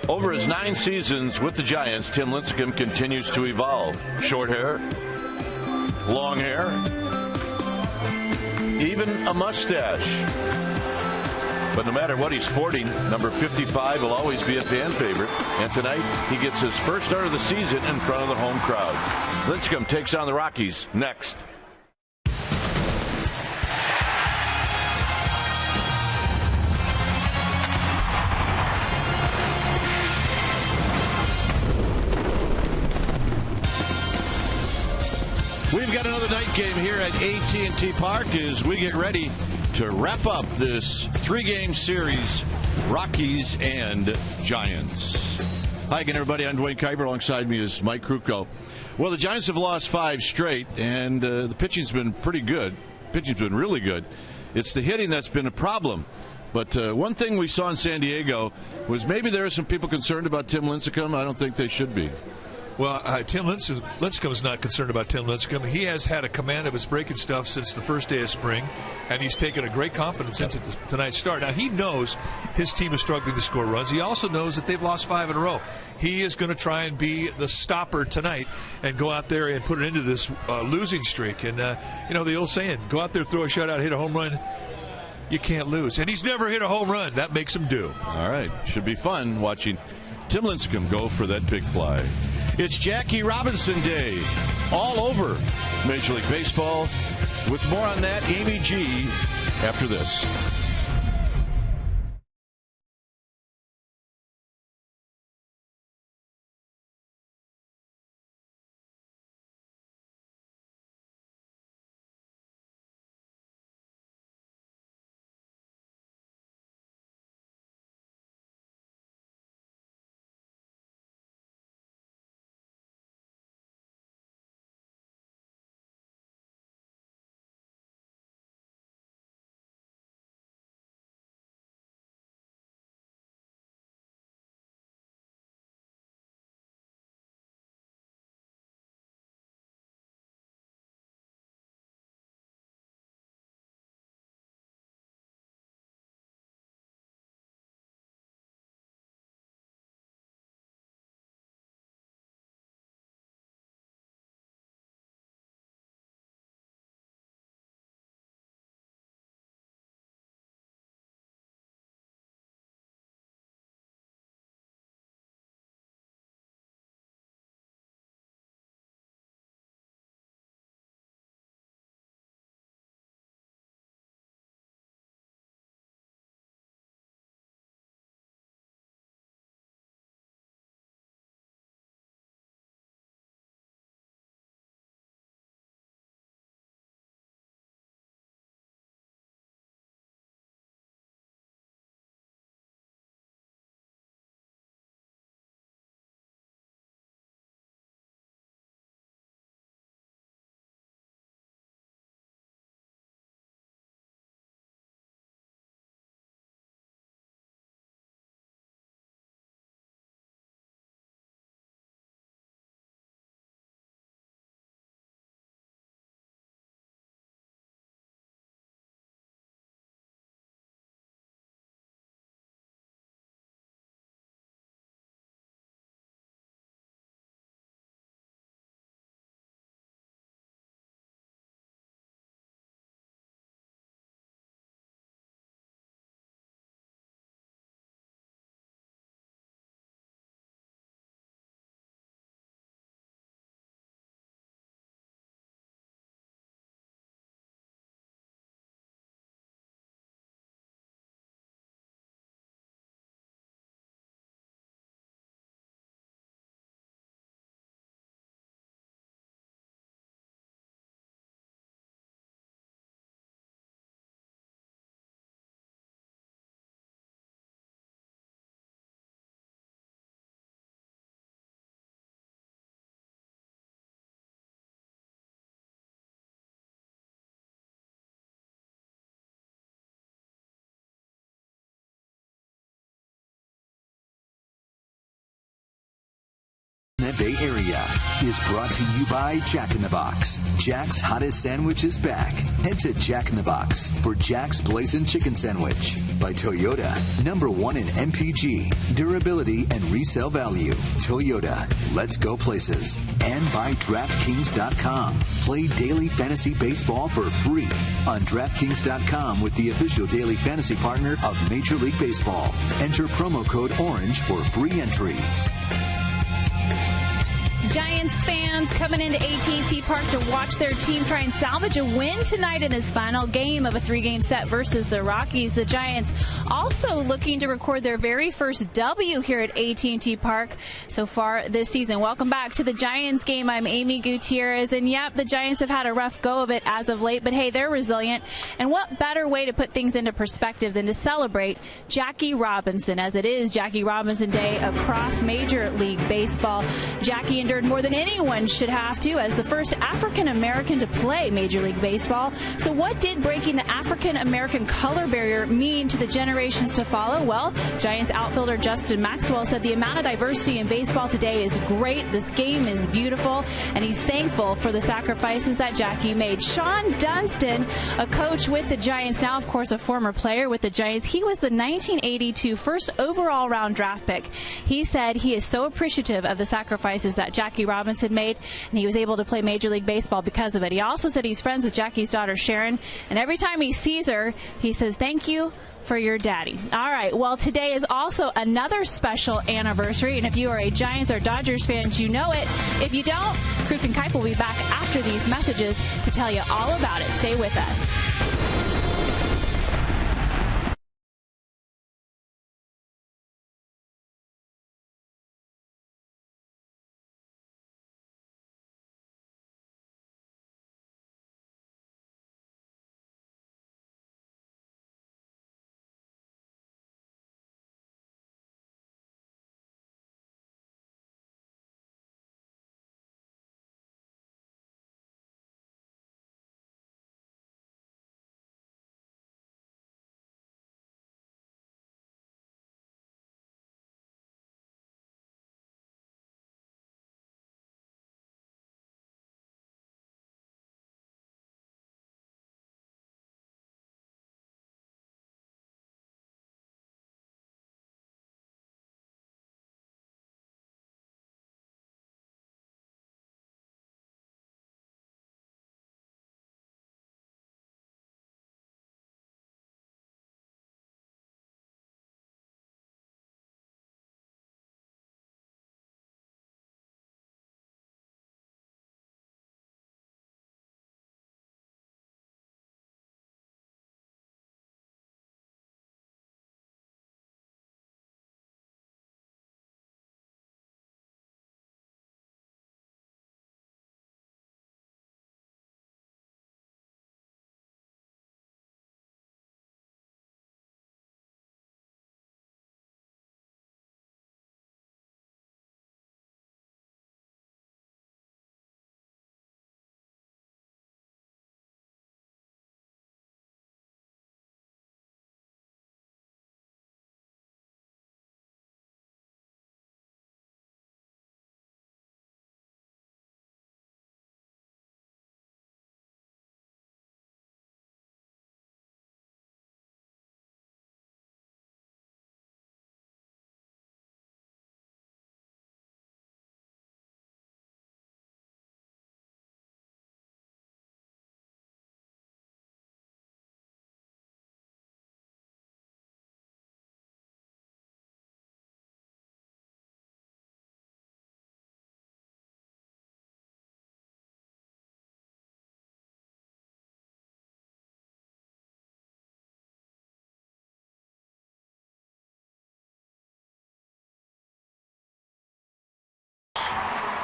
Over his 9 seasons with the Giants, Tim Lincecum continues to evolve. Short hair, long hair, even a mustache. But no matter what he's sporting, number 55 will always be a fan favorite. And tonight, he gets his first start of the season in front of the home crowd. Lincecum takes on the Rockies next. We've got another night game here at AT&T Park as we get ready to wrap up this 3-game series, Rockies and Giants. Hi again, everybody. I'm Dwayne Kuiper. Alongside me is Mike Krukow. Well, the Giants have lost 5 straight, and the pitching's been pretty good. Pitching's been really good. It's the hitting that's been a problem. But one thing we saw in San Diego was maybe there are some people concerned about Tim Lincecum. I don't think they should be. Well, Tim Lincecum is not concerned about Tim Lincecum. He has had a command of his breaking stuff since the first day of spring, and he's taken a great confidence into tonight's start. Now, he knows his team is struggling to score runs. He also knows that they've lost 5 in a row. He is going to try and be the stopper tonight and go out there and put an end to this losing streak. And, the old saying, go out there, throw a shutout, hit a home run. You can't lose. And he's never hit a home run. That makes him do. All right. Should be fun watching Tim Lincecum go for that big fly. It's Jackie Robinson Day all over Major League Baseball. With more on that, Amy G. after this. Bay Area. is brought to you by Jack in the Box. Jack's hottest sandwich is back. Head to Jack in the Box for Jack's Blazing Chicken Sandwich. By Toyota, #1 in MPG, durability, and resale value. Toyota, let's go places. And by DraftKings.com. Play daily fantasy baseball for free on DraftKings.com with the official daily fantasy partner of Major League Baseball. Enter promo code ORANGE for free entry. Giants fans coming into AT&T Park to watch their team try and salvage a win tonight in this final game of a 3-game set versus the Rockies. The Giants also looking to record their very first W here at AT&T Park so far this season. Welcome back to the Giants game. I'm Amy Gutierrez, and yep, the Giants have had a rough go of it as of late, but hey, they're resilient. And what better way to put things into perspective than to celebrate Jackie Robinson, as it is Jackie Robinson Day across Major League Baseball. Jackie endured more than anyone should have to as the first African American to play Major League Baseball. So what did breaking the African American color barrier mean to the generations to follow? Well, Giants outfielder Justin Maxwell said the amount of diversity in baseball today is great. This game is beautiful, and he's thankful for the sacrifices that Jackie made. Sean Dunston, a coach with the Giants, now of course a former player with the Giants, he was the 1982 first overall round draft pick. He said he is so appreciative of the sacrifices that Jackie Robinson made, and he was able to play Major League Baseball because of it. He also said he's friends with Jackie's daughter Sharon, and every time he sees her, he says, "Thank you for your daddy." All right, well, today is also another special anniversary, and if you are a Giants or Dodgers fan, you know it. If you don't, Kruk and Kipe will be back after these messages to tell you all about it. Stay with us.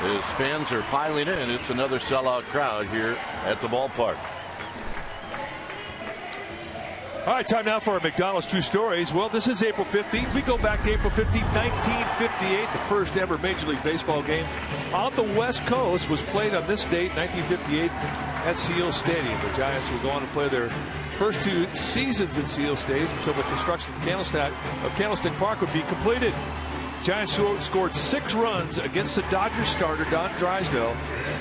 As fans are piling in, it's another sellout crowd here at the ballpark. All right, time now for our McDonald's True Stories. Well, this is April 15th. We go back to April 15th, 1958. The first ever Major League Baseball game on the West Coast was played on this date, 1958, at Seal Stadium. The Giants will go on to play their first 2 seasons at Seal Stadium until the construction of Candlestick Park would be completed. Giants scored 6 runs against the Dodgers starter Don Drysdale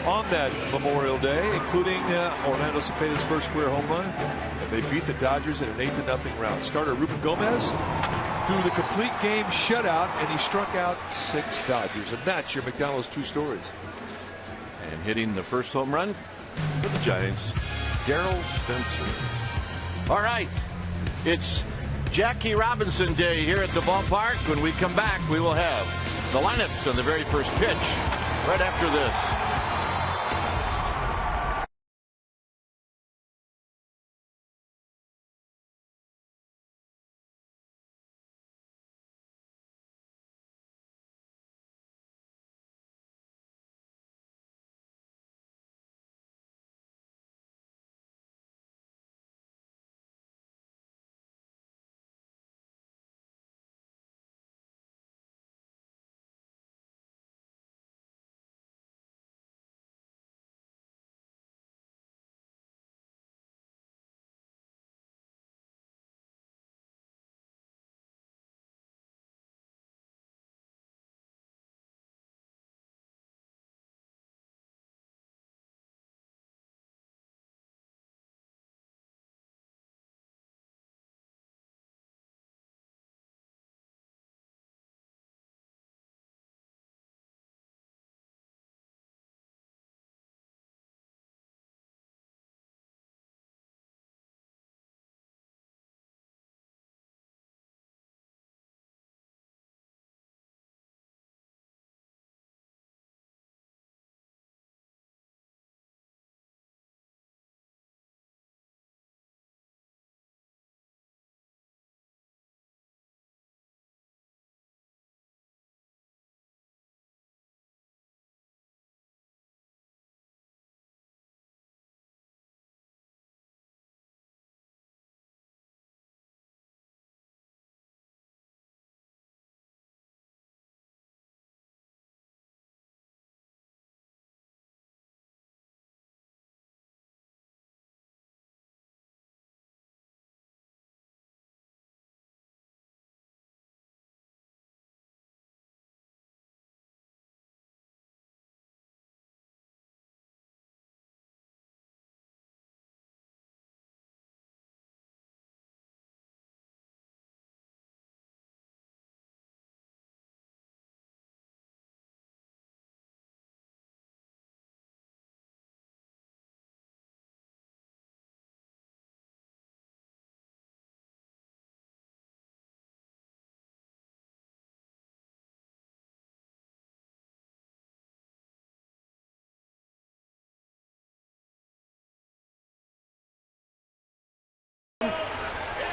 on that Memorial Day, including Orlando Cepeda's first career home run. And they beat the Dodgers in an 8-0 rout. Starter Ruben Gomez threw the complete game shutout, and he struck out 6 Dodgers. And that's your McDonald's 2 stories. And hitting the first home run for the Giants, Darryl Spencer. All right, it's Jackie Robinson Day here at the ballpark. When we come back, we will have the lineups on the very first pitch right after this.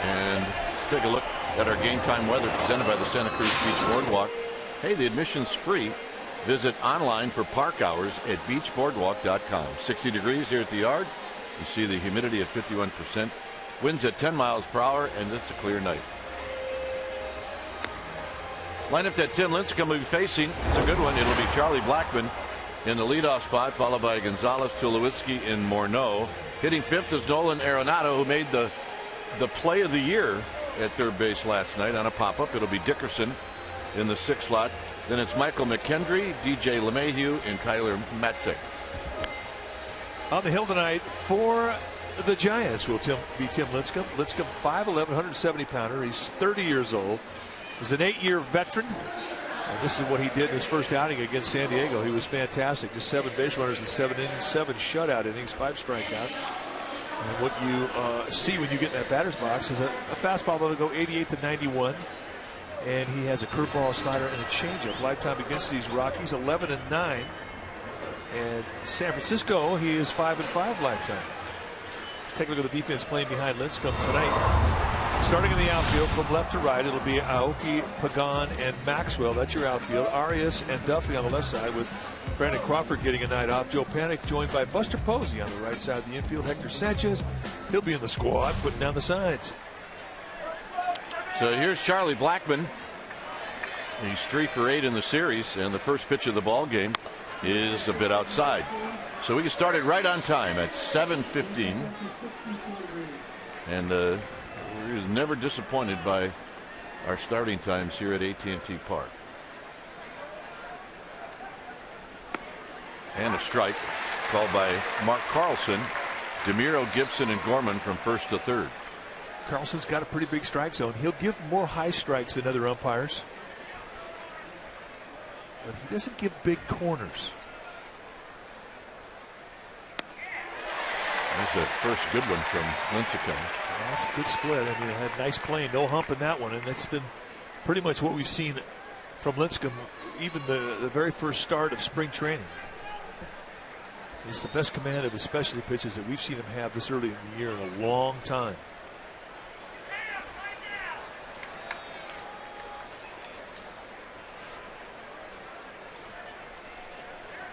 And let's take a look at our game time weather presented by the Santa Cruz Beach Boardwalk. Hey, the admission's free. Visit online for park hours at beachboardwalk.com. 60 degrees here at the yard. You see the humidity at 51%. Winds at 10 miles per hour, and it's a clear night. Lineup that Tim Lincecum will be facing. It's a good one. It'll be Charlie Blackmon in the leadoff spot, followed by Gonzalez, Tulowitzki, and Morneau. Hitting fifth is Nolan Arenado, who made the play of the year at third base last night on a pop-up. It'll be Dickerson in the sixth slot. Then it's Michael McKendry, DJ LeMahieu, and Kyler Matzik. On the hill tonight for the Giants will be Tim Lincecum. Lincecum, 5'11", 170-pounder. He's 30 years old. He's an 8-year veteran. And this is what he did in his first outing against San Diego. He was fantastic. Just 7 base runners in 7 innings, 7 shutout innings, 5 strikeouts. And what you see when you get in that batter's box is a fastball that'll go 88 to 91. And he has a curveball, slider, and a changeup. Lifetime against these Rockies, 11-9. And San Francisco, he is 5-5 lifetime. Let's take a look at the defense playing behind Lincecum tonight. Starting in the outfield from left to right, it'll be Aoki, Pagan, and Maxwell. That's your outfield. Arias and Duffy on the left side, with Brandon Crawford getting a night off. Joe Panik joined by Buster Posey on the right side of the infield. Hector Sanchez, he'll be in the squad, putting down the sides. So here's Charlie Blackmon. He's 3 for 8 in the series, and the first pitch of the ball game is a bit outside. So we can start it right on time at 7:15. And we're never disappointed by our starting times here at AT&T Park. And a strike called by Mark Carlson, DeMiro, Gibson, and Gorman from first to third. Carlson's got a pretty big strike zone. He'll give more high strikes than other umpires, but he doesn't give big corners. That's the first good one from Lincecum. That's a good split. I mean, it had nice playing, no hump in that one, and that's been pretty much what we've seen from Lincecum even the very first start of spring training. He's the best command of his specialty pitches that we've seen him have this early in the year in a long time.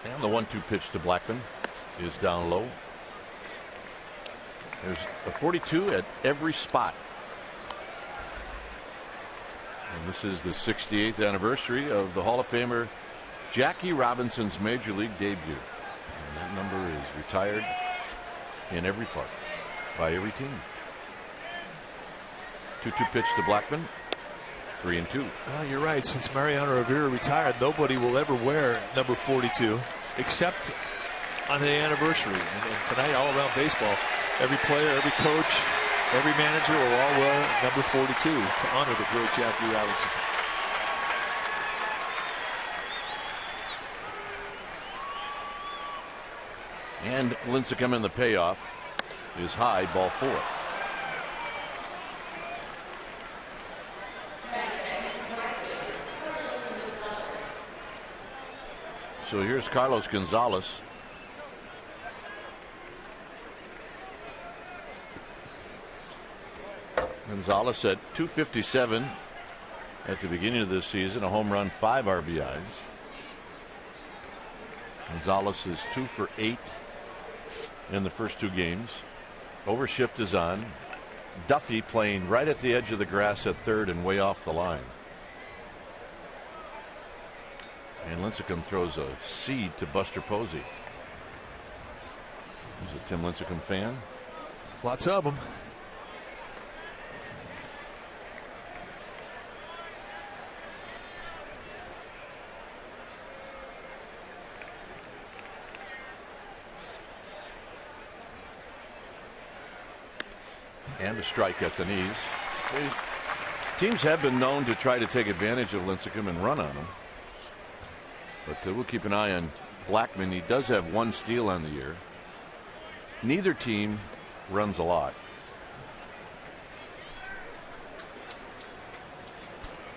And the 1-2 pitch to Blackman is down low. There's a 42 at every spot. And this is the 68th anniversary of the Hall of Famer Jackie Robinson's Major League debut. And that number is retired in every park by every team. 2-2 pitch to Blackman. 3-2. Well, you're right. Since Mariano Rivera retired, nobody will ever wear number 42 except on the anniversary. And tonight, all around baseball, every player, every coach, every manager will all wear number 42 to honor the great Jackie Robinson. And Lincecum in the payoff is high, ball 4. So here's Carlos Gonzalez. Gonzalez at 257 at the beginning of this season, a home run, 5 RBIs. Gonzalez is 2 for 8 in the first 2 games. Overshift is on. Duffy playing right at the edge of the grass at third and way off the line. And Lincecum throws a seed to Buster Posey. He's a Tim Lincecum fan. Lots of them. And a strike at the knees. Teams have been known to try to take advantage of Lincecum and run on him. But we'll keep an eye on Blackman. He does have 1 steal on the year. Neither team runs a lot.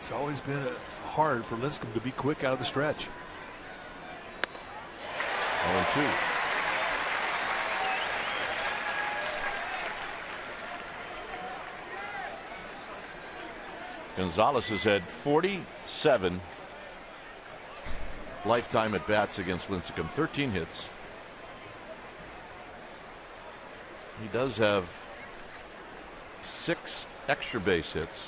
It's always been hard for Lincecum to be quick out of the stretch. 0-2. Gonzalez has had 47 lifetime at bats against Lincecum, 13 hits. He does have 6 extra base hits,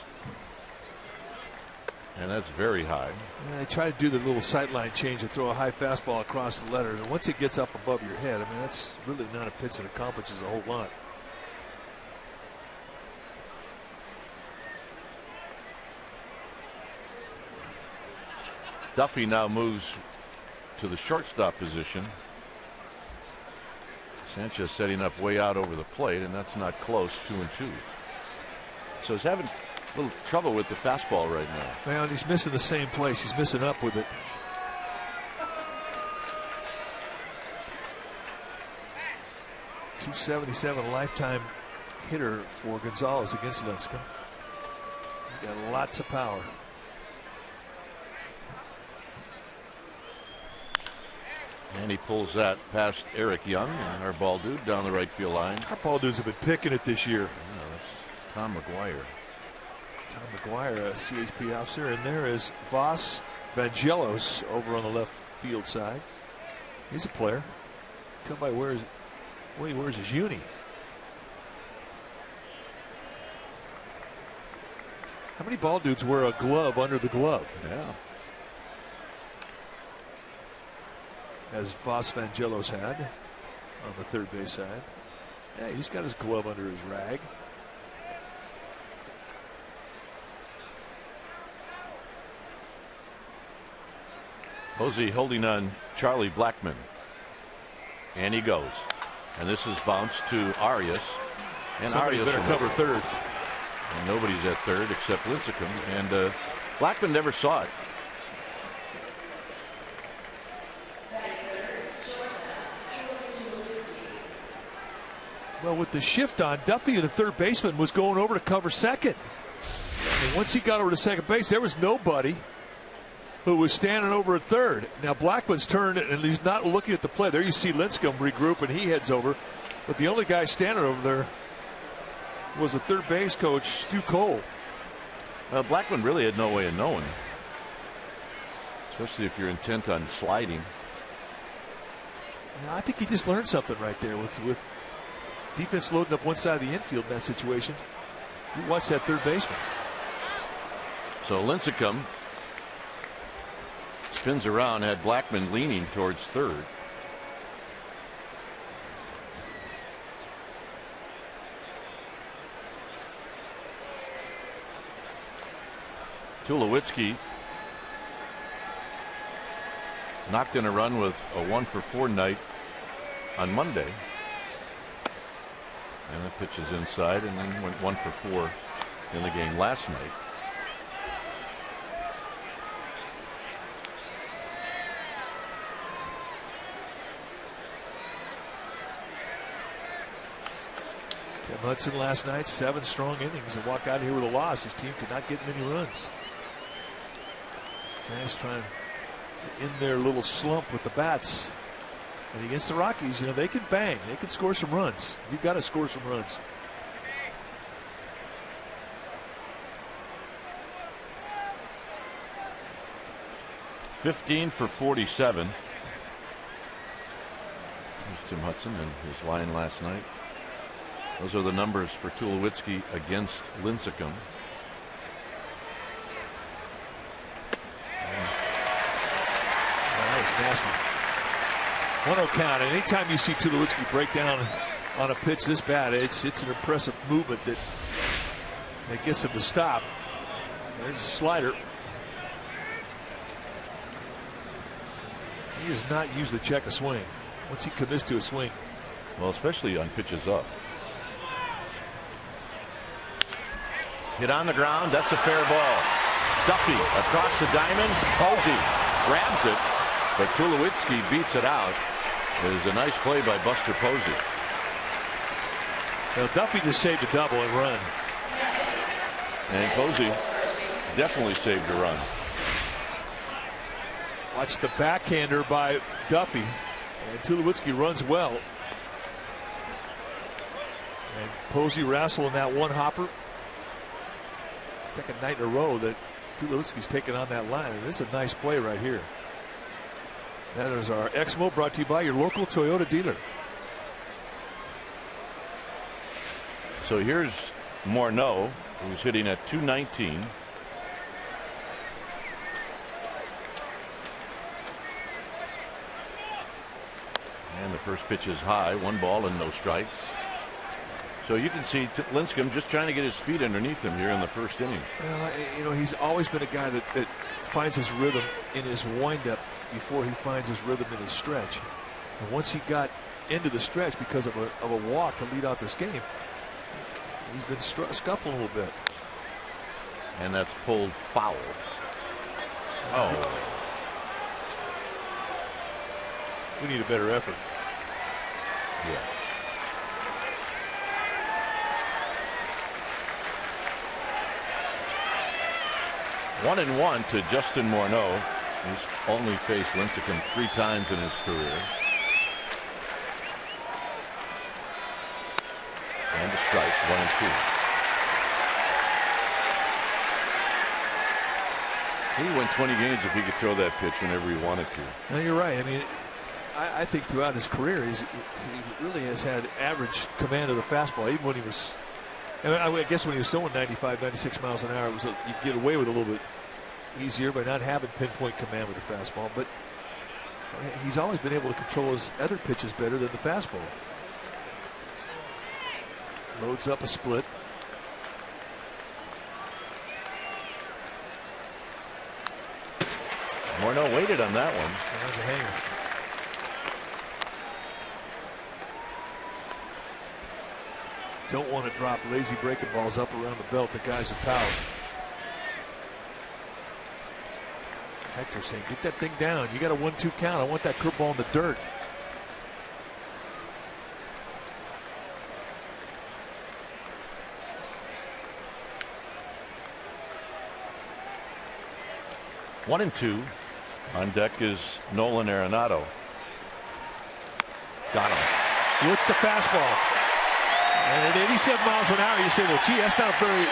and that's very high. Yeah, they try to do the little sightline change and throw a high fastball across the letters, and once it gets up above your head, I mean, that's really not a pitch that accomplishes a whole lot. Duffy now moves to the shortstop position. Sanchez setting up way out over the plate, and that's not close. 2-2. So he's having a little trouble with the fastball right now. Man, he's missing the same place. He's missing up with it. .277 lifetime hitter for Gonzalez against Lincecum. He's got lots of power. And he pulls that past Eric Young, and our ball dude down the right field line. Our ball dudes have been picking it this year. Yeah, that's Tom McGuire. Tom McGuire, a CHP officer, and there is Voss Vangelos over on the left field side. He's a player. Tell by where he wears his uni. How many ball dudes wear a glove under the glove? Yeah. As Voss Vangelos had on the third base side. Yeah, he's got his glove under his rag. Posey holding on Charlie Blackman. And he goes. And this is bounced to Arias. And Somebody Arias better cover third. And nobody's at third except Lincecum. And Blackman never saw it. Well, with the shift on, Duffy, the third baseman, was going over to cover second. And once he got over to second base, there was nobody who was standing over at third. Now Blackman's turned and he's not looking at the play. There you see Lincecum regroup and he heads over. But the only guy standing over there was the third base coach, Stu Cole. Blackman really had no way of knowing, especially if you're intent on sliding. I think he just learned something right there with defense loading up one side of the infield in that situation. You watch that third baseman. So Lincecum spins around, had Blackman leaning towards third. Tulowitzki knocked in a run with a 1-for-4 night on Monday. And the pitch is inside, and then went 1-for-4 in the game last night. Tim Hudson last night, 7 strong innings and walked out of here with a loss. His team could not get many runs. Giants trying to end their little slump with the bats. And against the Rockies, you know, they can bang. They can score some runs. You've got to score some runs. $15 for 47. There's Tim Hudson and his line last night. Those are the numbers for Tulowitzki against Lincecum. That was nasty. 1-0 count. And anytime you see Tulowitzki break down on a pitch this bad, it's an impressive movement that gets him to stop. There's a slider. He does not use the check a swing once he commits to a swing. Well, especially on pitches up. Hit on the ground. That's a fair ball. Duffy across the diamond. Posey grabs it, but Tulowitzki beats it out. It is a nice play by Buster Posey. Well, Duffy just saved a double and run. And Posey definitely saved a run. Watch the backhander by Duffy. And Tulowitzki runs well. And Posey wrestling that one hopper. Second night in a row that Tulowitzki's taken on that line. And this is a nice play right here. That is our Exmo, brought to you by your local Toyota dealer. So here's Morneau, who's hitting at .219. And the first pitch is high, 1 ball and no strikes. So you can see Lincecum just trying to get his feet underneath him here in the first inning. Well, you know, he's always been a guy that finds his rhythm in his windup before he finds his rhythm in his stretch. And once he got into the stretch because of a walk to lead out this game, he's been scuffling a little bit. And that's pulled foul. Oh. We need a better effort. Yes. One and one to Justin Morneau. He's only faced Lincecum 3 times in his career. And a strike, 1 and 2. He won 20 games if he could throw that pitch whenever he wanted to. No, you're right. I mean, I think throughout his career, he really has had average command of the fastball. Even when he was, I guess when he was throwing 95, 96 miles an hour, it was you get away with a little bit easier by not having pinpoint command with the fastball. But he's always been able to control his other pitches better than the fastball. Loads up a split. Morneau waited on that one. That was a hanger. don't want to drop lazy breaking balls up around the belt to guys with power. Hector saying, get that thing down. You got a 1-2 count. I want that curveball in the dirt. One and two. On deck is Nolan Arenado. Got him. With the fastball. And at 87 miles an hour, you say, well, gee, that's not very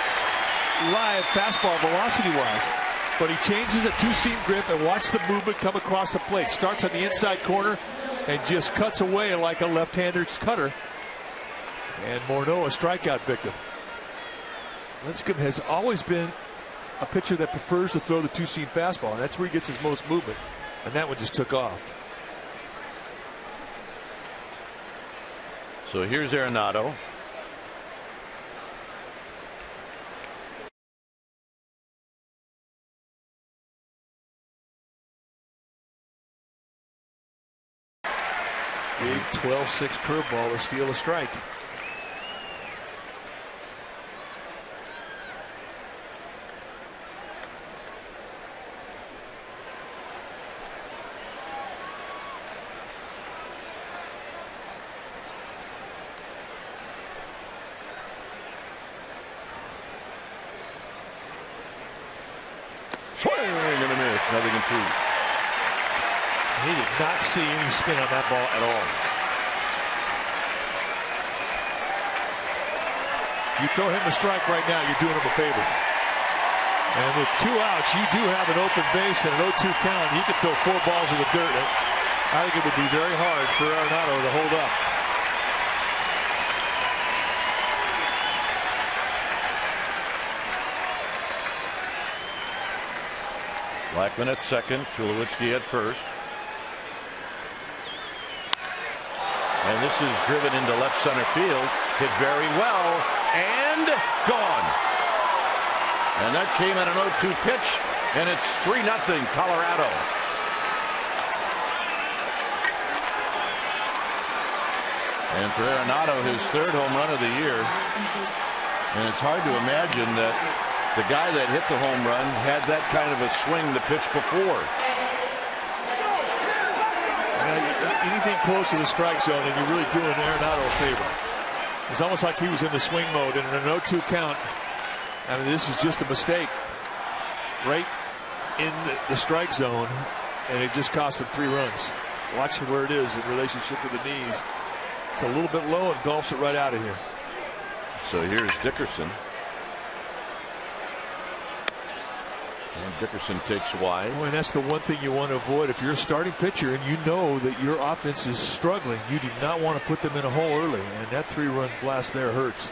live fastball velocity-wise. But he changes a two-seam grip and watch the movement come across the plate. Starts on the inside corner and just cuts away like a left-hander's cutter. And Morneau, a strikeout victim. Lincecum has always been a pitcher that prefers to throw the two-seam fastball, and that's where he gets his most movement. And that one just took off. So here's Arenado. Big 12-6 curveball to steal a strike. Swing and a miss. Nothing in two. He did not see any spin on that ball at all. You throw him a strike right now, you're doing him a favor. And with 2 outs, you do have an open base and an 0-2 count. He could throw 4 balls in the dirt. I think it would be very hard for Arenado to hold up. Blackman at second, Tulowitzki at first. And this is driven into left center field. Hit very well and gone. And that came at an 0-2 pitch, and it's 3-0 Colorado. And for Arenado, his 3rd home run of the year. And it's hard to imagine that the guy that hit the home run had that kind of a swing the pitch before. Anything close to the strike zone, and you're really doing Arenado a favor. It's almost like he was in the swing mode, and in an 0-2 count, I mean, this is just a mistake right in the strike zone, and it just cost him 3 runs. Watch where it is in relationship to the knees. It's a little bit low and golfs it right out of here. So here's Dickerson. And Dickerson takes wide. Boy, and that's the one thing you want to avoid. If you're a starting pitcher and you know that your offense is struggling, you do not want to put them in a hole early. And that 3-run blast there hurts.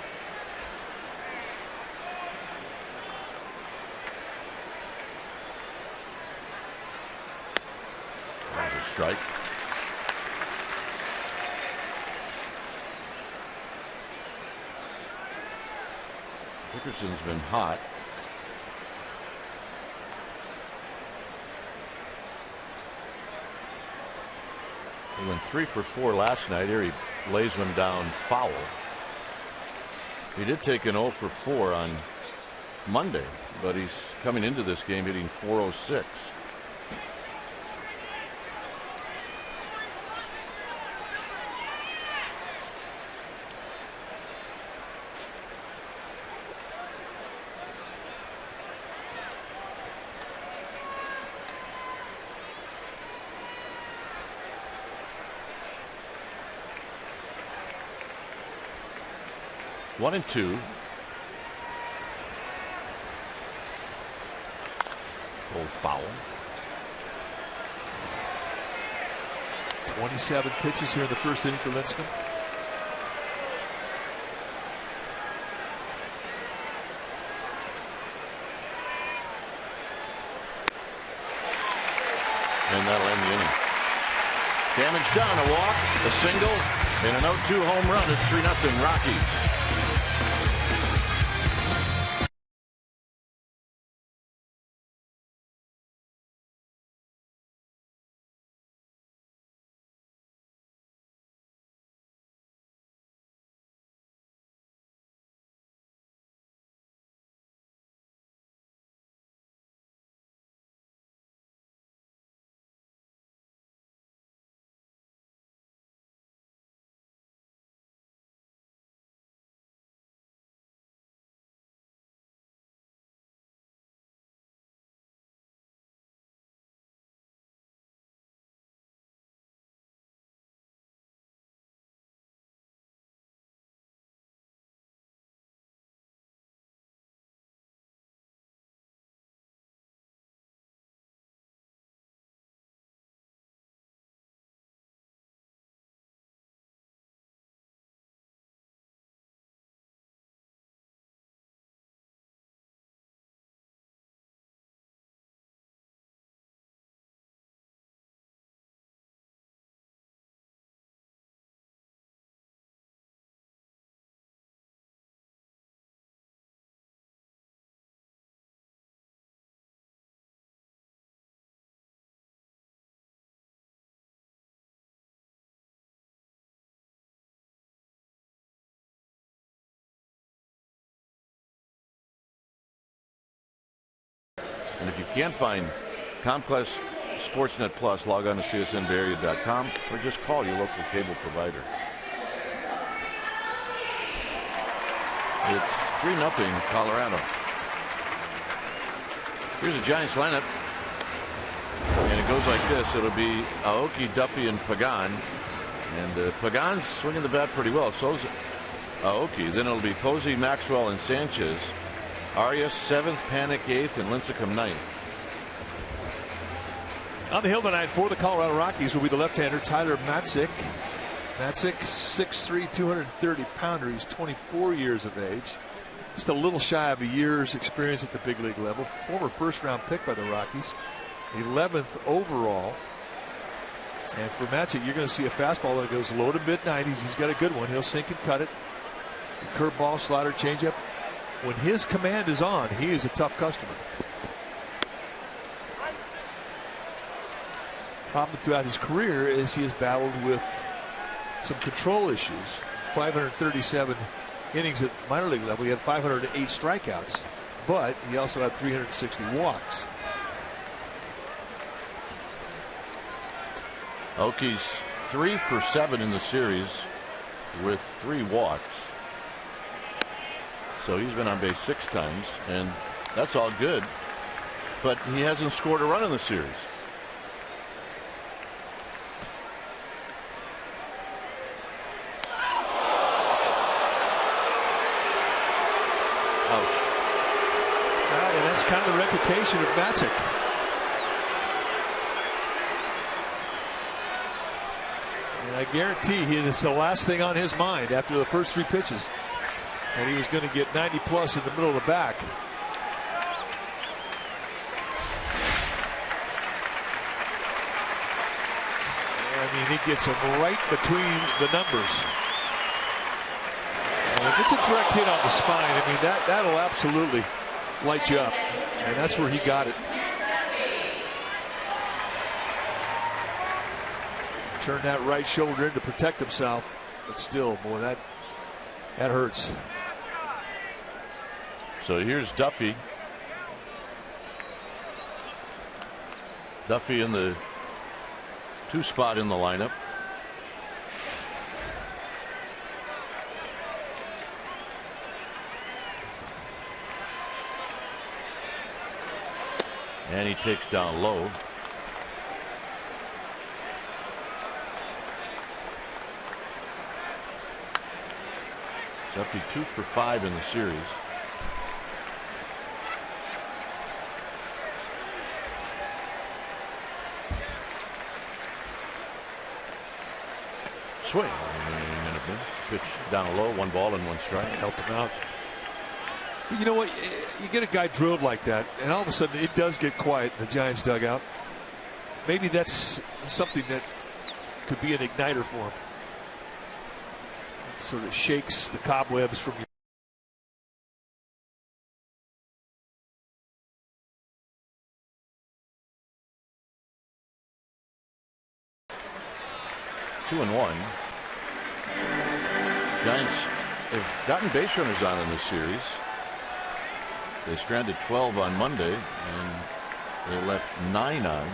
That's a strike. Dickerson's been hot. He went 3 for 4 last night. Here he lays one down foul. He did take an 0 for 4 on Monday, but he's coming into this game hitting .406. One and two. Old foul. 27 pitches here in the first inning for Lincecum. And that'll end the inning. Damage done. A walk, a single, and an 0-2 home run. It's 3-0 Rockies. can't find Comcast Sportsnet Plus, log on to csnbayarea.com or just call your local cable provider. It's 3-0 Colorado. Here's a Giants lineup. And it goes like this. It'll be Aoki, Duffy, and Pagan. And Pagan's swinging the bat pretty well. So's Aoki. Then it'll be Posey, Maxwell, and Sanchez. Arias 7th, Panic 8th, and Lincecum 9th. On the hill tonight for the Colorado Rockies will be the left-hander Tyler Matzek. Matzek, 6'3", 230-pounder. He's 24 years of age. Just a little shy of a year's experience at the big league level. Former first-round pick by the Rockies. 11th overall. And for Matzek, you're going to see a fastball that goes low to mid-90s. He's got a good one. He'll sink and cut it. Curveball, slider, changeup. When his command is on, he is a tough customer. Problem throughout his career is he has battled with some control issues. 537 innings at minor league level. He had 508 strikeouts, but he also had 360 walks. Oki's 3 for 7 in the series with 3 walks. So he's been on base 6 times, and that's all good. But he hasn't scored a run in the series. And that's kind of the reputation of Matzek. And I guarantee it's the last thing on his mind after the first 3 pitches. And he was going to get 90 plus in the middle of the back. I mean, he gets him right between the numbers. And if it's a direct hit on the spine, I mean, that'll absolutely light you up. And that's where he got it. Turned that right shoulder in to protect himself. But still, boy, that hurts. So here's Duffy. Duffy in the 2 spot in the lineup. And he takes down low. Duffy 2 for 5 in the series. Swing and a miss. Pitch down low, 1 ball and 1 strike. Helped him out. But you know what? You get a guy drilled like that, and all of a sudden it does get quiet in the Giants dugout. Maybe that's something that could be an igniter for him. It sort of shakes the cobwebs from you. Two and 1. Giants have gotten base runners on in this series. They stranded 12 on Monday, and they left 9 on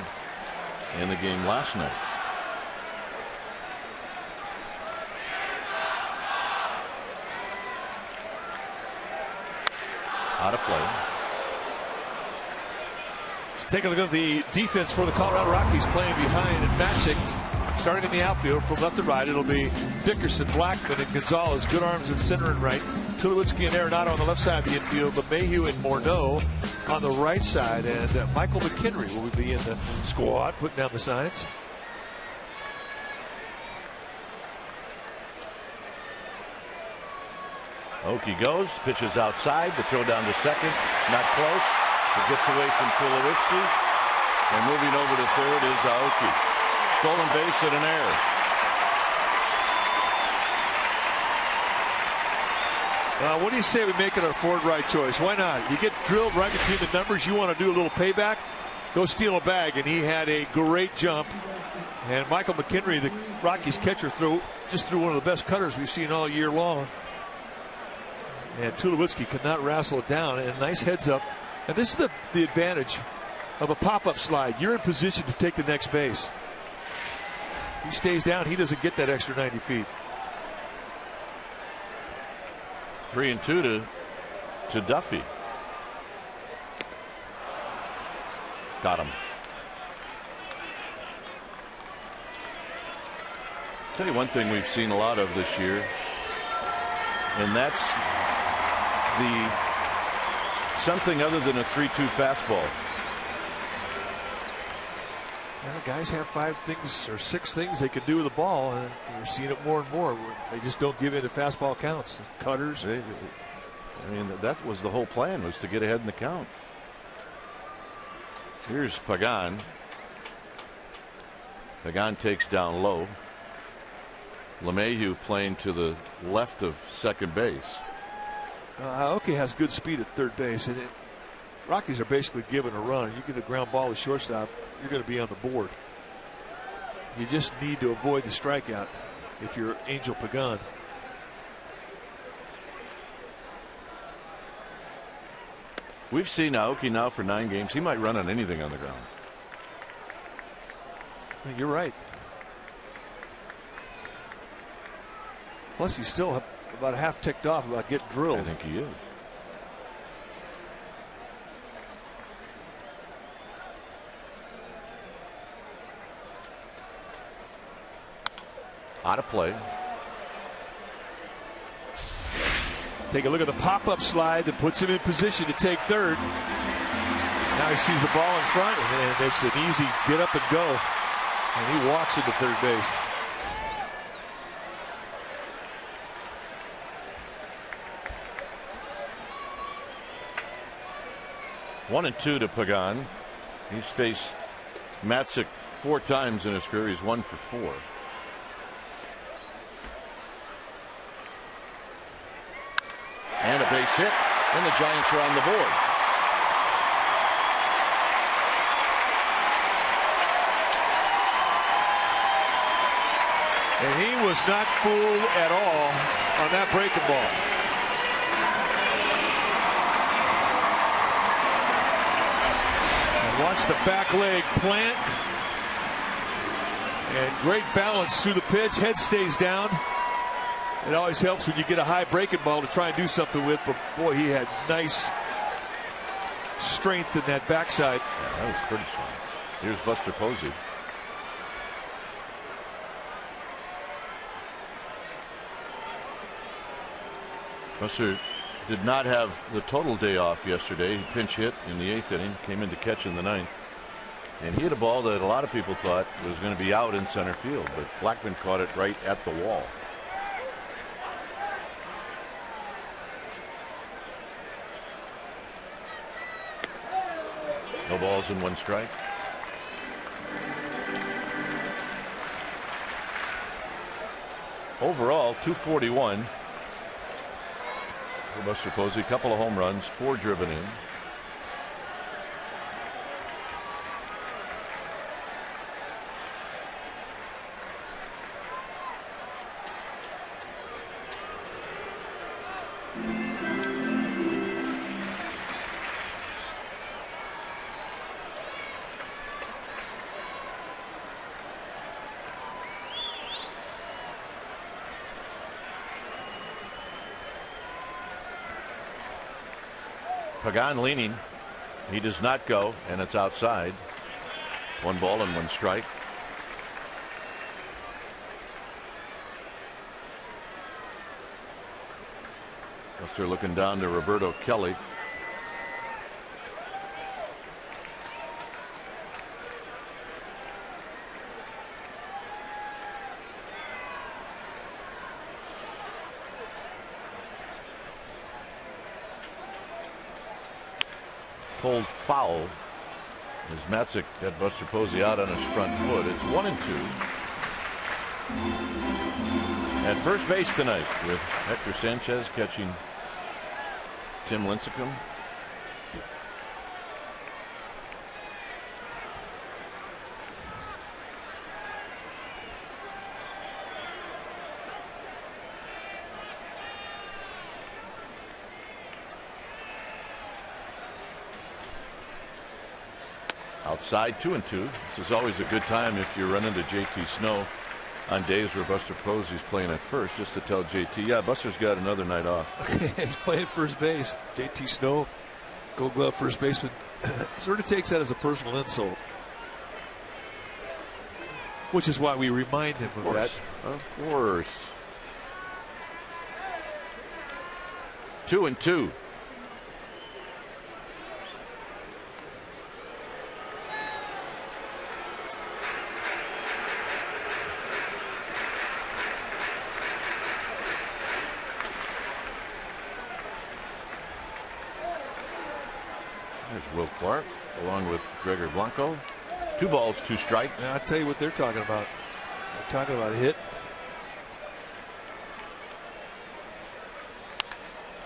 in the game last night. Out of play. Let's take a look at the defense for the Colorado Rockies playing behind Matzek. Starting in the outfield from left to right, it'll be Dickerson, Blackman, and Gonzalez. Good arms in center and right. Tulowitzki and Arenado on the left side of the infield. LeMahieu and Morneau on the right side. And Michael McHenry will be in the squad, putting down the signs. Oki goes, pitches outside, the throw down to second. Not close. It gets away from Tulowitzki. And moving over to third is Aoki. Stolen base and an error. What do you say we make it our forward right choice? Why not? You get drilled right between the numbers. You want to do a little payback? Go steal a bag. And he had a great jump. And Michael McHenry, the Rockies catcher, threw one of the best cutters we've seen all year long. And Tulowitzki could not wrestle it down. And nice heads up. And this is the advantage of a pop-up slide. You're in position to take the next base. He stays down. He doesn't get that extra 90 feet. 3-2 to Duffy. Got him. Tell you one thing we've seen a lot of this year, and that's something other than a 3-2 fastball. Well, guys have 5 things or 6 things they can do with the ball, and you're seeing it more and more. They just don't give in to fastball counts. Cutters. I mean, that was the whole plan, was to get ahead in the count. Here's Pagan. Pagan takes down low. LeMahieu playing to the left of second base. Aoki has good speed at third base, and Rockies are basically given a run. You get a ground ball to shortstop, you're going to be on the board. You just need to avoid the strikeout if you're Angel Pagan. We've seen Aoki now for 9 games. He might run on anything on the ground. You're right. Plus, he's still about half ticked off about getting drilled. I think he is. Out of play. Take a look at the pop-up slide that puts him in position to take third. Now he sees the ball in front, and it's an easy get up and go. And he walks into third base. One and 2 to Pagan. He's faced Matzik 4 times in his career. He's 1 for 4. And a base hit, and the Giants are on the board. And he was not fooled at all on that breaking ball. And watch the back leg plant. And great balance through the pitch. Head stays down. It always helps when you get a high breaking ball to try and do something with, but boy, he had nice strength in that backside. Yeah, that was pretty strong. Here's Buster Posey. Buster did not have the total day off yesterday. He pinch hit in the 8th inning, came in to catch in the 9th. And he hit a ball that a lot of people thought was going to be out in center field, but Blackman caught it right at the wall. No balls and 1 strike. Overall, 241 for Buster Posey. A couple of home runs, 4 driven in. Pagan leaning. He does not go, and it's outside. 1 ball and 1 strike. They're looking down to Roberto Kelly. Pulled foul as Matzik got Buster Posey out on his front foot. It's 1 and 2. At first base tonight with Hector Sanchez catching Tim Lincecum. Outside 2-2. This is always a good time if you run into JT Snow on days where Buster Posey's playing at first, just to tell JT, yeah, Buster's got another night off. He's playing first base. JT Snow, Gold Glove first baseman, sort of takes that as a personal insult, which is why we remind him of that. Of course. 2-2. There's Will Clark along with Gregor Blanco. 2 balls, 2 strikes. I'll tell you what they're talking about. They're talking about a hit.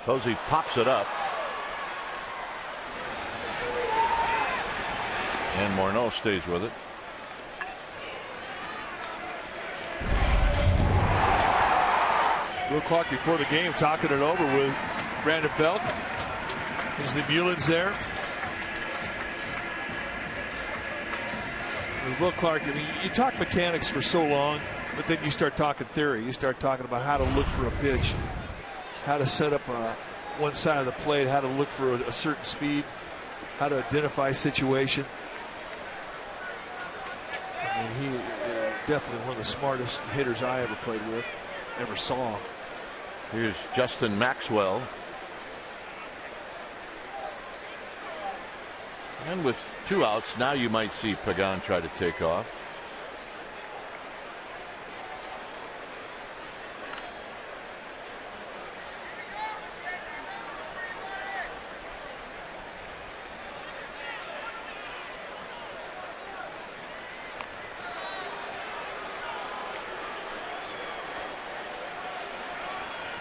Posey pops it up. And Morneau stays with it. Will Clark before the game talking it over with Brandon Belt. There's the Mulens there. With Will Clark, I mean, you talk mechanics for so long, but then you start talking theory. You start talking about how to look for a pitch, how to set up one side of the plate, how to look for a certain speed, how to identify situation. I mean, he definitely one of the smartest hitters I ever played with, ever saw. Here's Justin Maxwell. And with 2 outs, now you might see Pagan try to take off.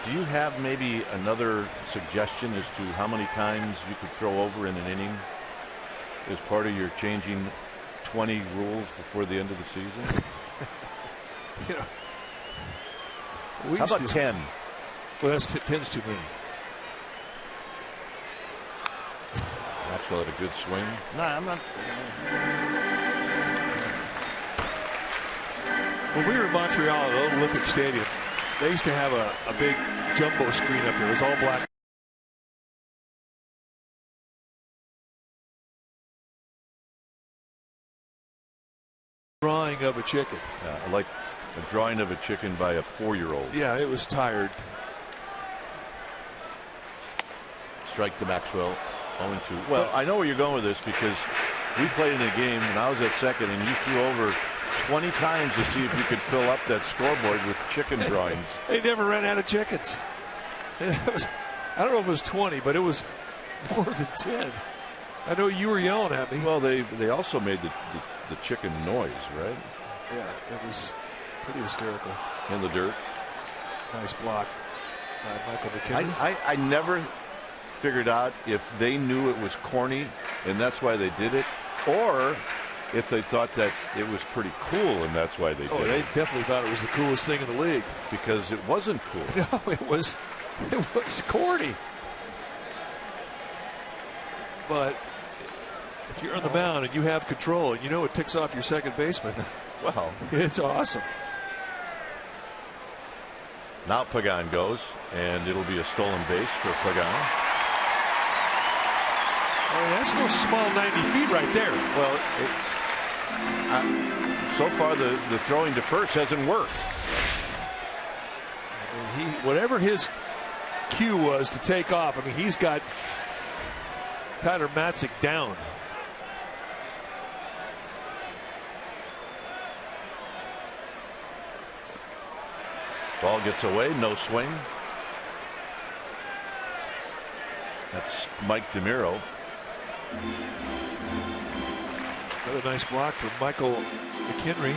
Do you have maybe another suggestion as to how many times you could throw over in an inning as part of your changing 20 rules before the end of the season? You know, how about 10? Well, that's 10's too many. Maxwell had a good swing. No, I'm not. When we were in Montreal at the Olympic Stadium, they used to have a big jumbo screen up there. It was all black. Drawing of a chicken. Like a drawing of a chicken by a 4-year-old. Yeah, it was tired. Strike to Maxwell. 0-2. Well, I know where you're going with this because we played in a game and I was at second and you threw over 20 times to see if you could fill up that scoreboard with chicken drawings. They never ran out of chickens. I don't know if it was 20, but it was more than 10. I know you were yelling at me. Well, they also made the chicken noise, right? Yeah, it was pretty hysterical. In the dirt. Nice block by Michael McKinnon. I never figured out if they knew it was corny and that's why they did it, or if they thought that it was pretty cool and that's why they did it. They definitely thought it was the coolest thing in the league. Because it wasn't cool. No, it was corny. But if you're on the mound and you have control and you know it ticks off your second baseman, well, it's awesome. Now Pagan goes, and it'll be a stolen base for Pagan. Oh, that's no small 90 feet right there. Well, so far the throwing to first hasn't worked. I mean, whatever his cue was to take off, I mean, he's got Tyler Matzik down. Ball gets away, no swing. That's Mike DeMiro. Another nice block from Michael McKinry.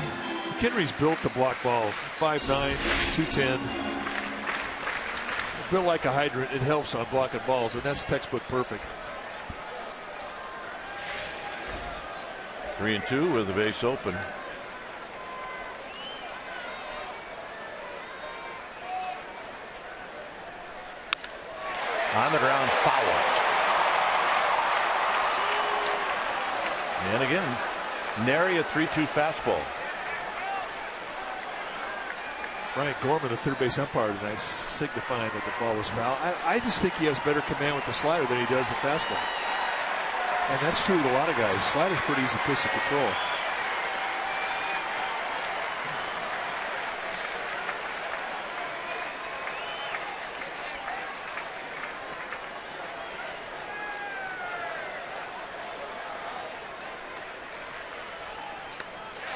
McKinry's built to block balls. 5'9", 210. Built like a hydrant. It helps on blocking balls, and that's textbook perfect. 3-2 with the base open. On the ground, foul. And again, nary a 3-2 fastball. Ryan Gorman, the third base umpire tonight, signifying that the ball was foul. I just think he has better command with the slider than he does the fastball. And that's true with a lot of guys. Slider's pretty easy pitch to control.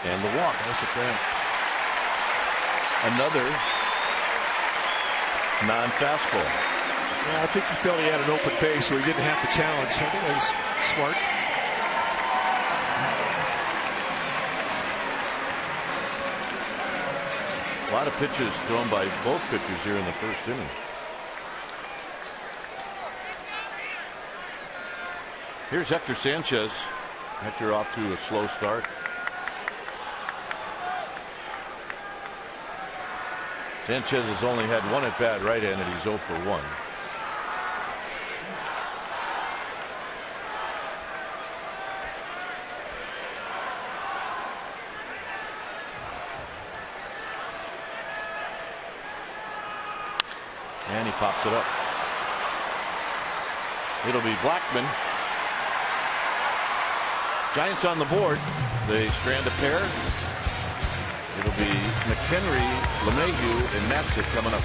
And the walk. Nice at bat. Another non-fastball. Yeah, I think he felt he had an open base, so he didn't have to challenge. I think that was smart. A lot of pitches thrown by both pitchers here in the first inning. Here's Hector Sanchez. Hector off to a slow start. Sanchez has only had one at bat right-handed. He's 0 for 1. And he pops it up. It'll be Blackman. Giants on the board. They strand a pair. It'll be McHenry, LeMahieu, and Matzik coming up.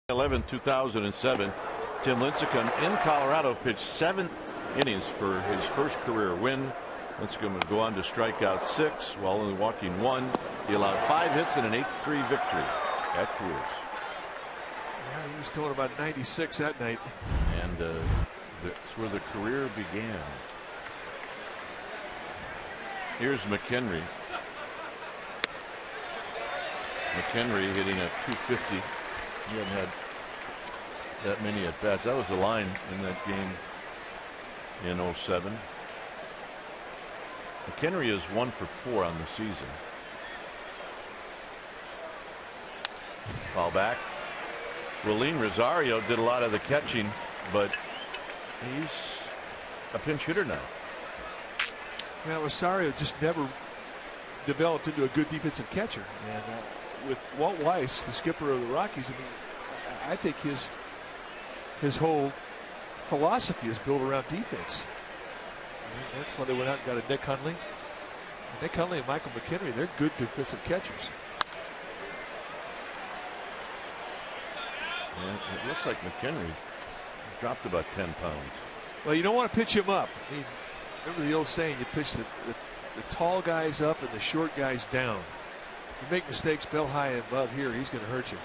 November 2007, Tim Lincecum in Colorado pitched 7 innings for his first career win. Lincecum would go on to strike out 6 while only walking 1. He allowed 5 hits and an 8-3 victory at Coors. Yeah, he was throwing about 96 that night. And that's where the career began. Here's McHenry. McHenry hitting at 250. He hadn't had that many at bats. That was the line in that game in 07. McHenry is 1 for 4 on the season. Foul back. Willeen Rosario did a lot of the catching, but he's a pinch hitter now. Yeah, Rosario just never developed into a good defensive catcher. And with Walt Weiss, the skipper of the Rockies, I mean, I think his whole philosophy is built around defense. And that's why they went out and got a Nick Hundley. Nick Hundley and Michael McHenry, they're good defensive catchers. And it looks like McHenry dropped about 10 pounds. Well, you don't want to pitch him up. I mean, remember the old saying, you pitch the tall guys up and the short guys down. You make mistakes bell high above here, he's going to hurt you.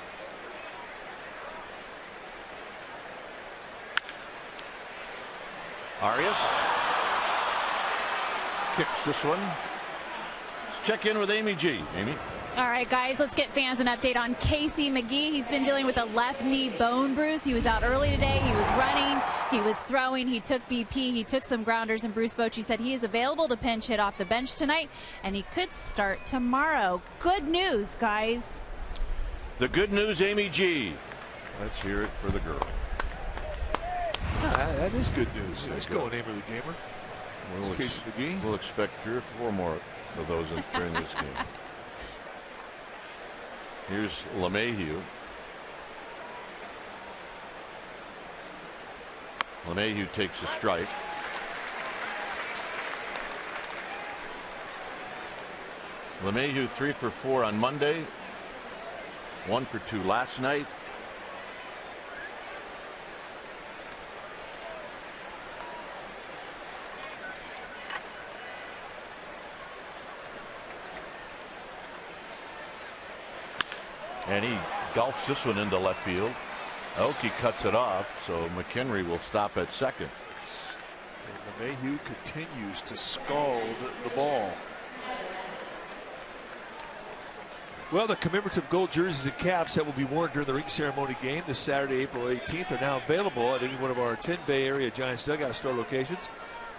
Arias kicks this one. Let's check in with Amy G. Amy. All right, guys, let's get fans an update on Casey McGee. He's been dealing with a left knee bone bruise. He was out early today. He was running. He was throwing. He took BP. He took some grounders, and Bruce Bochy said he is available to pinch hit off the bench tonight, and he could start tomorrow. Good news, guys. The good news, Amy G. Let's hear it for the girl. That is good news. Let's go, name of the gamer. Casey McGee. We'll expect 3 or 4 more of those during this game. Here's LeMahieu. LeMahieu takes a strike. LeMahieu 3 for 4 on Monday. 1 for 2 last night. And he golfs this one into left field. Aoki cuts it off, so McHenry will stop at second. And LeMahieu continues to scald the ball. Well, the commemorative gold jerseys and caps that will be worn during the ring ceremony game this Saturday, April 18th, are now available at any one of our 10 Bay Area Giants dugout store locations.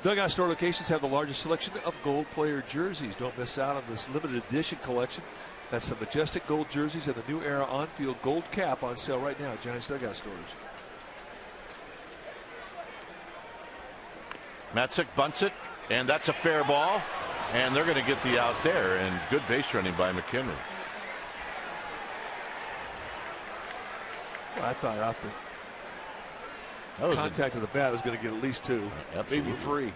Dugout store locations have the largest selection of gold player jerseys. Don't miss out on this limited edition collection. That's the majestic gold jerseys and the new era on-field gold cap on sale right now at Giants dugout stores. Matzik bunts it, and that's a fair ball, and they're going to get the out there, and good base running by McHenry. Well, I thought off the contact of the bat was going to get at least 2, maybe 3.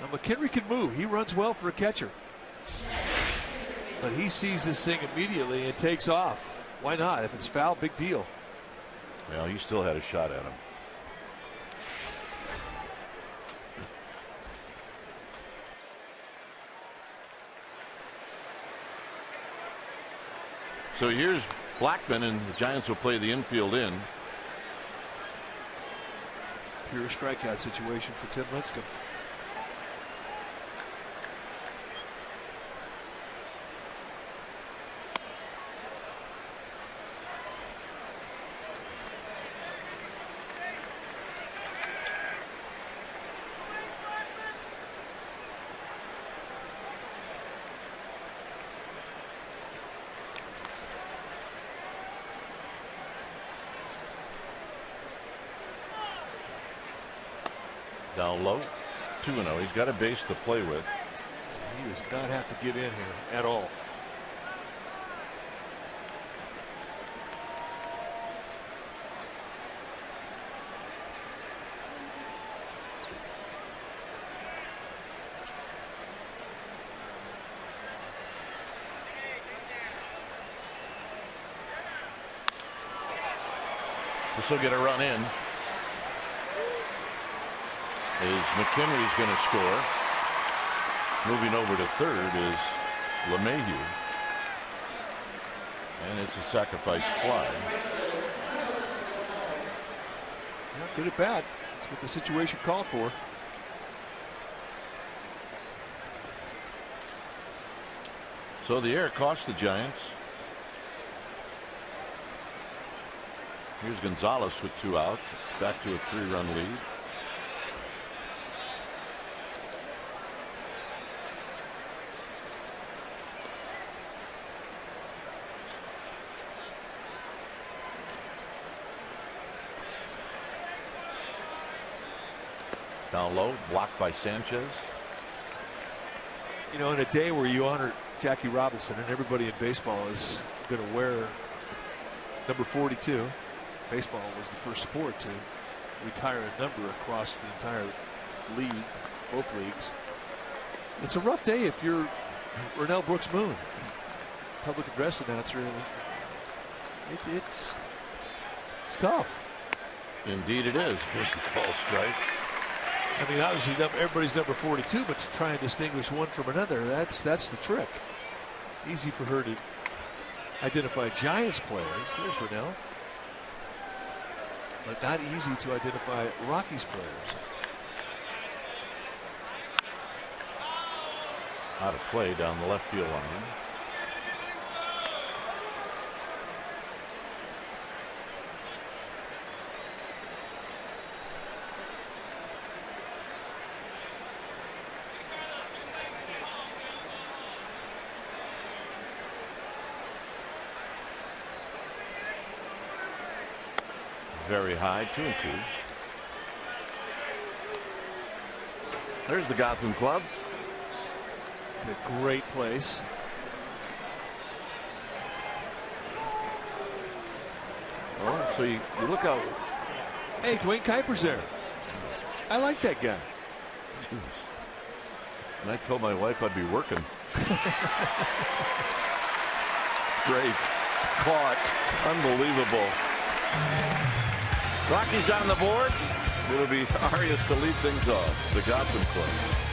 Now McHenry can move. He runs well for a catcher. But he sees this thing immediately and takes off. Why not? If it's foul, big deal. Well, he still had a shot at him. So here's Blackman, and the Giants will play the infield in. Pure strikeout situation for Tim Lincecum. Down low, 2-0. He's got a base to play with. He does not have to give in here at all. This will get a run in. Is McHenry's going to score. Moving over to third is LeMahieu. And it's a sacrifice fly. Yeah, good at bat. That's what the situation called for. So the error cost the Giants. Here's Gonzalez with 2 outs. It's back to a 3-run lead. Down low, blocked by Sanchez. You know, in a day where you honor Jackie Robinson, and everybody in baseball is going to wear number 42. Baseball was the first sport to retire a number across the entire league, both leagues. It's a rough day if you're Rennell Brooks Moon, public address announcer. It's tough. Indeed it is. Here's the ball strike. I mean, obviously everybody's number 42, but to try and distinguish one from another, that's the trick. Easy for her to identify Giants players. There's Rennell. but not easy to identify Rockies players. Out of play down the left field line. Very high, 2-2. There's the Gotham Club. A great place. Oh, so you look out. Hey, Dwayne Kuiper's there. I like that guy. Jeez. And I told my wife I'd be working. Great. Caught. Unbelievable. Rockies on the board. It'll be Arias to lead things off. The Gotham Club.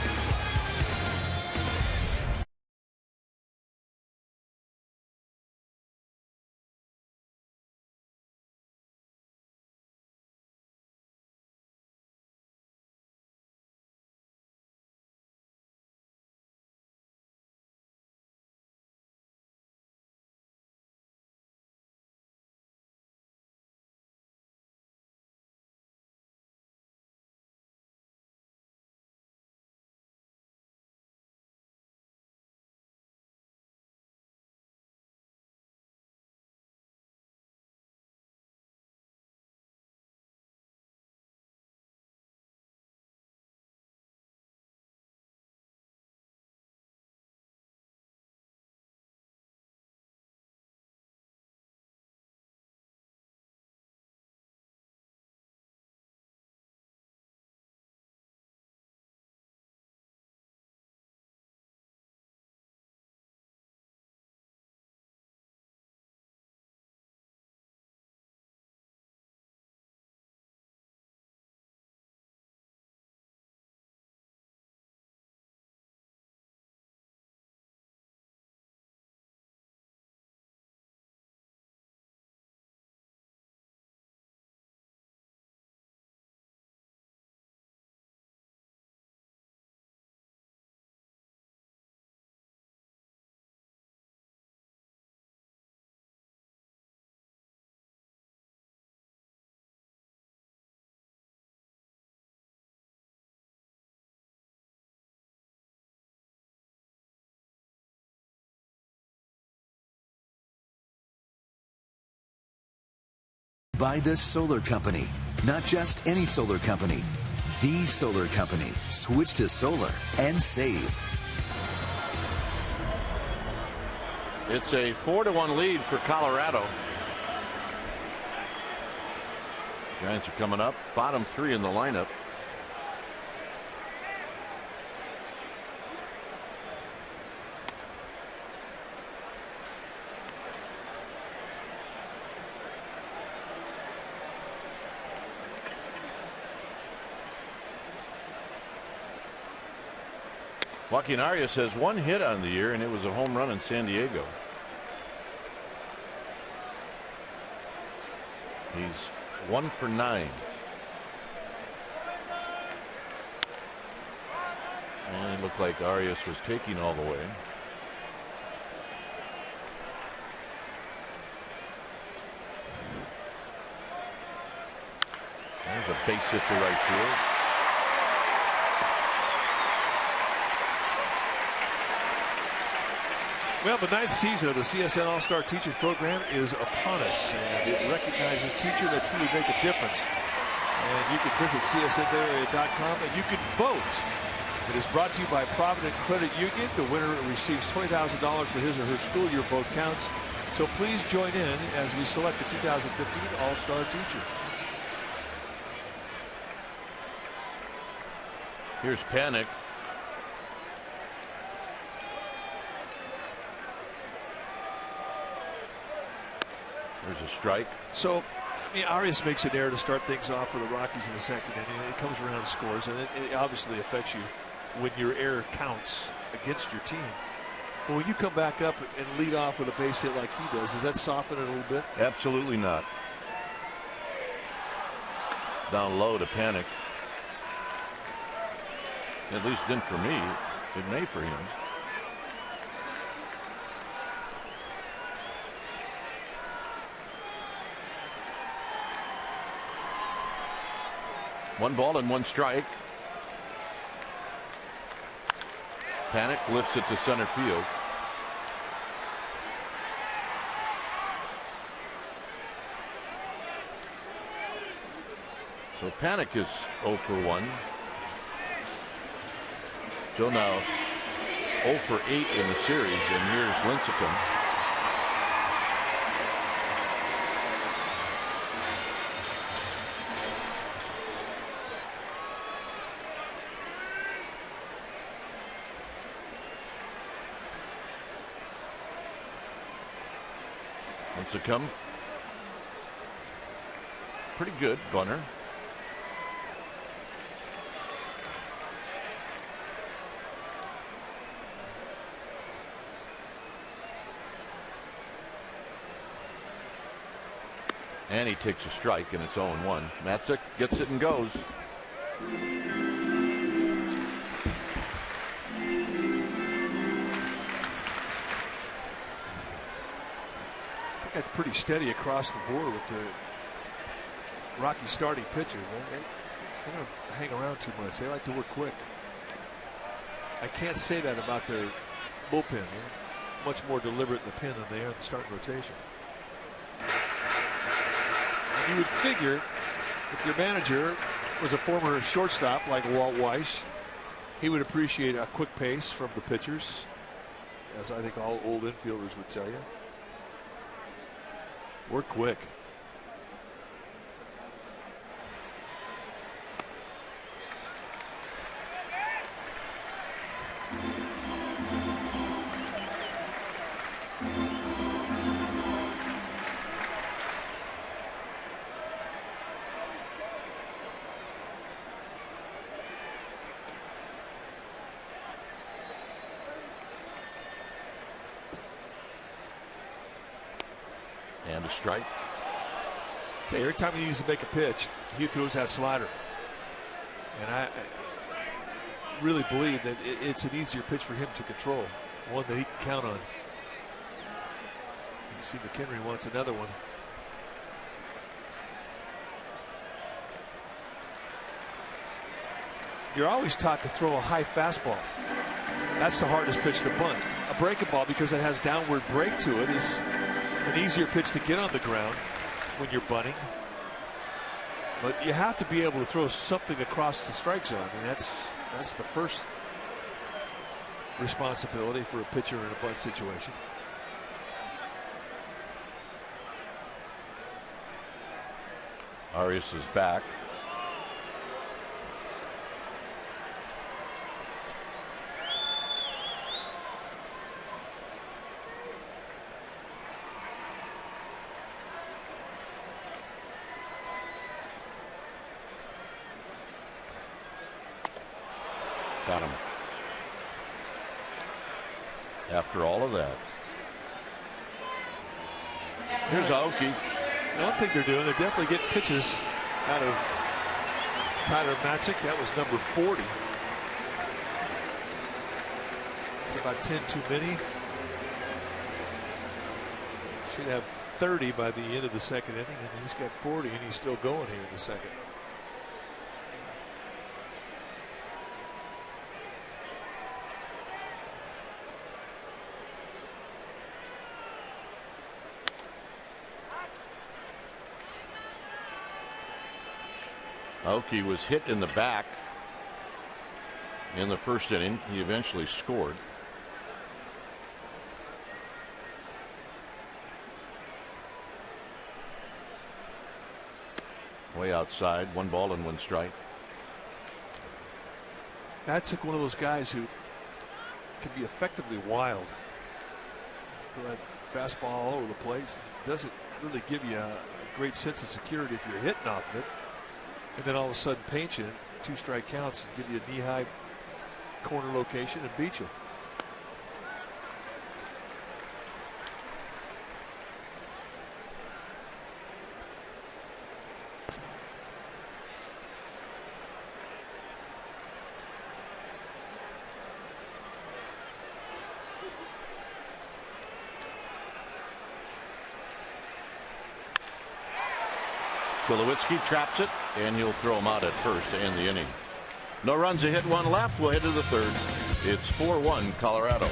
By the Solar Company. Not just any solar company. The Solar Company. Switch to solar and save. It's a 4-1 lead for Colorado. Giants are coming up. Bottom three in the lineup. Joaquin Arias has one hit on the year, and it was a home run in San Diego. He's 1 for 9. And it looked like Arias was taking all the way. There's a base hit to right field. Well, the 9th season of the CSN All-Star Teachers Program is upon us, and it recognizes teachers that truly make a difference. And you can visit csnbayarea.com and you can vote. It is brought to you by Provident Credit Union. The winner receives $20,000 for his or her school. Your vote counts. So please join in as we select the 2015 All-Star Teacher. Here's Panic. There's a strike. So, I mean, Arias makes an error to start things off for the Rockies in the second inning. It comes around and scores, and it obviously affects you when your error counts against your team. But when you come back up and lead off with a base hit like he does that soften it a little bit? Absolutely not. down low to Panic. At least didn't for me. It may for him. One ball and one strike. Panic lifts it to center field. So Panic is 0 for 1. Joe now 0 for 8 in the series, and here's Lincecum. Lincecum, pretty good bunter. And he takes a strike, and it's 0-1. Matzek gets it and goes. I think that's pretty steady across the board with the Rocky starting pitchers. They don't hang around too much. They like to work quick. I can't say that about their bullpen. They're much more deliberate in the pen than they are in the starting rotation. You would figure if your manager was a former shortstop like Walt Weiss, he would appreciate a quick pace from the pitchers, as I think all old infielders would tell you. Work quick. And a strike. Say, every time he needs to make a pitch, he throws that slider. And I really believe that it's an easier pitch for him to control, one that he can count on. You see McHenry wants another one. You're always taught to throw a high fastball. That's the hardest pitch to bunt. A breaking ball, because it has downward break to it, is an easier pitch to get on the ground when you're bunting. But you have to be able to throw something across the strike zone. I mean, that's the first responsibility for a pitcher in a bunt situation. Arias is back. Got him. After all of that. Here's Aoki. One thing they're doing, they're definitely getting pitches out of Tyler Matzek. That was number 40. It's about 10 too many. Should have 30 by the end of the second inning, and he's got 40, and he's still going here in the second. Aoki was hit in the back in the first inning. He eventually scored. Way outside, 1 ball and 1 strike. That's one of those guys who can be effectively wild. That fastball all over the place doesn't really give you a great sense of security if you're hitting off of it. And then all of a sudden paint you 2 strike counts and give you a knee-high corner location and beat you. Tulowitzki traps it, and he'll throw him out at first to end the inning. No runs, a hit, one left. We'll head to the third. It's 4-1 Colorado.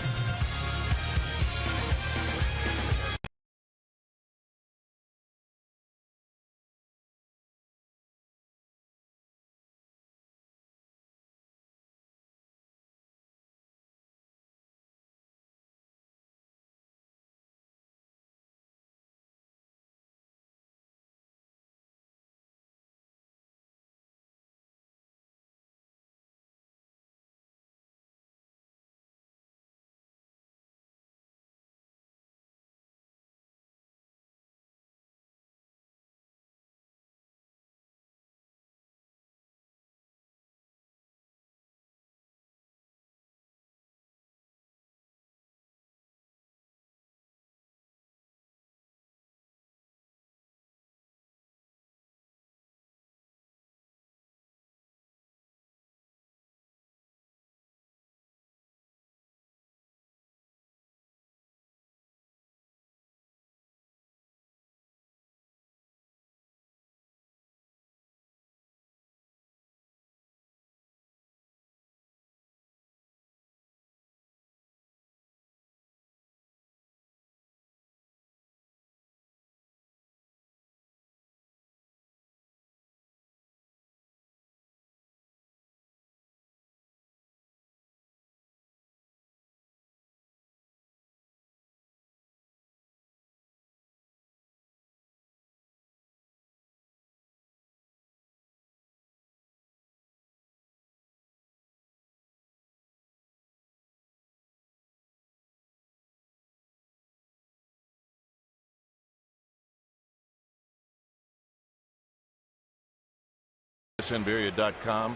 CSNBarea.com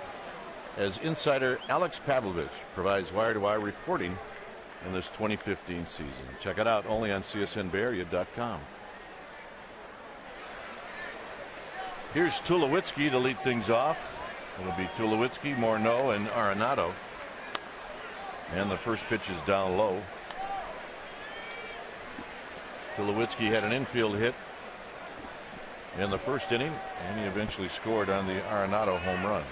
as insider Alex Pavlovich provides wire-to-wire reporting in this 2015 season. Check it out only on CSNBarea.com. Here's Tulowitzki to lead things off. It'll be Tulowitzki, Morneau, and Arenado. And the first pitch is down low. Tulowitzki had an infield hit in the first inning, and he eventually scored on the Arenado home run.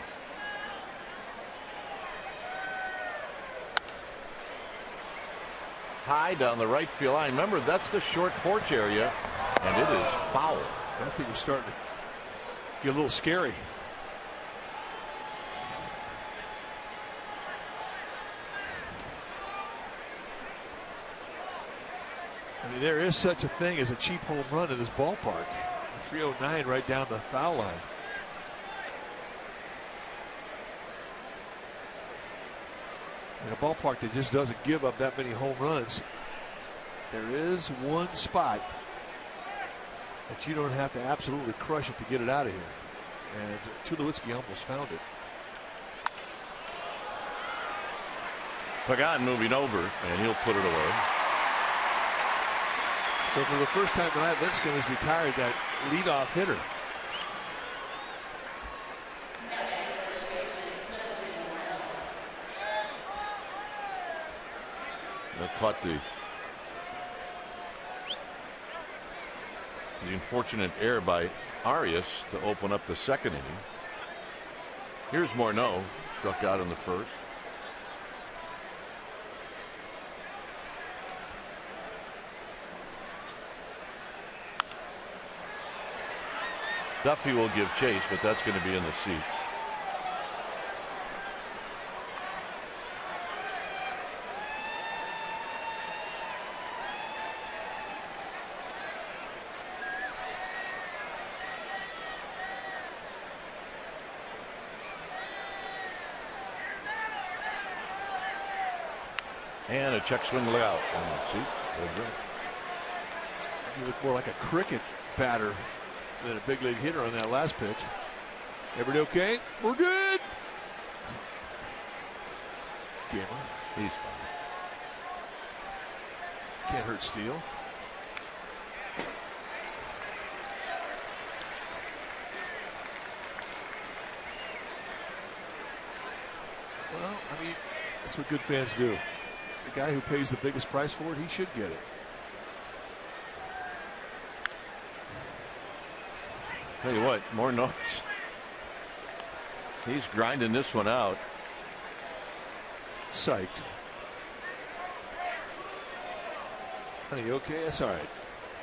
High down the right field line. Remember, that's the short porch area, and it is foul. I think it's starting to get a little scary. I mean, there is such a thing as a cheap home run in this ballpark. 309 right down the foul line. In a ballpark that just doesn't give up that many home runs, there is one spot that you don't have to absolutely crush it to get it out of here. And Tulowitzki almost found it. Pagan moving over, and he'll put it away. So for the first time tonight, Lincecum has retired that leadoff hitter. That caught the unfortunate error by Arias to open up the second inning. Here's Morneau, struck out in the first. Duffy will give chase, but that's going to be in the seats. And a check swing look out on the seats. You look more like a cricket batter than a big league hitter on that last pitch. Everybody okay? We're good. Gamer. He's fine. Can't hurt Steele. Well, I mean, that's what good fans do. The guy who pays the biggest price for it, he should get it. Tell you what, more noise. He's grinding this one out. Psyched. Honey, you okay? That's all right.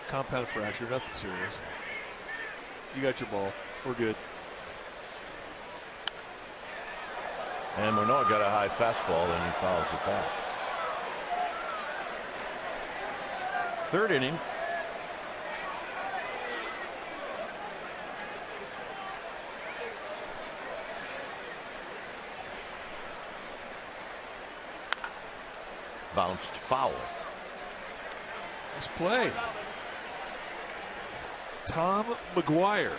Compound fracture, nothing serious. You got your ball. We're good. And Manoah got a high fastball, and he fouls it back. Third inning. Bounced foul. Nice play. Tom McGuire.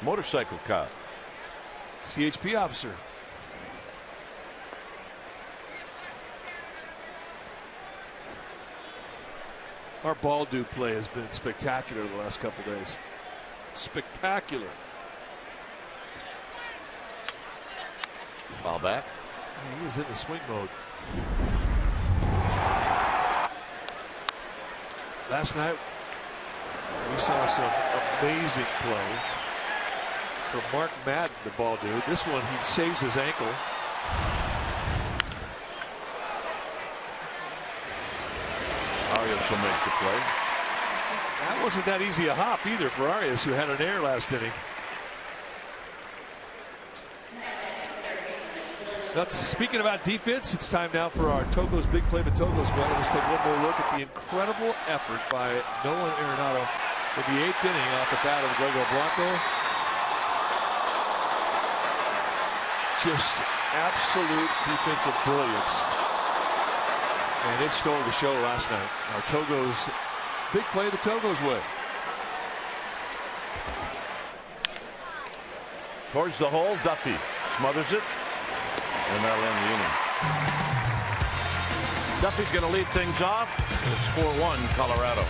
Motorcycle cop. CHP officer. Our ball dude play has been spectacular the last couple days. Spectacular. Foul back. He is in the swing mode. Last night we saw some amazing plays from Mark Madden, the ball dude. This one, he saves his ankle. Arias will make the play. That wasn't that easy a hop either for Arias, who had an error last inning. Now, speaking about defense, it's time now for our Togo's Big Play, the Togo's Way. Let's take one more look at the incredible effort by Nolan Arenado in the 8th inning off the bat of Grego Blanco. Just absolute defensive brilliance. And it stole the show last night. Our Togo's Big Play, the Togo's Way. Towards the hole, Duffy smothers it. And that'll end the inning. Duffy's going to lead things off. It's 4-1 Colorado.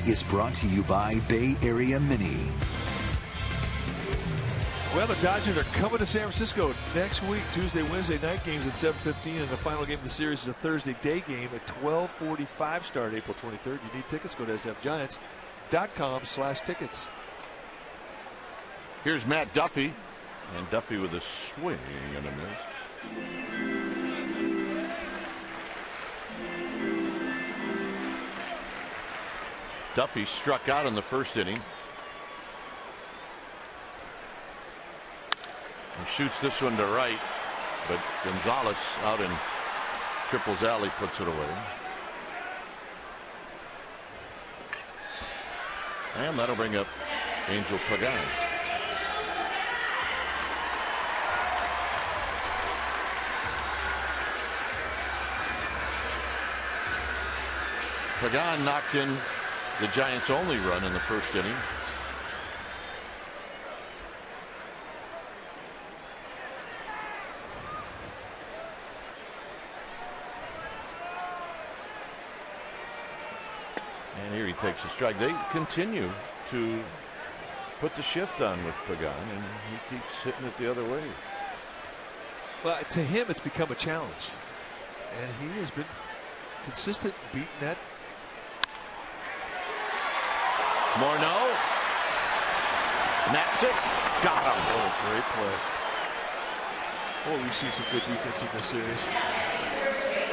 Is brought to you by Bay Area Mini. Well, the Dodgers are coming to San Francisco next week. Tuesday, Wednesday night games at 7:15, and the final game of the series is a Thursday day game at 12:45 start April 23rd. You need tickets, go to sfgiants.com/tickets. Here's Matt Duffy, and Duffy with a swing and a miss. Duffy struck out in the first inning. He shoots this one to right, but Gonzalez out in Triple's alley puts it away. And that'll bring up Angel Pagan. Pagan knocked in the Giants' only run in the first inning. And here he takes a strike. They continue to put the shift on with Pagan, and he keeps hitting it the other way. Well, to him, it's become a challenge, and he has been consistent beating that. Morneau. That's it. Got him. What a great play. Oh, we've seen some good defense in this series.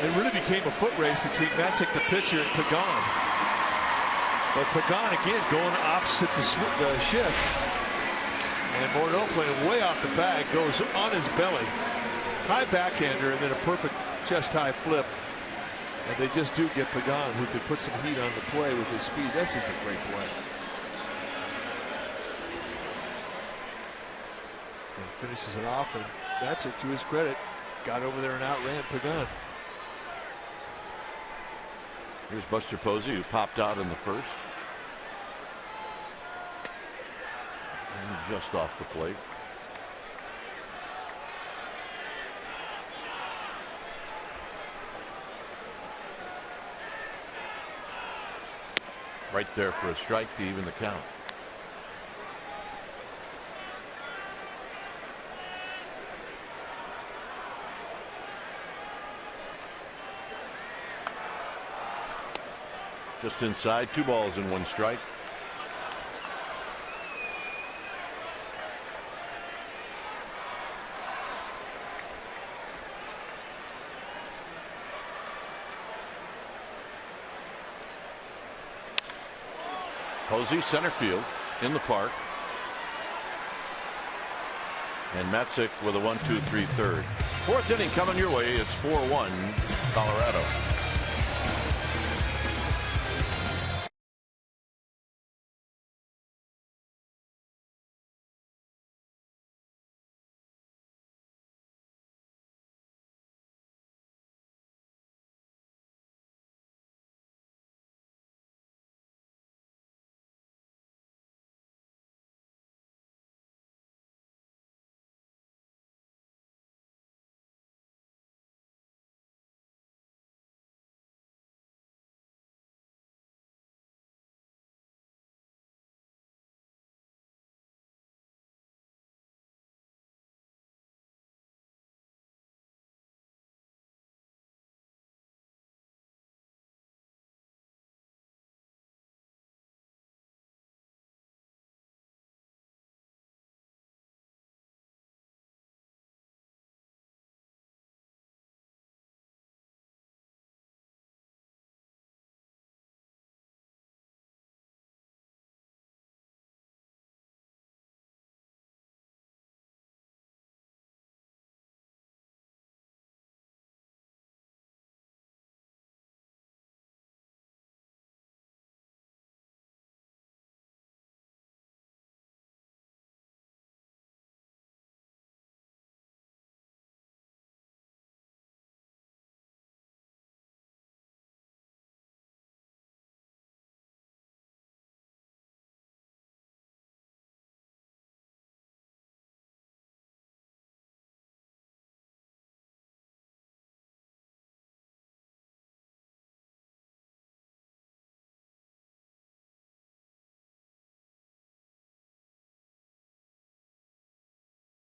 It really became a foot race between Matzek, the pitcher, and Pagan. But Pagan, again, going opposite the shift. And Morneau playing way off the bag, goes on his belly. High backhander, and then a perfect chest-high flip. And they just do get Pagan, who could put some heat on the play with his speed. That's just a great play. And finishes it off, and that's it, to his credit. Got over there and outran Pagan. Here's Buster Posey, who popped out in the first. And just off the plate. Right there for a strike to even the count. Just inside, 2 balls and 1 strike. Posey, center field, in the park. And Matzek with a 1-2-3 third. 4th inning coming your way. It's 4-1 Colorado.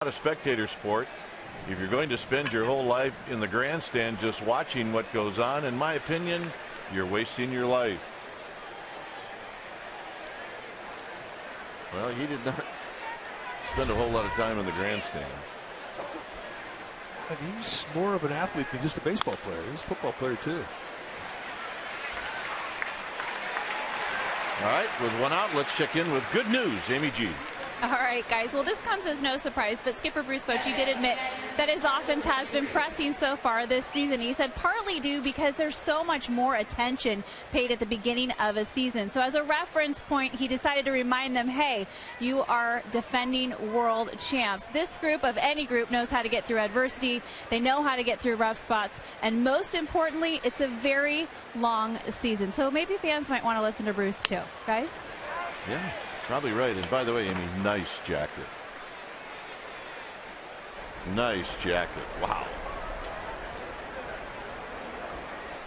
Not a spectator sport. If you're going to spend your whole life in the grandstand just watching what goes on, in my opinion, you're wasting your life. Well, he did not spend a whole lot of time in the grandstand. And he's more of an athlete than just a baseball player. He's a football player too. All right, with 1 out, let's check in with good news. Amy G. All right, guys. Well, this comes as no surprise, but Skipper Bruce Bochy did admit that his offense has been pressing so far this season. He said partly due because there's so much more attention paid at the beginning of a season. So as a reference point, he decided to remind them, hey, you are defending world champs. This group of any group knows how to get through adversity. They know how to get through rough spots. And most importantly, it's a very long season. So maybe fans might want to listen to Bruce too. Guys? Yeah. Probably right. And by the way, Amy, nice jacket. Nice jacket. Wow.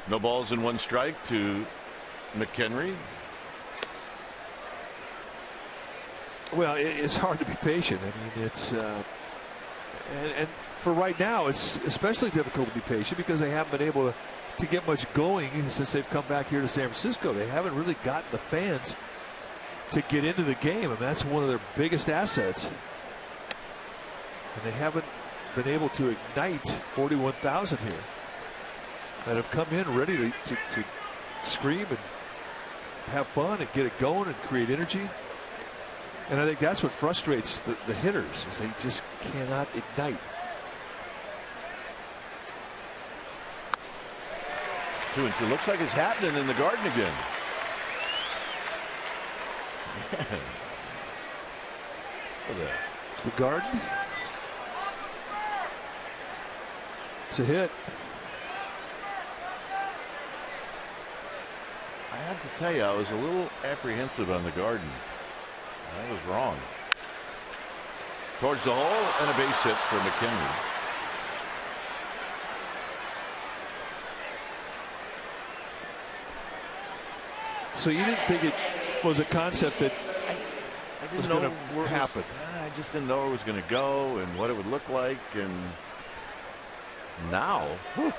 No balls and one strike to McHenry. Well, it's hard to be patient. I mean, it's and for right now, it's especially difficult to be patient because they haven't been able to get much going since they've come back here to San Francisco. They haven't really gotten the fans to get into the game, and that's one of their biggest assets. And they haven't been able to ignite 41,000 here that have come in ready to scream and have fun and get it going and create energy. And I think that's what frustrates the hitters, is they just cannot ignite. It looks like it's happening in the Garden again. It's the Garden. It's a hit. I have to tell you, I was a little apprehensive on the Garden. I was wrong. Towards the hole and a base hit for McHenry. So you didn't think it was a concept that was going to happen? I just didn't know where it was going to go and what it would look like. And now, whew.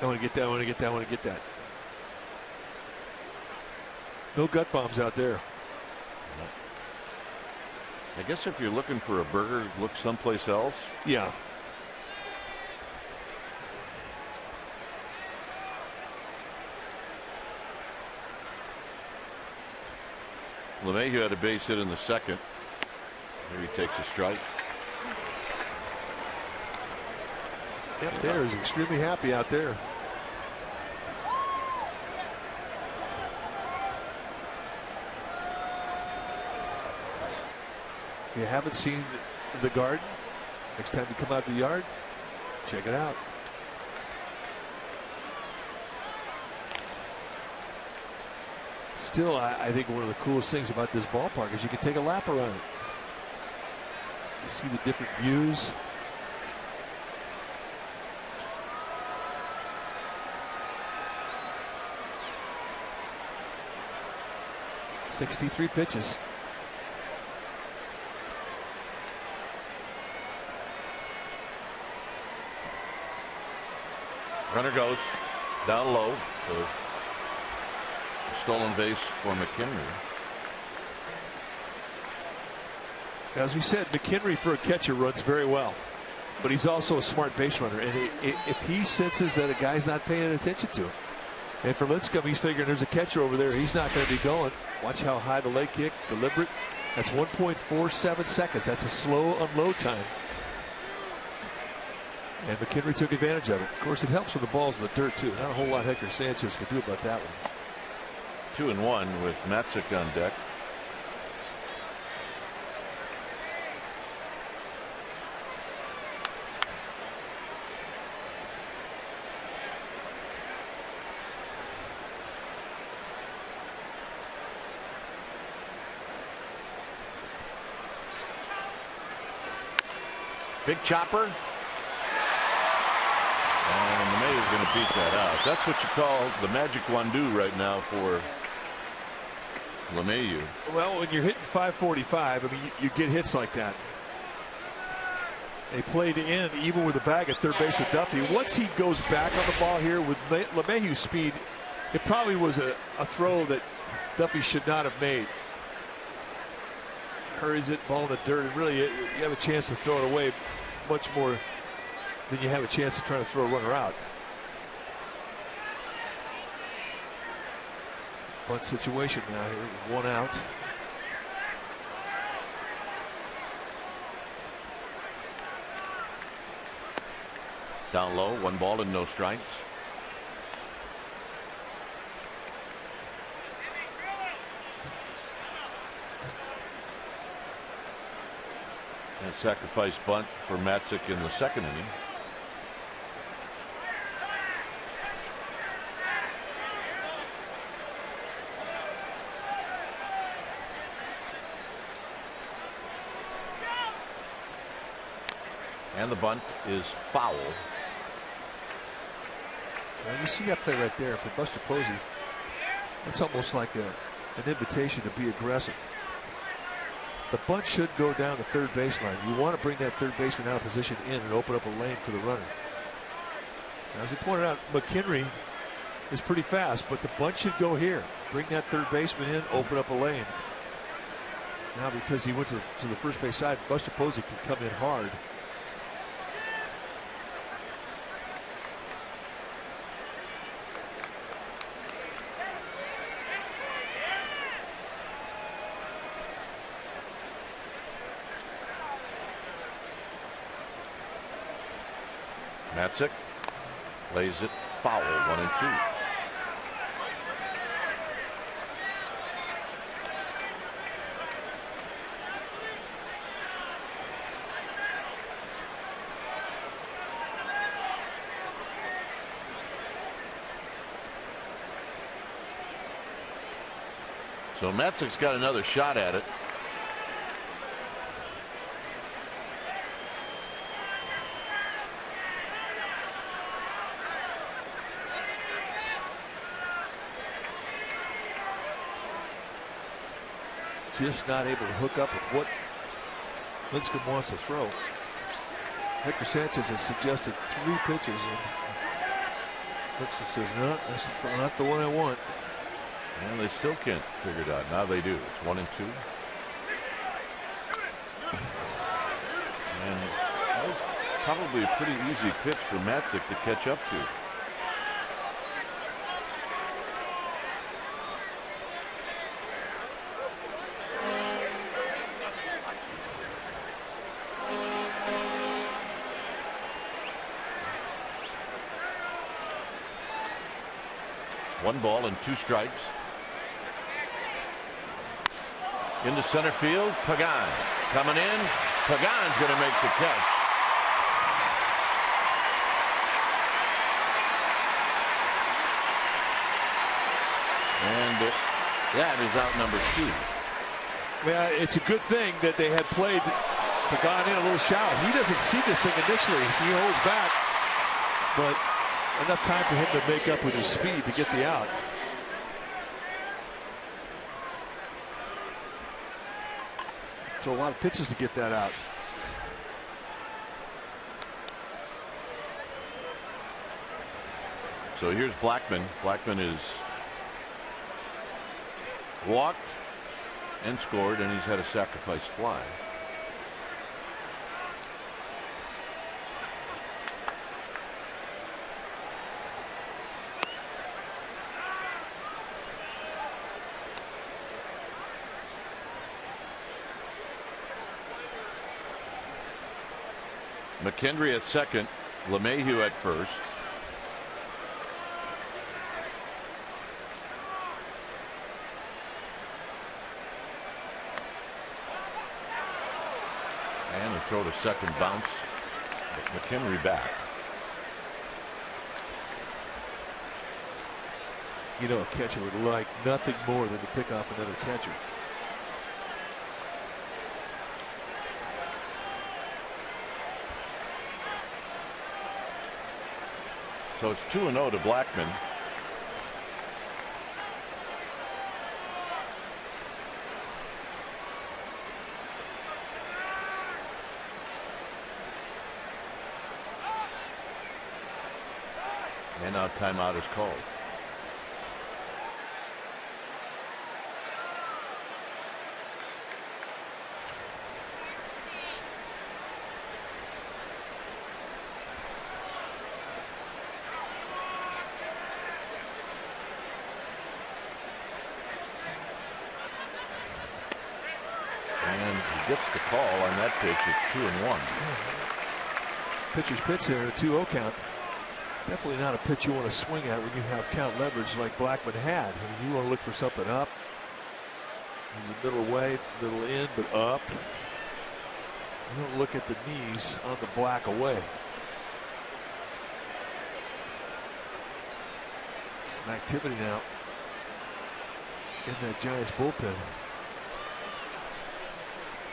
I want to get that. I want to get that. I want to get that. No gut bombs out there. I guess if you're looking for a burger, look someplace else. Yeah. LeMahieu had a base hit in the second. Here he takes a strike. Yep, there is extremely happy out there. If you haven't seen the Garden, next time you come out to the yard, check it out. Still, I think one of the coolest things about this ballpark is you can take a lap around it. You see the different views. "63 pitches. Runner goes down low. So stolen base for McHenry. As we said, McHenry for a catcher runs very well, but he's also a smart base runner. And if he senses that a guy's not paying attention to him, and for Lincecum, he's figuring there's a catcher over there, he's not going to be going. Watch how high the leg kick, deliberate. That's 1.47 seconds. That's a slow unload time. And McHenry took advantage of it. Of course, it helps when the ball's in the dirt, too. Not a whole lot Hector Sanchez could do about that one. 2-1 with Matzik on deck. Big chopper. And LeMahieu's going to beat that out. That's what you call the magic Wandu right now for LeMahieu. Well, when you're hitting 545, I mean, you get hits like that. They played in even with the bag at third base with Duffy. Once he goes back on the ball here with LeMahieu's speed, it probably was a throw that Duffy should not have made. Hurries it, ball in the dirt, and really you have a chance to throw it away much more than you have a chance to try to throw a runner out. Bunt situation now here with 1 out. Down low, 1 ball and no strikes. And a sacrifice bunt for Matzik in the 2nd inning. And the bunt is foul. Well, you see that play right there for Buster Posey. It's almost like an invitation to be aggressive. The bunt should go down the third baseline. You want to bring that third baseman out of position in and open up a lane for the runner. As he pointed out, McHenry is pretty fast, but the bunt should go here. Bring that third baseman in, open up a lane. Now, because he went to the first base side, Buster Posey can come in hard. Matzik lays it foul, 1-2. So Matzik's got another shot at it. Just not able to hook up with what Lincecum wants to throw. Hector Sanchez has suggested 3 pitches, and Lincecum says, no, that's not the one I want. And they still can't figure it out. Now they do. It's 1-2. And that was probably a pretty easy pitch for Matzik to catch up to. One ball and 2 strikes. Into center field, Pagan coming in. Pagan's going to make the catch. And that is out number 2. Well, it's a good thing that they had played Pagan in a little shallow. He doesn't see this thing initially, so he holds back, but enough time for him to make up with his speed to get the out. So a lot of pitches to get that out. So here's Blackman. Blackman is walked and scored, and he's had a sacrifice fly. McHenry at second, LeMahieu at first. And a throw to second, bounce. McHenry back. You know, a catcher would like nothing more than to pick off another catcher. So it's 2-0 to Blackman. And now timeout is called. gets the call on that pitch. It's 2-1. Pitcher's pitch there, a 2-0 count. Definitely not a pitch you want to swing at when you have count leverage like Blackmon had. I mean, you want to look for something up. In the middle way, middle in, but up. You don't look at the knees on the black away. Some activity now in that Giants bullpen.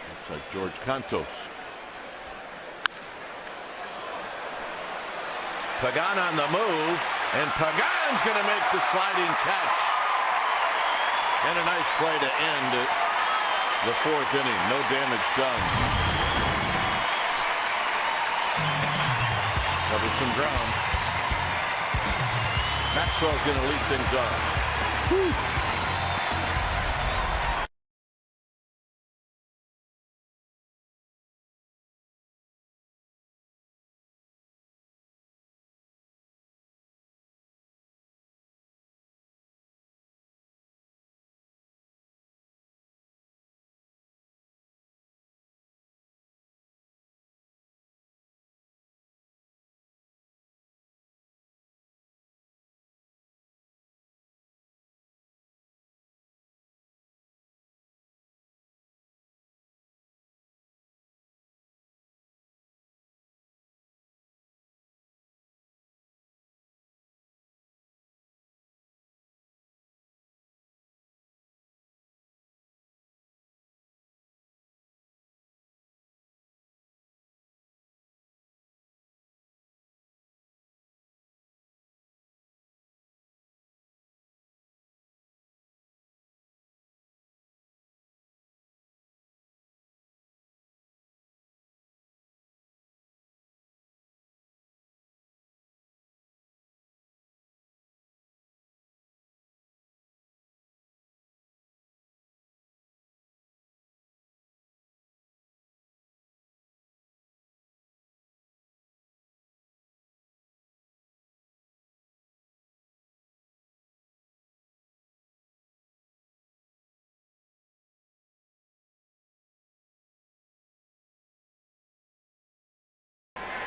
Looks like George Cantos. Pagan on the move, and Pagan's going to make the sliding catch. And a nice play to end the 4th inning. No damage done. Covered some ground. Maxwell's going to lead things off. Whew.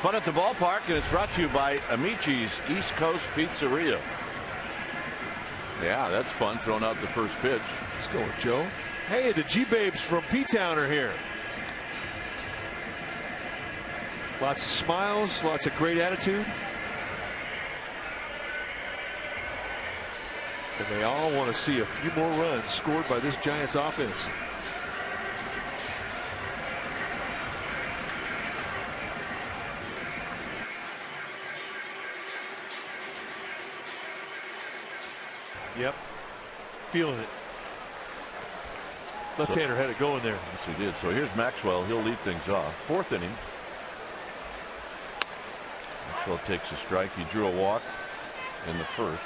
Fun at the ballpark, and it's brought to you by Amici's East Coast Pizzeria. Yeah, that's fun, throwing out the first pitch. Let's go with Joe. Hey, the G-Babes from P-Town are here. Lots of smiles, lots of great attitude. And they all want to see a few more runs scored by this Giants offense. Yep, feeling it. Left-hander had it going there. Yes, he did. So here's Maxwell. He'll lead things off. 4th inning. Maxwell takes a strike. He drew a walk in the first.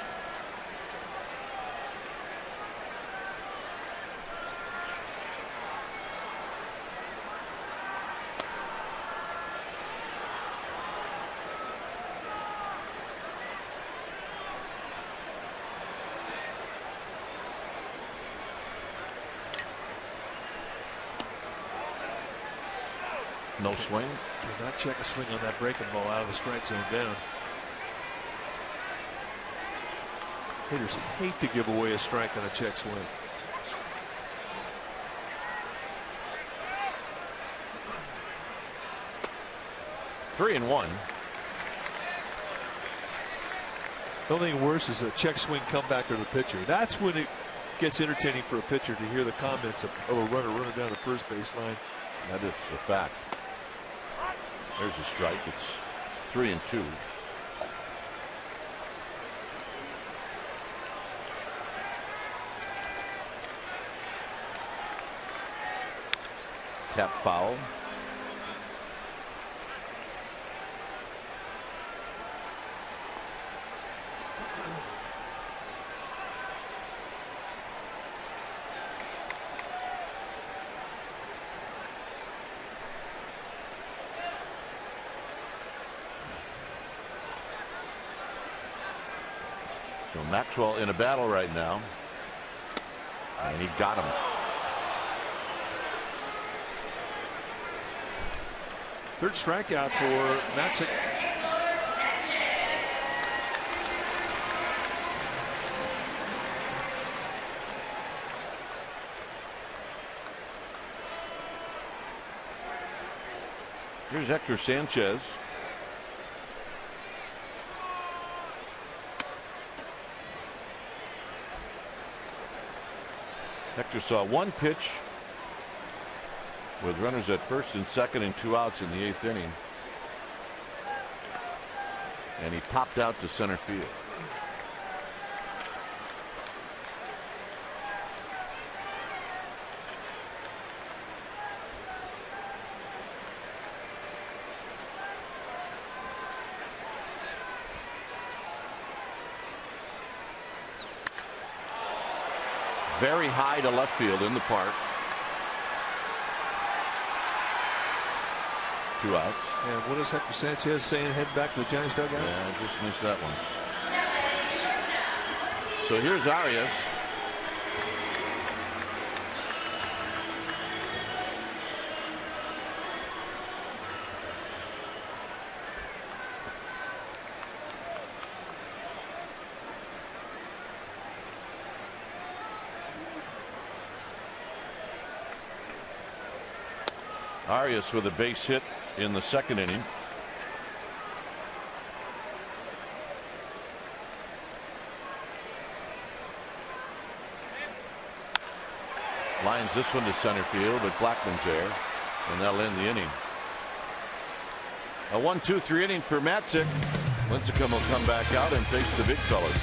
No swing. Did not check a swing on that breaking ball out of the strike zone down. Hitters hate to give away a strike on a check swing. Three and one. The only thing worse is a check swing comeback to the pitcher. That's when it gets entertaining for a pitcher to hear the comments of a runner running down the first baseline. That is a fact. There's a strike. It's 3-2. Tap foul. So Maxwell in a battle right now, and he got him. Third strikeout for Matzik. Here's Hector Sanchez. Hector saw one pitch with runners at first and second and 2 outs in the 8th inning. And he popped out to center field. Very high to left field in the park. 2 outs. And what is Hector Sanchez saying heading back to the Giants dugout? Yeah, I just missed that one. So here's Arias. Arias with a base hit in the 2nd inning. Lines this one to center field, but Blackman's there, and that'll end the inning. A 1-2-3 inning for Matzik. Lincecum will come back out and face the big fellas.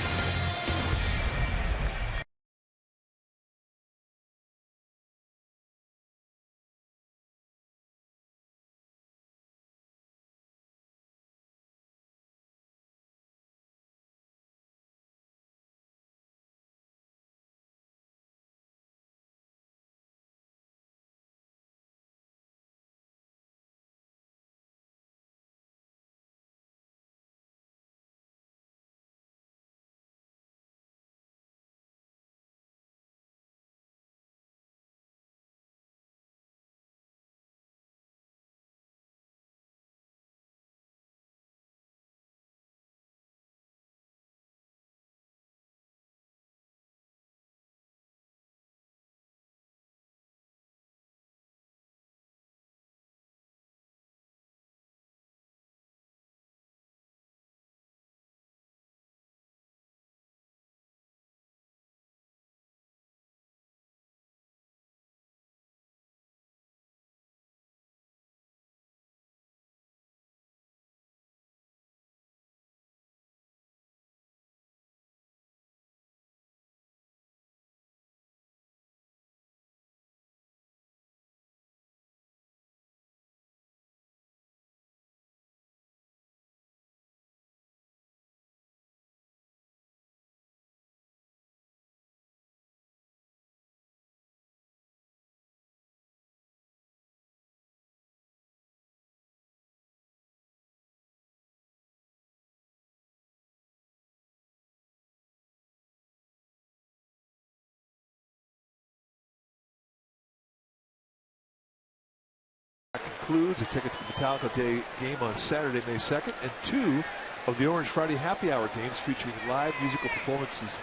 Includes a ticket to the Metallica Day game on Saturday, May 2nd, and 2 of the Orange Friday Happy Hour games featuring live musical performances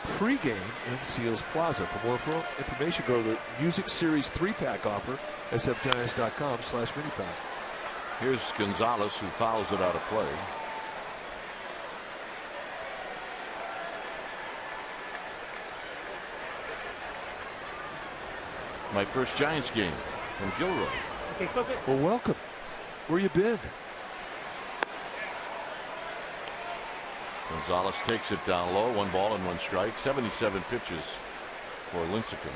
pregame in Seals Plaza. For more information, go to the Music Series 3-pack offer, sfgiants.com/minipack. Here's Gonzalez, who fouls it out of play. My first Giants game from Gilroy. Okay, flip it. Well, welcome. Where you been? Gonzalez takes it down low. 1 ball and 1 strike. 77 pitches for Lincecum.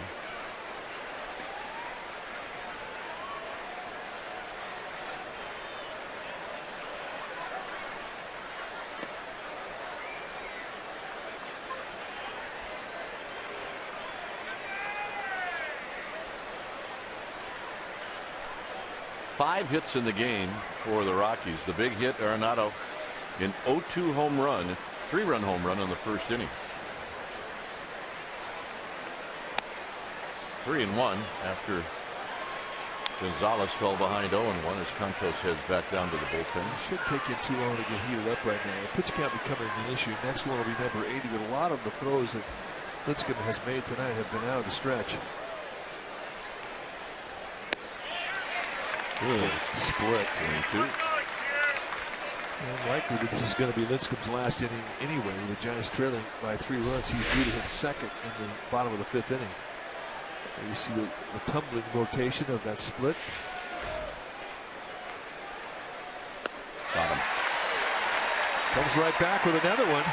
Five hits in the game for the Rockies. The big hit, Arenado, an 0-2 home run, 3-run home run in the 1st inning. 3-1 after Gonzalez fell behind 0-1 as Contos heads back down to the bullpen. It should take him too long to get heated up right now. The pitch count becoming an issue. Next one will be number 80, but a lot of the throws that Lincecum has made tonight have been out of the stretch. Good. Split. 22. Likely that this is going to be Lincecum's last inning anyway, with the Giants trailing by 3 runs. He's due to hit second in the bottom of the 5th inning. And you see the tumbling rotation of that split. Got him. Comes right back with another one.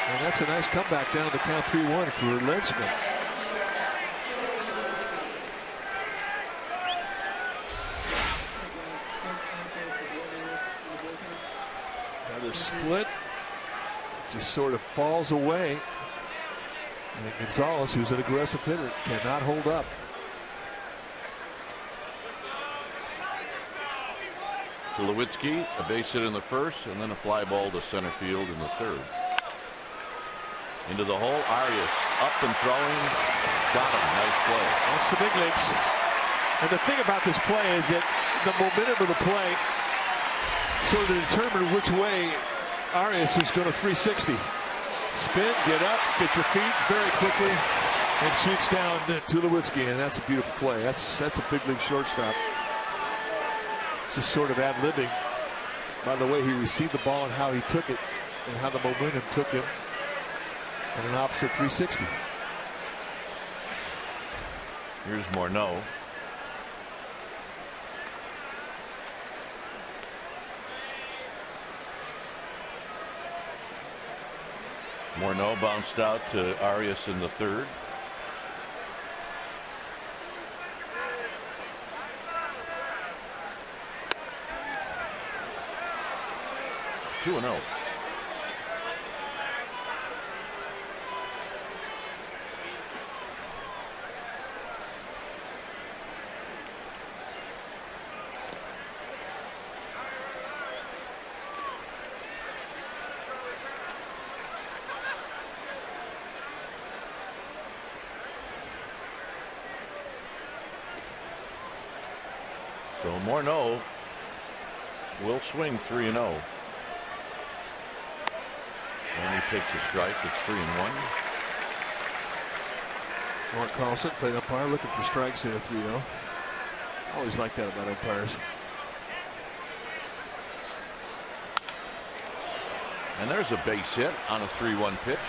And that's a nice comeback down the count 3-1 for Lincecum. Another split. Just sort of falls away. And Gonzalez, who's an aggressive hitter, cannot hold up. Tulowitzki, a base hit in the first, and then a fly ball to center field in the third. Into the hole, Arias up and throwing. Got him. Nice play. That's the big leagues. And the thing about this play is that the momentum of the play sort of determined which way Arias is going to 360. Spin, get up, get your feet very quickly, and shoots down Tulowitzki, and that's a beautiful play. That's a big league shortstop. Just sort of ad-libbing by the way he received the ball and how he took it, and how the momentum took him in an opposite 360. Here's Morneau. Morneau bounced out to Arias in the third. Two and 0. So Morneau will swing 3-0. And he takes a strike. It's 3-1. Mark Carlson played umpire, looking for strikes there, 3-0. Always like that about umpires. And there's a base hit on a 3-1 pitch.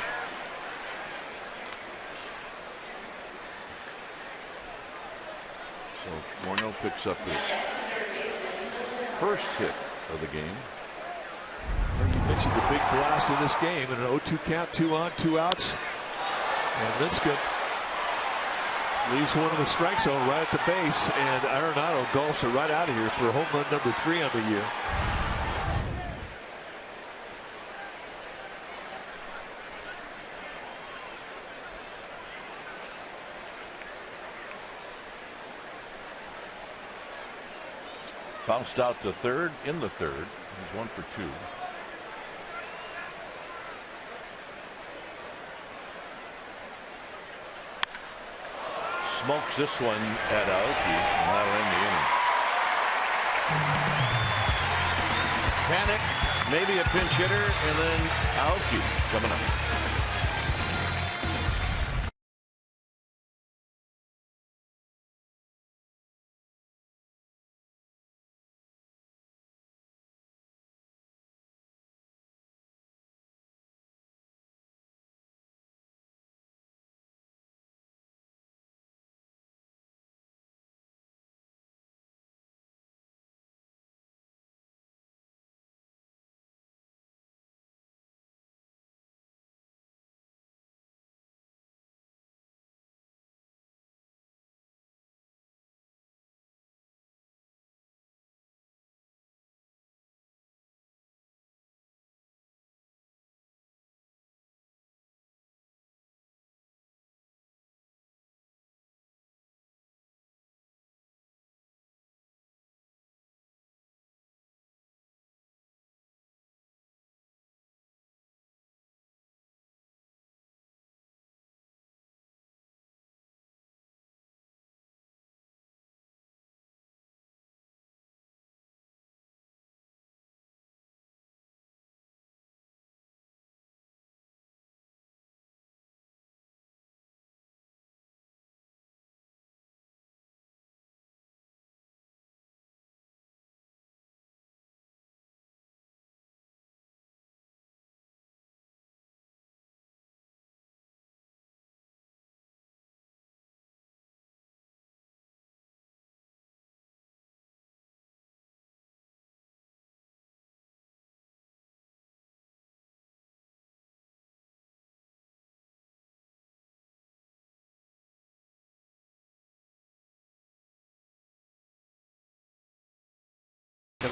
So Morneau picks up his first hit of the game. You mentioned the big blast in this game, and an 0-2 count, 2 on, 2 outs. And Lincecum leaves one of the strike zone right at the base, and Arenado golfs it right out of here for home run number 3 on the year. Bounced out to third in the third. He's 1 for 2. Smokes this one at Aoki, and that'll end the inning. Panic, maybe a pinch hitter, and then Aoki coming up.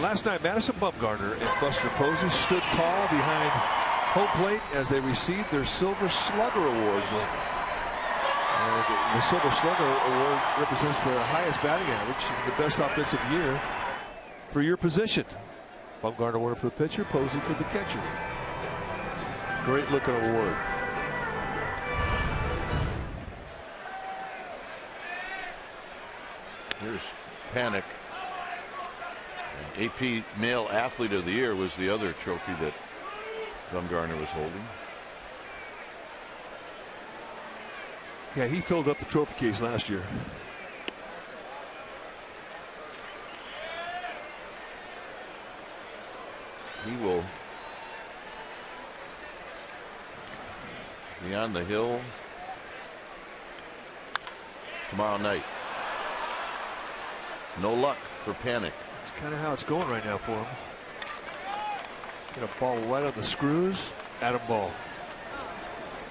last night, Madison Bumgarner and Buster Posey stood tall behind home plate as they received their Silver Slugger Awards. And the Silver Slugger Award represents the highest batting average, the best offensive year for your position. Bumgarner won it for the pitcher, Posey for the catcher. Great looking award. Here's Panic. AP Male Athlete of the Year was the other trophy that Bumgarner was holding. Yeah, he filled up the trophy case last year. He will be on the hill tomorrow night. No luck for Panic. That's kind of how it's going right now for him. Get a ball right on the screws. At him ball.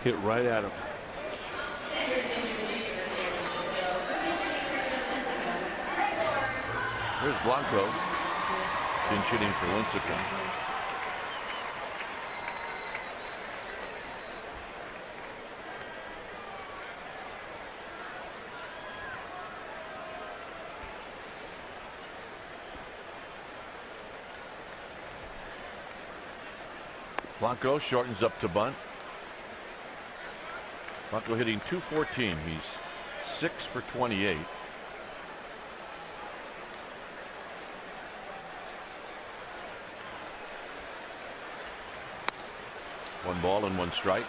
Hit right at him. There's Blanco. Pinch hitting for Lincecum. Blanco shortens up to bunt. Blanco hitting .214. He's 6 for 28. One ball and one strike.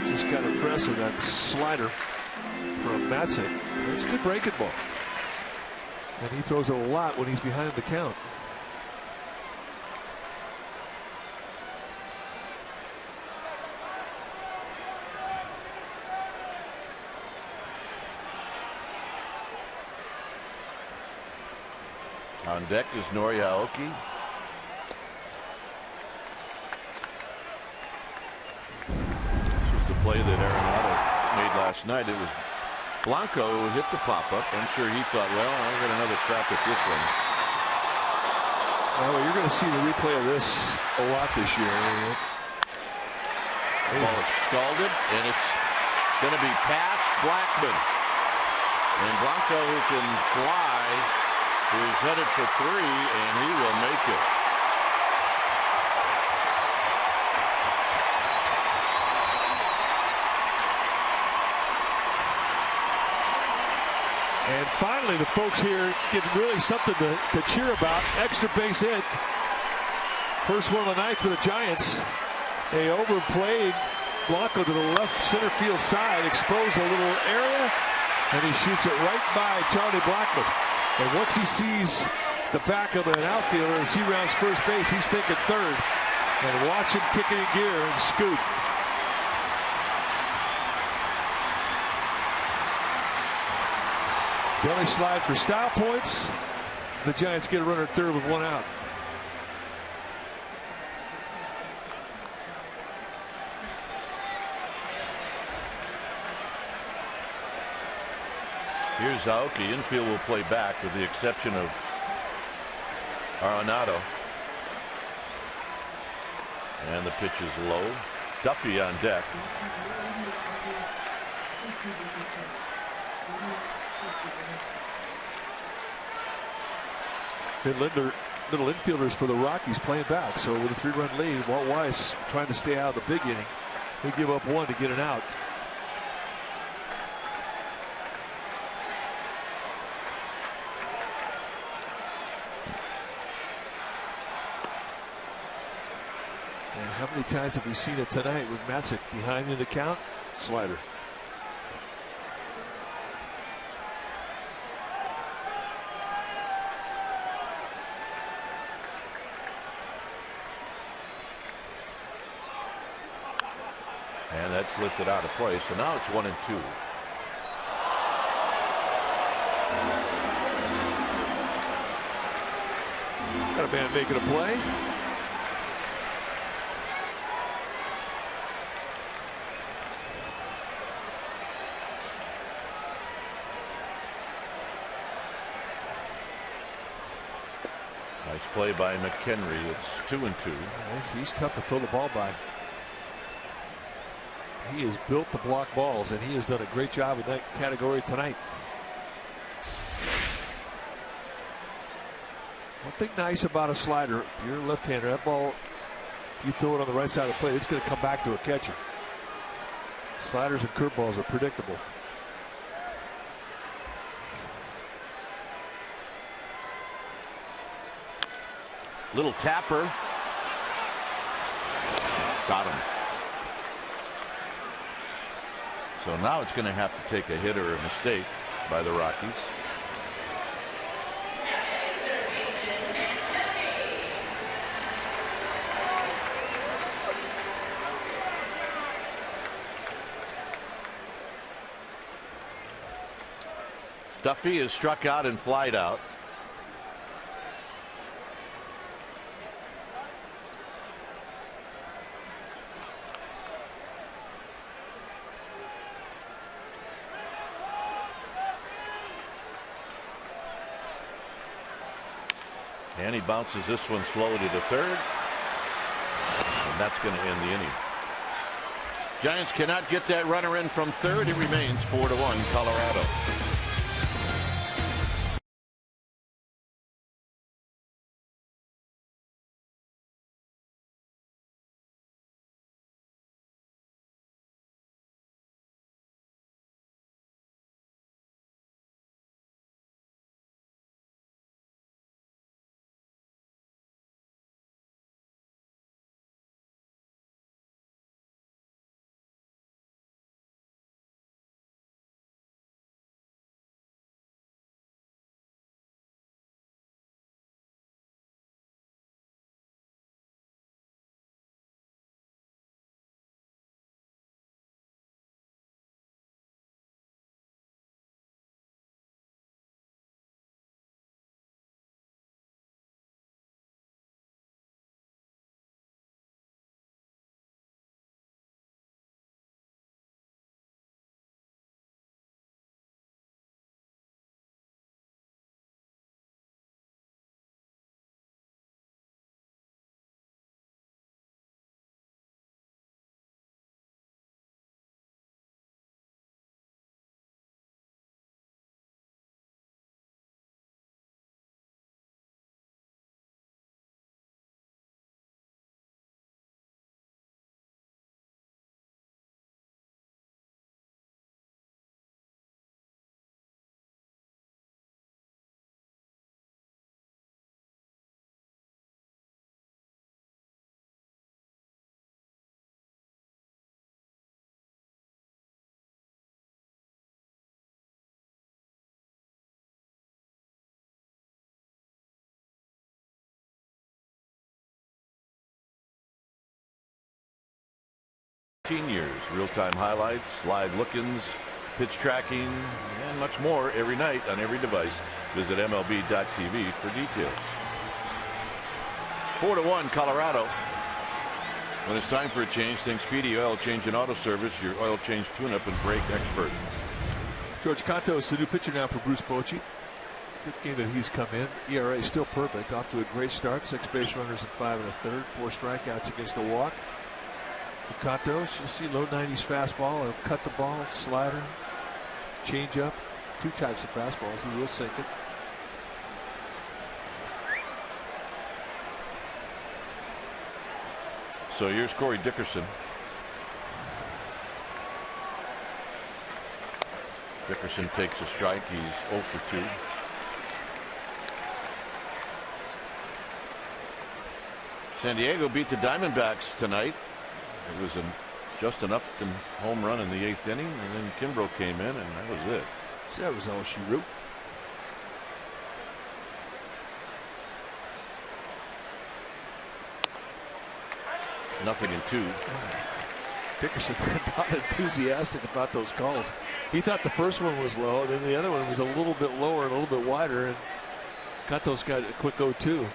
Just got impressed with that slider from Matzik. It's a good breaking ball. And he throws it a lot when he's behind the count. On deck is Nori Aoki. This was the play that Arenado made last night. It was Blanco who hit the pop-up. I'm sure he thought, well, I'll get another crack at this one. Well, you're going to see the replay of this a lot this year. The ball is scalded, and it's going to be past Blackman. And Blanco, who can fly, is headed for 3, and he will make it. And finally, the folks here getting really something to cheer about. Extra base hit. First one of the night for the Giants. They overplayed Blanco to the left center field side, exposed a little area, and he shoots it right by Charlie Blackmon. And once he sees the back of an outfielder as he rounds first base, he's thinking third. And watch him kick it in gear and scoot. Belly slide for style points. The Giants get a runner at third with one out. Here's Aoki. Infield will play back with the exception of Arenado. And the pitch is low. Duffy on deck. Linder, little infielders for the Rockies playing back. So with a 3-run lead, Walt Weiss trying to stay out of the big inning. He'll give up one to get an out. And how many times have we seen it tonight with Matzik behind in the count? Slider. And that's lifted out of play. So now it's 1-2. Got a man making a play. play by McHenry. It's 2-2. He's tough to throw the ball by. He is built to block balls, and he has done a great job in that category tonight. One thing nice about a slider, if you're a left-hander, that ball, if you throw it on the right side of the plate, it's going to come back to a catcher. Sliders and curveballs are predictable. Little tapper. Got him. So now it's going to have to take a hit or a mistake by the Rockies. Duffy is struck out and flied out. And he bounces this one slowly to the third. And that's going to end the inning. Giants cannot get that runner in from third. It remains 4-1 Colorado. Years, real-time highlights, live look-ins, pitch tracking, and much more every night on every device. Visit MLB.tv for details. 4-1 Colorado. When it's time for a change, think Speedy Oil Change and Auto Service, your oil change tune-up and brake expert. George Cantos, the new pitcher now for Bruce Bochy. Fifth game that he's come in. ERA is still perfect. Off to a great start. 6 base runners in 5 1/3. 4 strikeouts against a walk. Cantos, you see low 90s fastball. He'll cut the ball, slider, change up. 2 types of fastballs. He will sink it. So here's Corey Dickerson. Dickerson takes a strike. He's 0 for 2. San Diego beat the Diamondbacks tonight. It was just an up and home run in the 8th inning, and then Kimbrough came in, and that was it. So that was all she wrote. Nothing in 2. Dickerson not enthusiastic about those calls. He thought the first one was low, then the other one was a little bit lower and a little bit wider, and Cantos got a quick 0-2.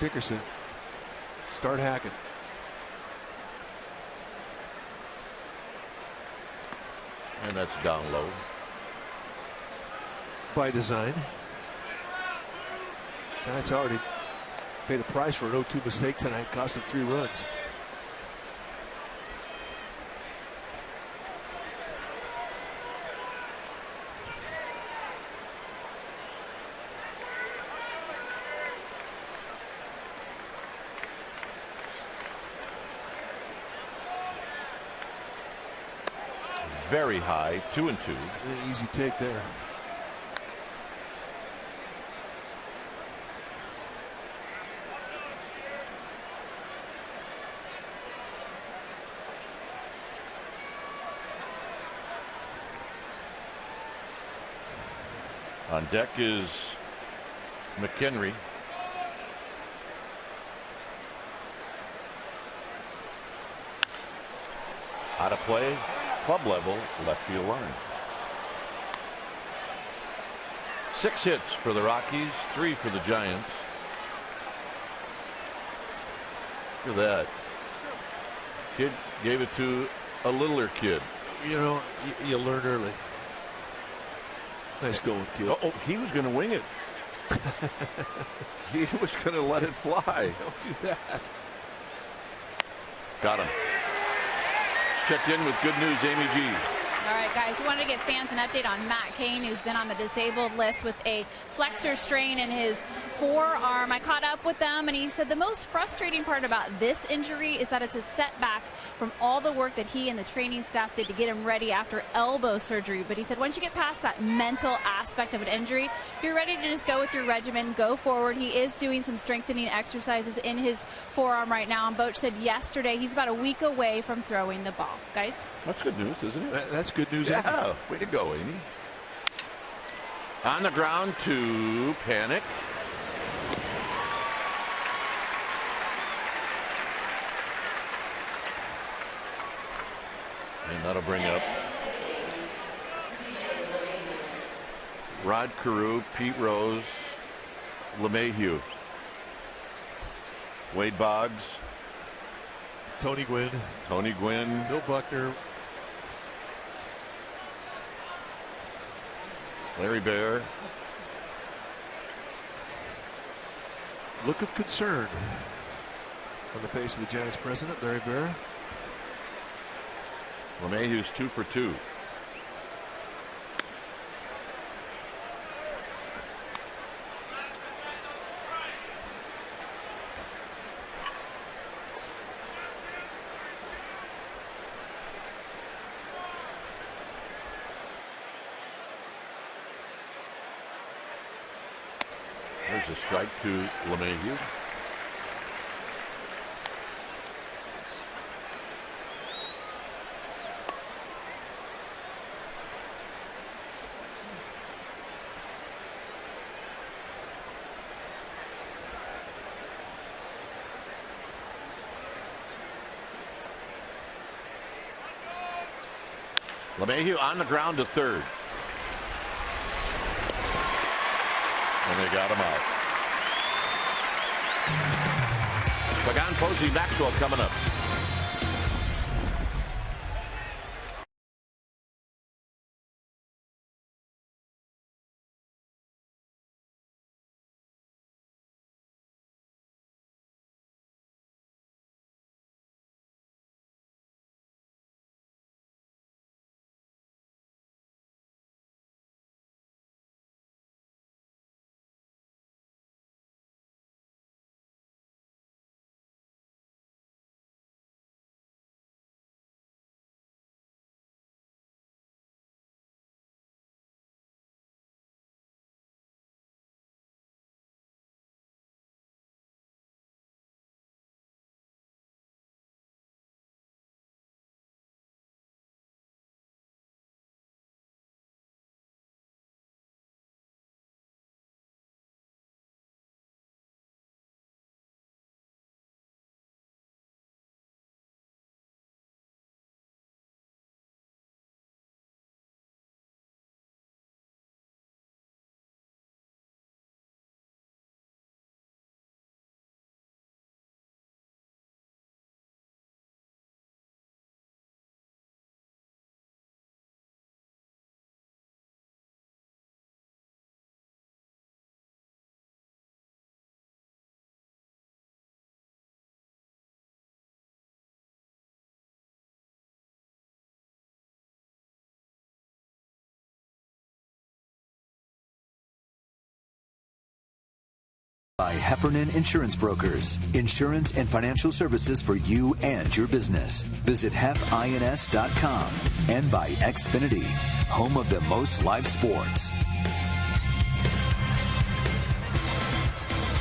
Dickerson, start hacking. And that's down low. by design. Giants already paid a price for an 0-2 mistake tonight, cost them 3 runs. Very high, 2-2. Easy take there. On deck is McHenry. Out of play, club level, left field line. 6 hits for the Rockies, 3 for the Giants. Look at that. Kid gave it to a littler kid. You know, you learn early. Nice going, kid. Oh, he was going to wing it. He was going to let it fly. Don't do that. Got him. Checked in with good news, Amy G. All right, guys, we wanted to give fans an update on Matt Cain, who's been on the disabled list with a flexor strain in his forearm. I caught up with them, and he said the most frustrating part about this injury is that it's a setback from all the work that he and the training staff did to get him ready after elbow surgery. But he said once you get past that mental aspect of an injury, you're ready to just go with your regimen, go forward. He is doing some strengthening exercises in his forearm right now, and Boch said yesterday he's about a week away from throwing the ball. Guys? That's good news, isn't it? That's good news. Yeah, way to go, Amy. On the ground to Panic. And that'll bring up Rod Carew, Pete Rose, LeMahieu, Wade Boggs, Tony Gwynn, Bill Buckner, Larry Baer. Look of concern on the face of the Giants president, Larry Baer. LeMahieu's 2 for 2. There's a strike to LeMahieu. LeMahieu on the ground to third. And they got him out. Pagan, Posey, Maxwell coming up. By Heffernan Insurance Brokers. Insurance and financial services for you and your business. Visit hefins.com. And by Xfinity, home of the most live sports.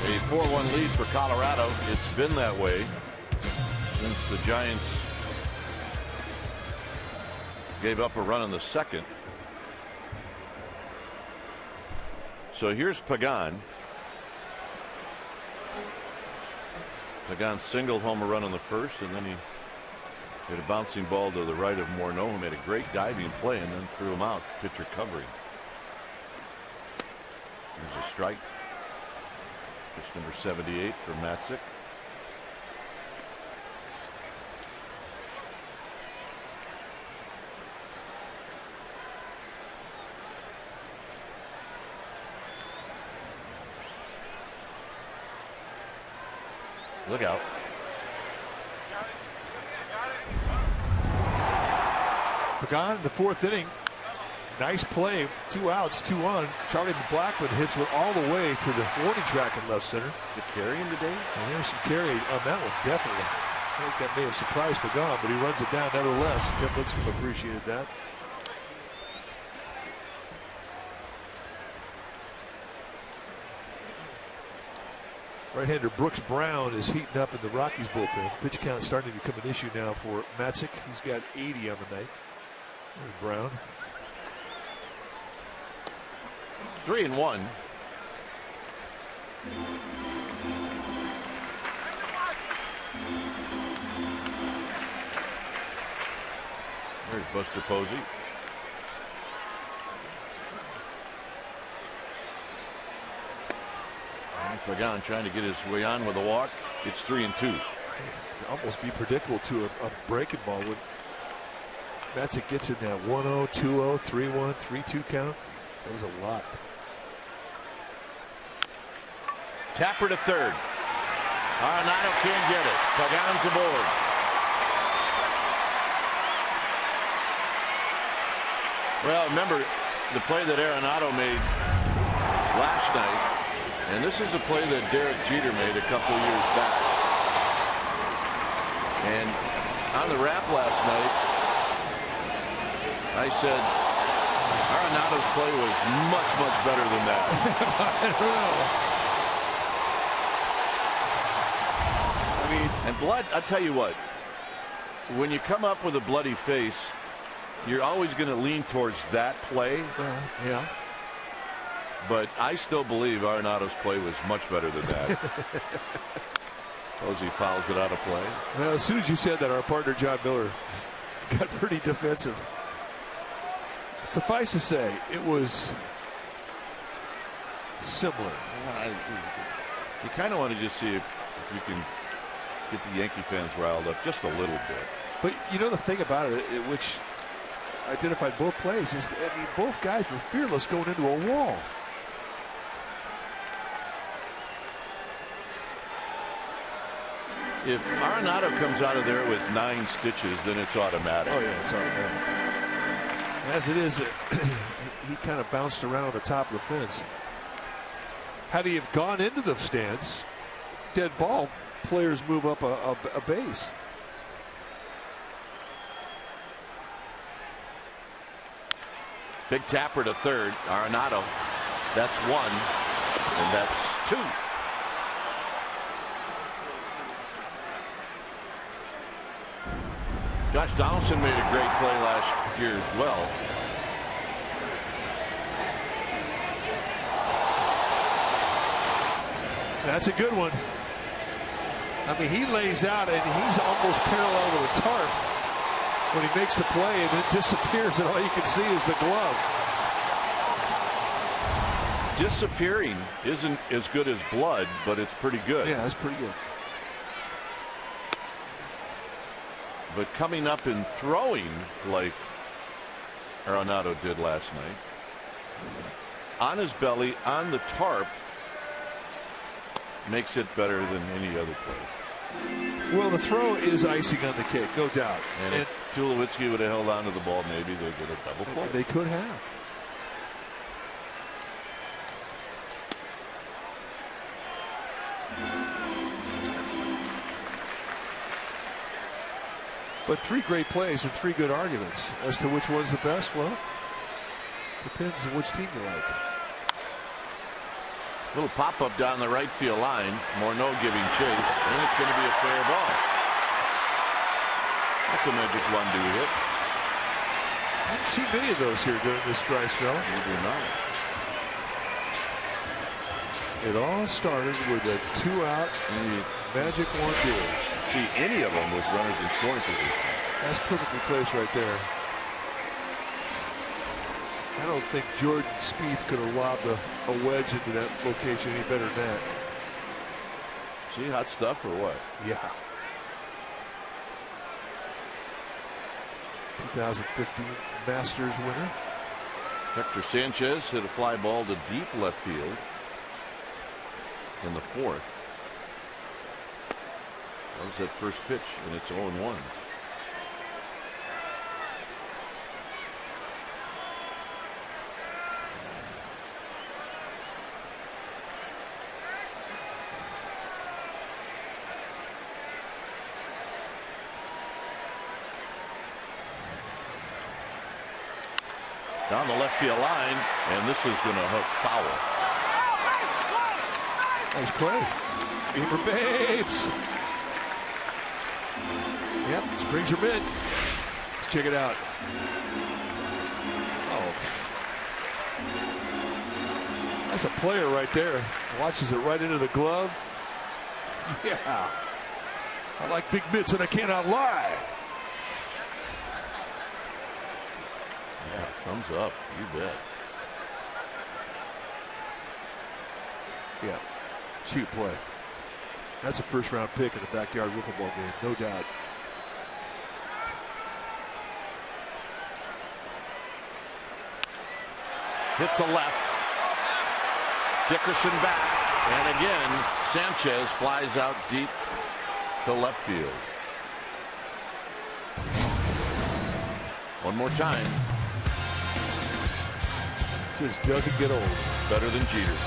A 4-1 lead for Colorado. It's been that way since the Giants gave up a run in the second. So here's Pagan. Pagan singled home a run on the first, and then he hit a bouncing ball to the right of Morneau, who made a great diving play and then threw him out, pitcher covering. There's a strike. Pitch number 78 for Matzik. Look out. Pagan in the fourth inning. Nice play. 2 outs, 2 on. Charlie Blackmon hits one all the way to the warning track in left center. The carrying today? And there's some carry on that one, definitely. I think that may have surprised Pagan, but he runs it down nevertheless. Tim Lincecum appreciated that. Right-hander Brooks Brown is heating up in the Rockies bullpen. Pitch count starting to become an issue now for Matzik. He's got 80 on the night. There's Brown. 3-1. There's Buster Posey. Pagan trying to get his way on with a walk. It's 3-2. It'd almost be predictable to a breaking ball when Matzik gets in that 1-0, 2-0, 3-1, 3-2 count. That was a lot. Tapper to third. Arenado can't get it. Pagan's aboard. Well, remember the play that Arenado made last night. And this is a play that Derek Jeter made a couple years back. And on the wrap last night, I said Arenado's play was much, much better than that. I don't know. I mean, and blood, I'll tell you what, when you come up with a bloody face, you're always going to lean towards that play. Yeah. But I still believe Arenado's play was much better than that. Posey fouls it out of play. Well, as soon as you said that, our partner John Miller got pretty defensive. Suffice to say, it was similar. You kind of want to just see if you can get the Yankee fans riled up just a little bit. But you know the thing about it, which identified both plays, is I mean, both guys were fearless going into a wall. If Arenado comes out of there with 9 stitches, then it's automatic. Oh yeah, it's automatic. As it is, he kind of bounced around on the top of the fence. Had he have gone into the stands, dead ball, players move up a base. Big tapper to third. Arenado. That's 1, and that's 2. Josh Donaldson made a great play last year as well. That's a good one. I mean, he lays out and he's almost parallel to the tarp when he makes the play, and then disappears, and all you can see is the glove. Disappearing isn't as good as blood, but it's pretty good. Yeah, that's pretty good. But coming up and throwing like Arenado did last night, on his belly, on the tarp, makes it better than any other play. Well, the throw is icing on the cake, no doubt. And if Tulowitzki would have held on to the ball, maybe they'd get a double play. They could have. But 3 great plays and 3 good arguments as to which one's the best. Well, depends on which team you like. Little pop-up down the right field line. Morneau giving chase, and it's going to be a fair ball. That's a magic 1-2 hit. I haven't seen many of those here during this dry spell. You do not. It all started with a 2-out magic 1-2. See any of them with runners in scoring position. That's perfectly placed right there. I don't think Jordan Spieth could have lobbed a wedge into that location any better than that. See, hot stuff or what? Yeah. 2015 Masters winner. Hector Sanchez hit a fly ball to deep left field in the 4th. That was that first pitch, and it's 0-1. Down the left field line, and this is going to hook foul. Nice play. Beamer Babes. Yep, springs her mid. Let's check it out. Oh. That's a player right there. Watches it right into the glove. Yeah. I like big mitts and I cannot lie. Yeah, thumbs up. You bet. Yeah. Shoot play. That's a first-round pick in the backyard wiffle ball game, no doubt. Hit to left. Dickerson back. And again, Sanchez flies out deep to left field. One more time. Just doesn't get old. Better than Jeter.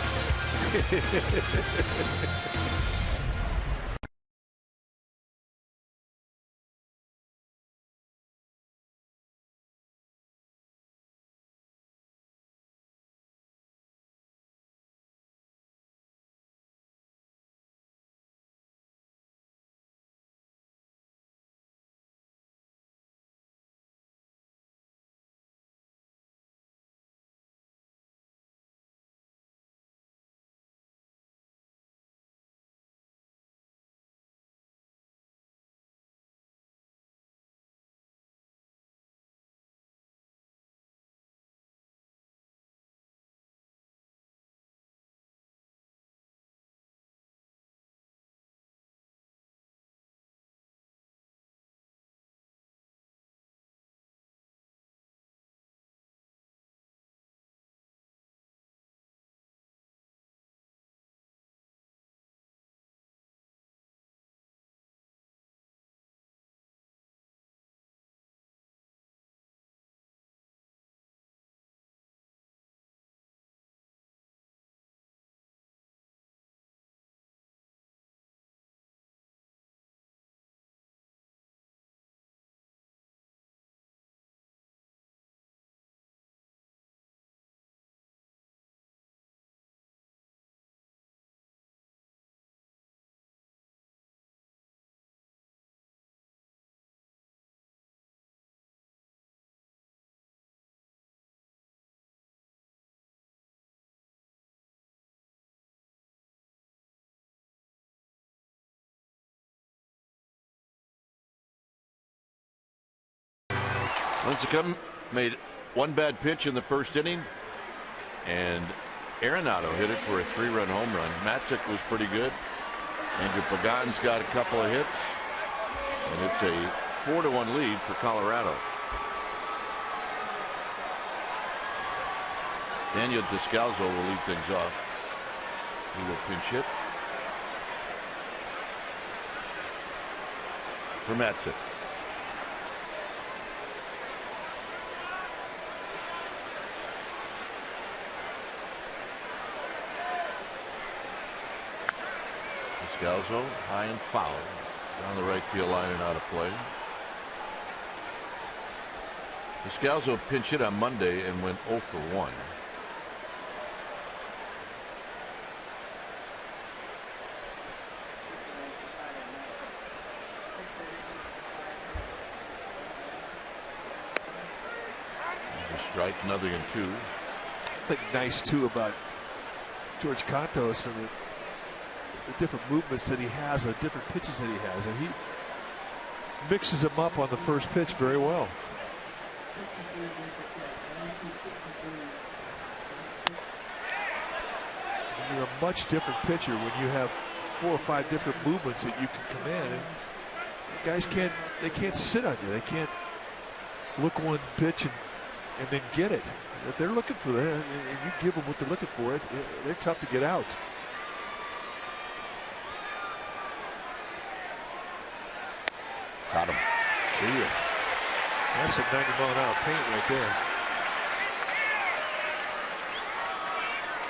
Lincecum made one bad pitch in the first inning, and Arenado hit it for a 3-run home run. Matzik was pretty good. Andrew Pagan's got a couple of hits, and it's a 4-1 lead for Colorado. Daniel Descalzo will lead things off. He will pinch hit for Matzik. Descalzo high and foul down the right field line and out of play. Scalzo pinch hit on Monday and went 0 for 1. Strike, another and 2. I think nice too about George Contos and the different movements that he has, the different pitches that he has, and he mixes them up on the first pitch very well. You're a much different pitcher when you have 4 or 5 different movements that you can command. And guys can't sit on you. They can't look one pitch and then get it. If they're looking for that and you give them what they're looking for, they're tough to get out. Got him. See ya. That's some 90-mile-an-hour paint right there.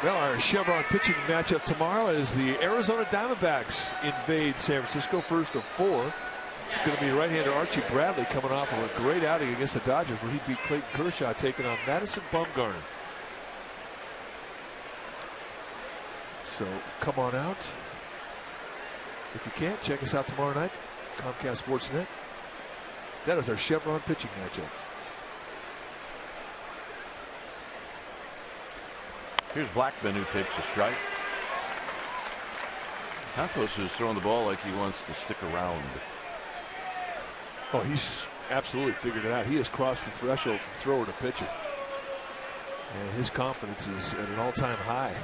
Well, our Chevron pitching matchup tomorrow is the Arizona Diamondbacks invade San Francisco, first of 4. It's going to be right-hander Archie Bradley coming off of a great outing against the Dodgers where he beat Clayton Kershaw, taking on Madison Bumgarner. So come on out. If you can't, check us out tomorrow night, Comcast Sportsnet. That is our Chevron pitching matchup. Here's Blackman, who takes a strike. Santos is throwing the ball like he wants to stick around. Oh, he's absolutely figured it out. He has crossed the threshold from thrower to pitcher. And his confidence is at an all-time high.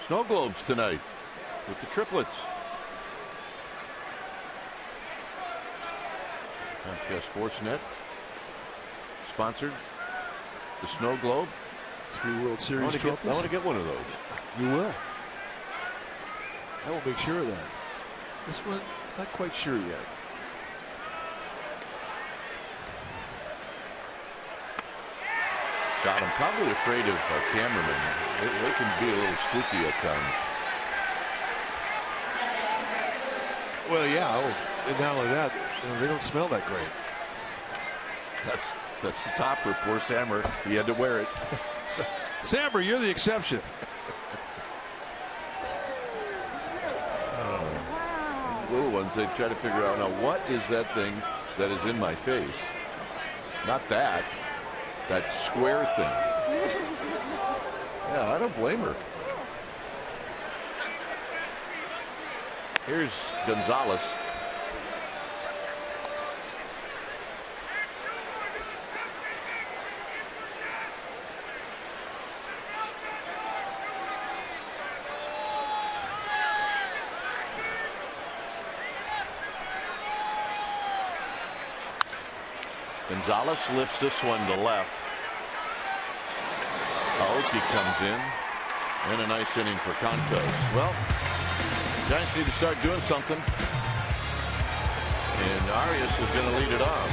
Snow globes tonight with the triplets. Comcast Sportsnet sponsored the Snow Globe. 3 World Series trophies. I want to get one of those. You will. I will make sure of that. This one, not quite sure yet. God, I'm probably afraid of our cameramen. They can be a little spooky at times. Well, yeah. And not only that, they don't smell that great. That's the topper. Poor Sammer. He had to wear it. Sammer, you're the exception. These little ones, they try to figure out, now what is that thing that is in my face? Not that. That square thing. Yeah, I don't blame her. Here's Gonzalez. Gonzalez lifts this one to left. Aoki comes in. And a nice inning for Contos. Well, Giants need to start doing something. And Arias is going to lead it off.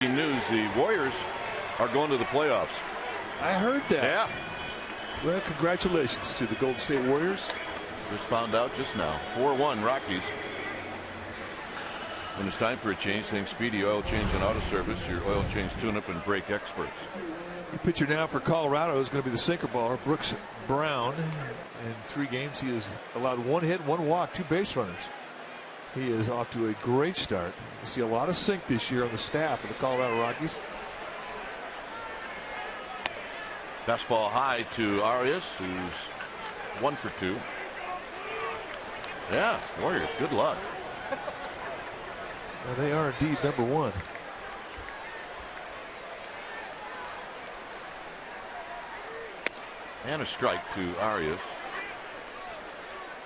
News: the Warriors are going to the playoffs. I heard that. Yeah. Well, congratulations to the Golden State Warriors. Just found out just now. 4-1 Rockies. When it's time for a change, think Speedy Oil Change and Auto Service, your oil change tune-up and brake experts. The pitcher now for Colorado is going to be the sinker baller, Brooks Brown. In 3 games, he has allowed 1 hit, 1 walk, 2 base runners. He is off to a great start. You see a lot of sink this year on the staff of the Colorado Rockies. Fastball high to Arias, who's 1 for 2. Yeah, Warriors, good luck. Well, they are indeed number 1. And a strike to Arias.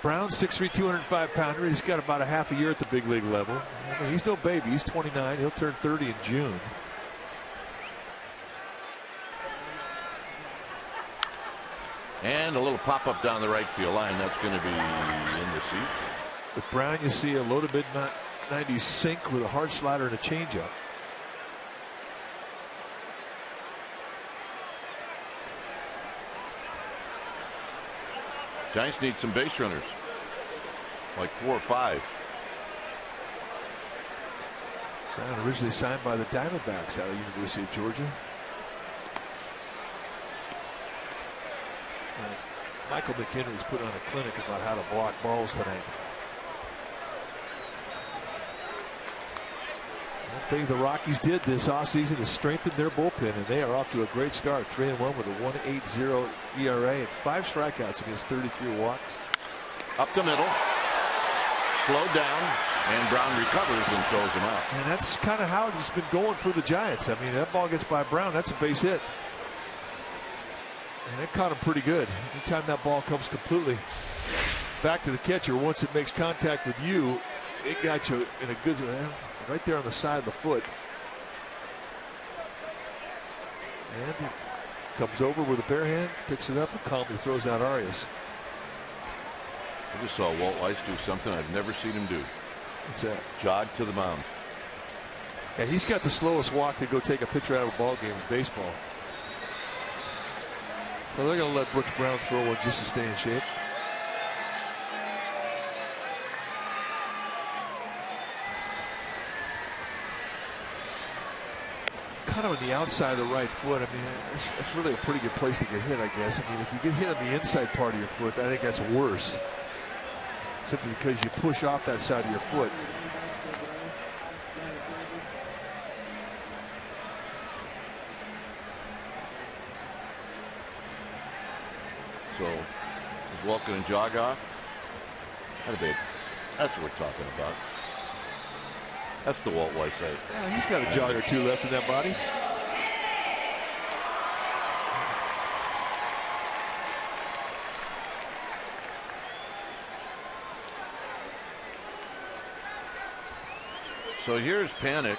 Brown, 6'3", 205-pounder. He's got about a half a year at the big league level. I mean, he's no baby. He's 29. He'll turn 30 in June. And a little pop-up down the right field line. That's going to be in the seats. With Brown, you see a low to mid-90s sink with a hard slider and a changeup. Giants need some base runners, like 4 or 5. Brown originally signed by the Diamondbacks out of the University of Georgia. And Michael McHenry's put on a clinic about how to block balls tonight. One thing the Rockies did this offseason is strengthen their bullpen, and they are off to a great start. 3-1 with a 1.80 ERA and 5 strikeouts against 33 walks. Up the middle, slowed down, and Brown recovers and throws him out. And that's kind of how it's been going for the Giants. I mean, that ball gets by Brown, that's a base hit. And it caught him pretty good. Anytime that ball comes completely back to the catcher, once it makes contact with you, it got you in a good, right there on the side of the foot. And he comes over with a bare hand, picks it up, and calmly throws out Arias. I just saw Walt Weiss do something I've never seen him do. What's that? Jog to the mound. Yeah, he's got the slowest walk to go take a pitcher out of a ball game in baseball. So they're going to let Brooks Brown throw one just to stay in shape. Kind of on the outside of the right foot. I mean, it's really a pretty good place to get hit, I guess. I mean, if you get hit on the inside part of your foot, I think that's worse. Simply because you push off that side of your foot. So, is Walt going to jog off? That's what we're talking about. That's the Walt Weiss side. Yeah, he's got a jog or 2 left in that body. So here's Panic.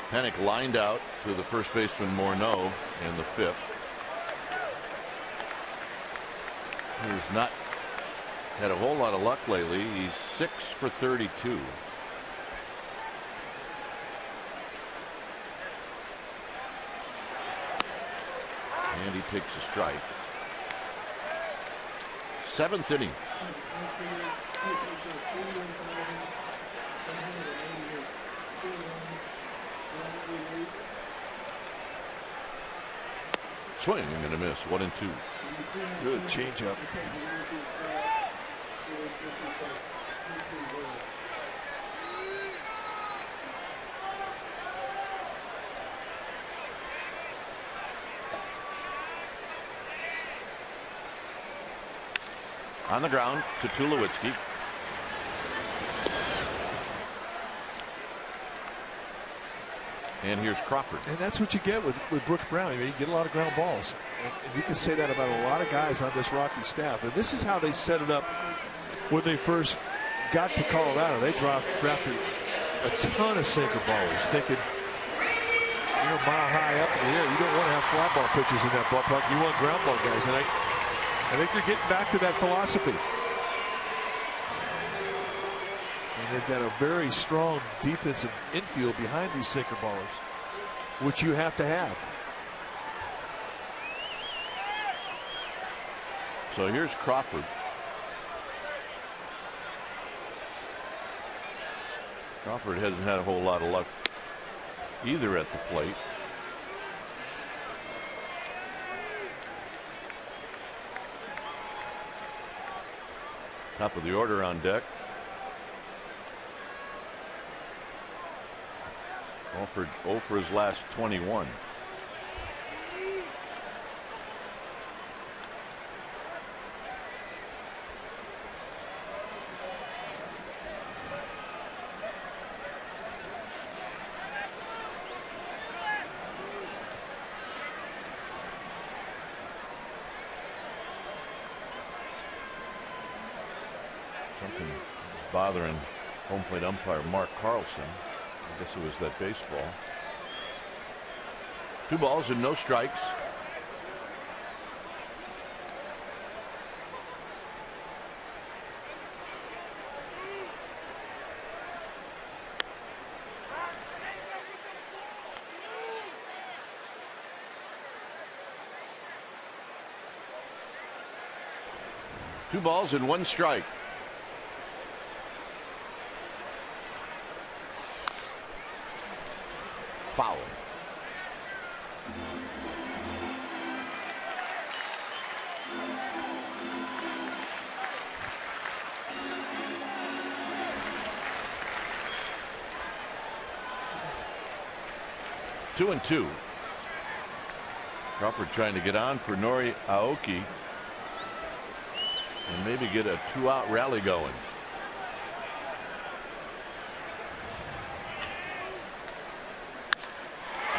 Panic lined out to the first baseman Morneau in the 5th. He's not had a whole lot of luck lately. He's 6 for 32. And he takes a strike. 7th inning. Swing and a miss. 1-2. Good changeup. On the ground to Tulowitzki. And here's Crawford. And that's what you get with Brooks Brown. I mean, you get a lot of ground balls. And you can say that about a lot of guys on this Rocky staff. And this is how they set it up when they first got to Colorado. They drafted a ton of sinker ballers, thinking, you're a mile high up in the air. You don't want to have fly ball pitches in that ballpark. You want ground ball guys. And I think they're getting back to that philosophy. And they've got a very strong defensive infield behind these sinker ballers, which you have to have. So here's Crawford. Crawford hasn't had a whole lot of luck either at the plate. Top of the order on deck. Crawford 0 for his last 21. Something bothering home plate umpire Mark Carlson. I guess it was that baseball. 2 balls and no strikes. Two balls and 1 strike. Foul. Two and 2. Crawford trying to get on for Nori Aoki and maybe get a 2-out rally going.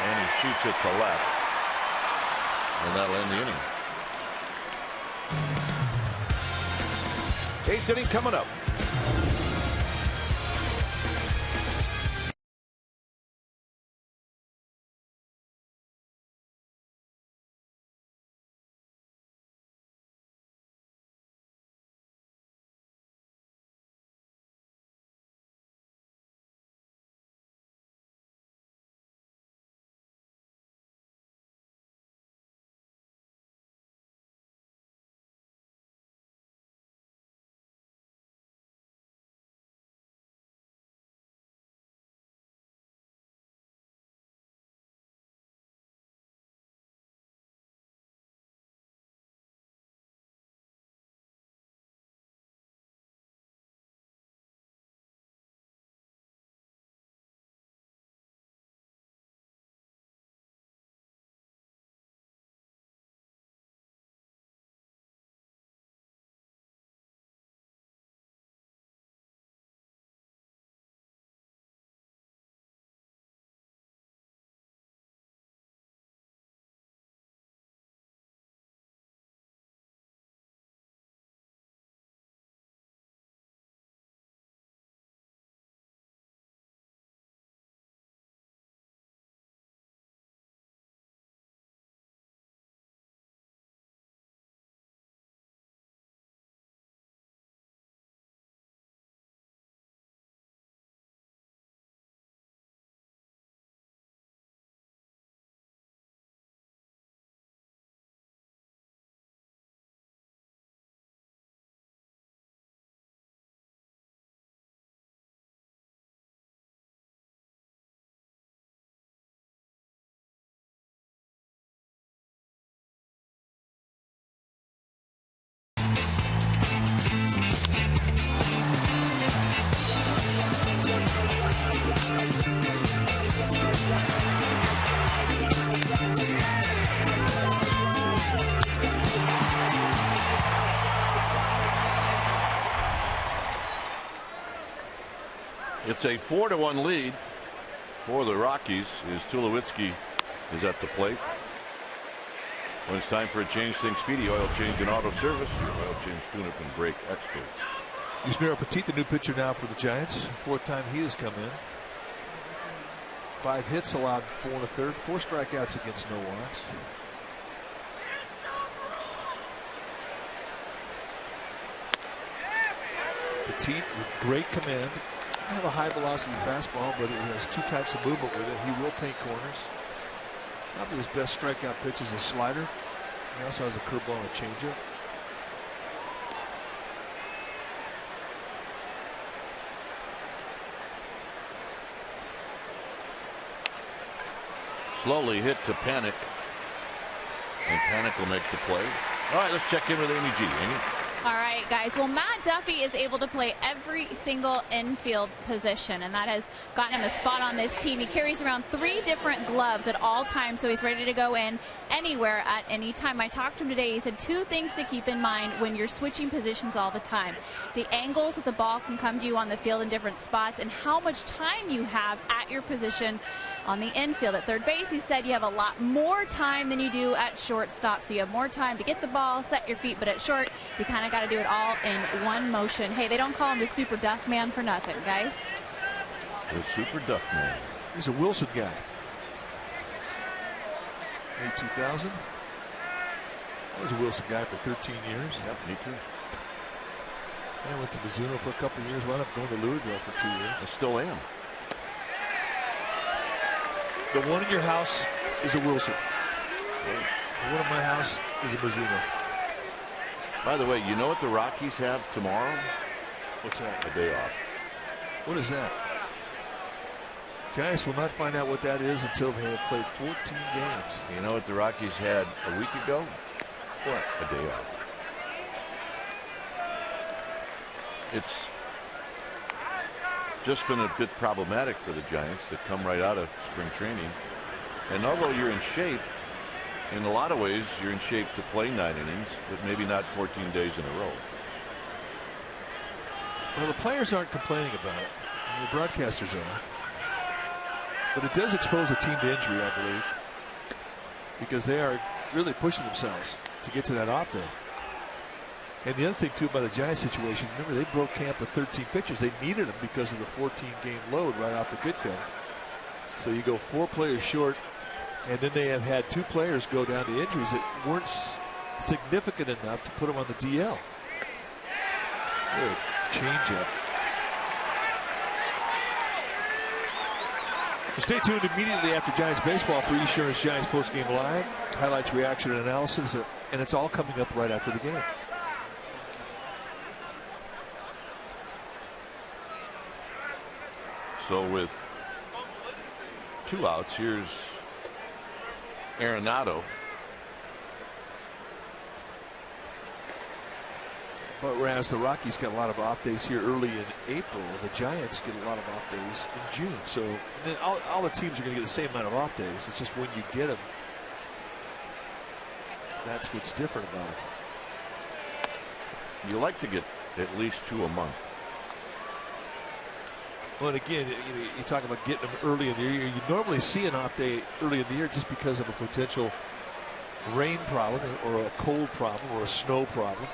And he shoots it to left, and that'll end the inning. 8th inning coming up. It's a 4-1 lead for the Rockies as Tulowitzki is at the plate. When it's time for a change, think Speedy Oil Change and Auto Service. Your oil change, tune-up, and brake experts. Yusmeiro Petit, the new pitcher now for the Giants. 4th time he has come in. 5 hits allowed, 4 1/3, 4 strikeouts against no walks. Petite with great command. Doesn't have a high velocity fastball, but it has 2 types of movement with it. He will paint corners. Probably his best strikeout pitch is a slider. He also has a curveball and a changeup. Slowly hit to Panic. And Panic will make the play. All right, let's check in with Amy G. Amy? All right, guys. Well, Matt Duffy is able to play every single infield position, and that has gotten him a spot on this team. He carries around 3 different gloves at all times, so he's ready to go in anywhere at any time. I talked to him today. He said 2 things to keep in mind when you're switching positions all the time: the angles that the ball can come to you on the field in different spots, and how much time you have at your position on the infield. At third base, he said you have a lot more time than you do at shortstop, so you have more time to get the ball, set your feet, but at short, you kind of got to do it all in one motion. Hey, they don't call him the Super Duff Man for nothing, guys. The Super Duff Man. He's a Wilson guy. May 2000. I was a Wilson guy for 13 years. Yep, me too. I went to Mizuno for a couple of years. Wound up going to Louisville for 2 years. I still am. The one in your house is a Wilson. The one in my house is a Mizuno. By the way, you know what the Rockies have tomorrow? What's that? A day off. What is that? Giants will not find out what that is until they have played 14 games. You know what the Rockies had a week ago? What? A day off. It's just been a bit problematic for the Giants that come right out of spring training. And although you're in shape, in a lot of ways, you're in shape to play 9 innings, but maybe not 14 days in a row. Well, the players aren't complaining about it. And the broadcasters are. But it does expose a team to injury, I believe, because they are really pushing themselves to get to that off day. And the other thing, too, about the Giants situation, remember, they broke camp with 13 pitchers. They needed them because of the 14-game load right off the get-go. So you go 4 players short, and then they have had 2 players go down to injuries that weren't significant enough to put them on the DL. Good changeup. Well, stay tuned immediately after Giants baseball for Esurance Giants Postgame Live. Highlights, reaction, and analysis, and it's all coming up right after the game. So with 2 outs, here's Arenado. But whereas the Rockies get a lot of off days here early in April, the Giants get a lot of off days in June. So and then all the teams are going to get the same amount of off days. It's just when you get them, that's what's different about it. You like to get at least 2 a month. Well, and again, you talk about getting them early in the year. You normally see an off day early in the year just because of a potential rain problem or a cold problem or a snow problem.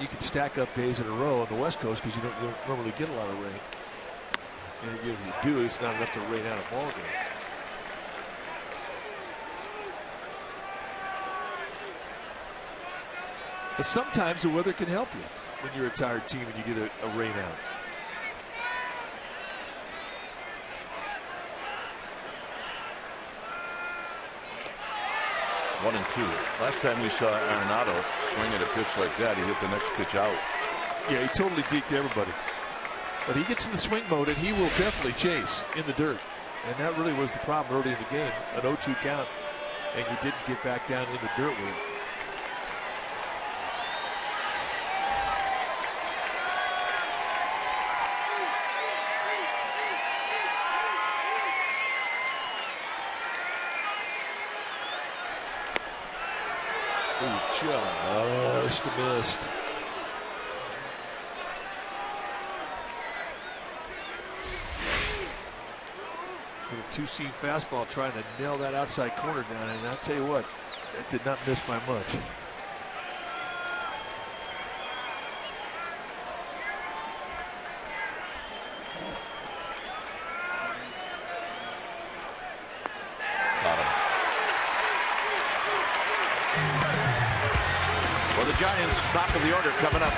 You can stack up days in a row on the West Coast because you don't normally get a lot of rain. And if you do, it's not enough to rain out a ball game. But sometimes the weather can help you when you're a tired team and you get a rain out. One and 2. Last time we saw Arenado swing at a pitch like that, he hit the next pitch out. Yeah, he totally deked everybody. But he gets in the swing mode and he will definitely chase in the dirt. And that really was the problem early in the game. An 0-2 count, and you didn't get back down in the dirt with it. Just missed. A 2-seam fastball trying to nail that outside corner down, and I'll tell you what, that did not miss by much. the Giants. Top of the order coming up.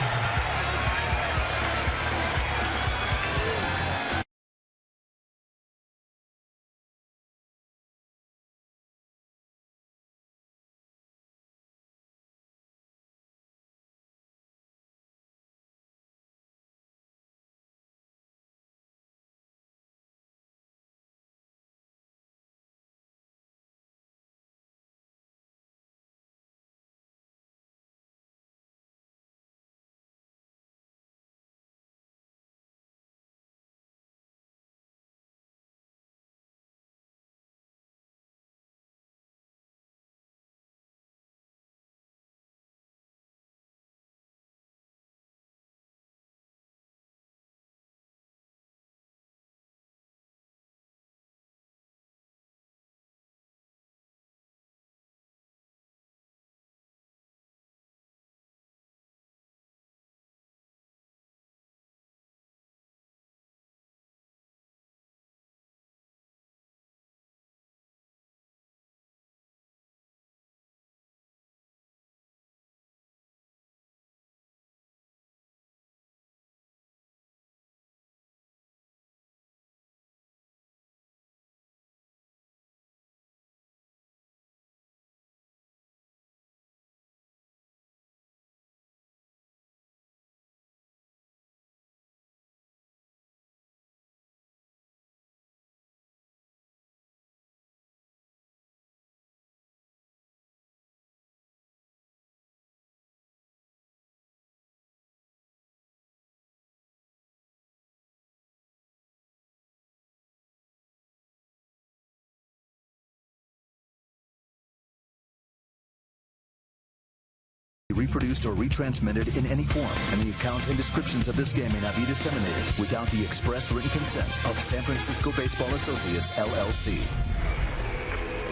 Reproduced or retransmitted in any form, and the accounts and descriptions of this game may not be disseminated without the express written consent of San Francisco Baseball Associates, LLC.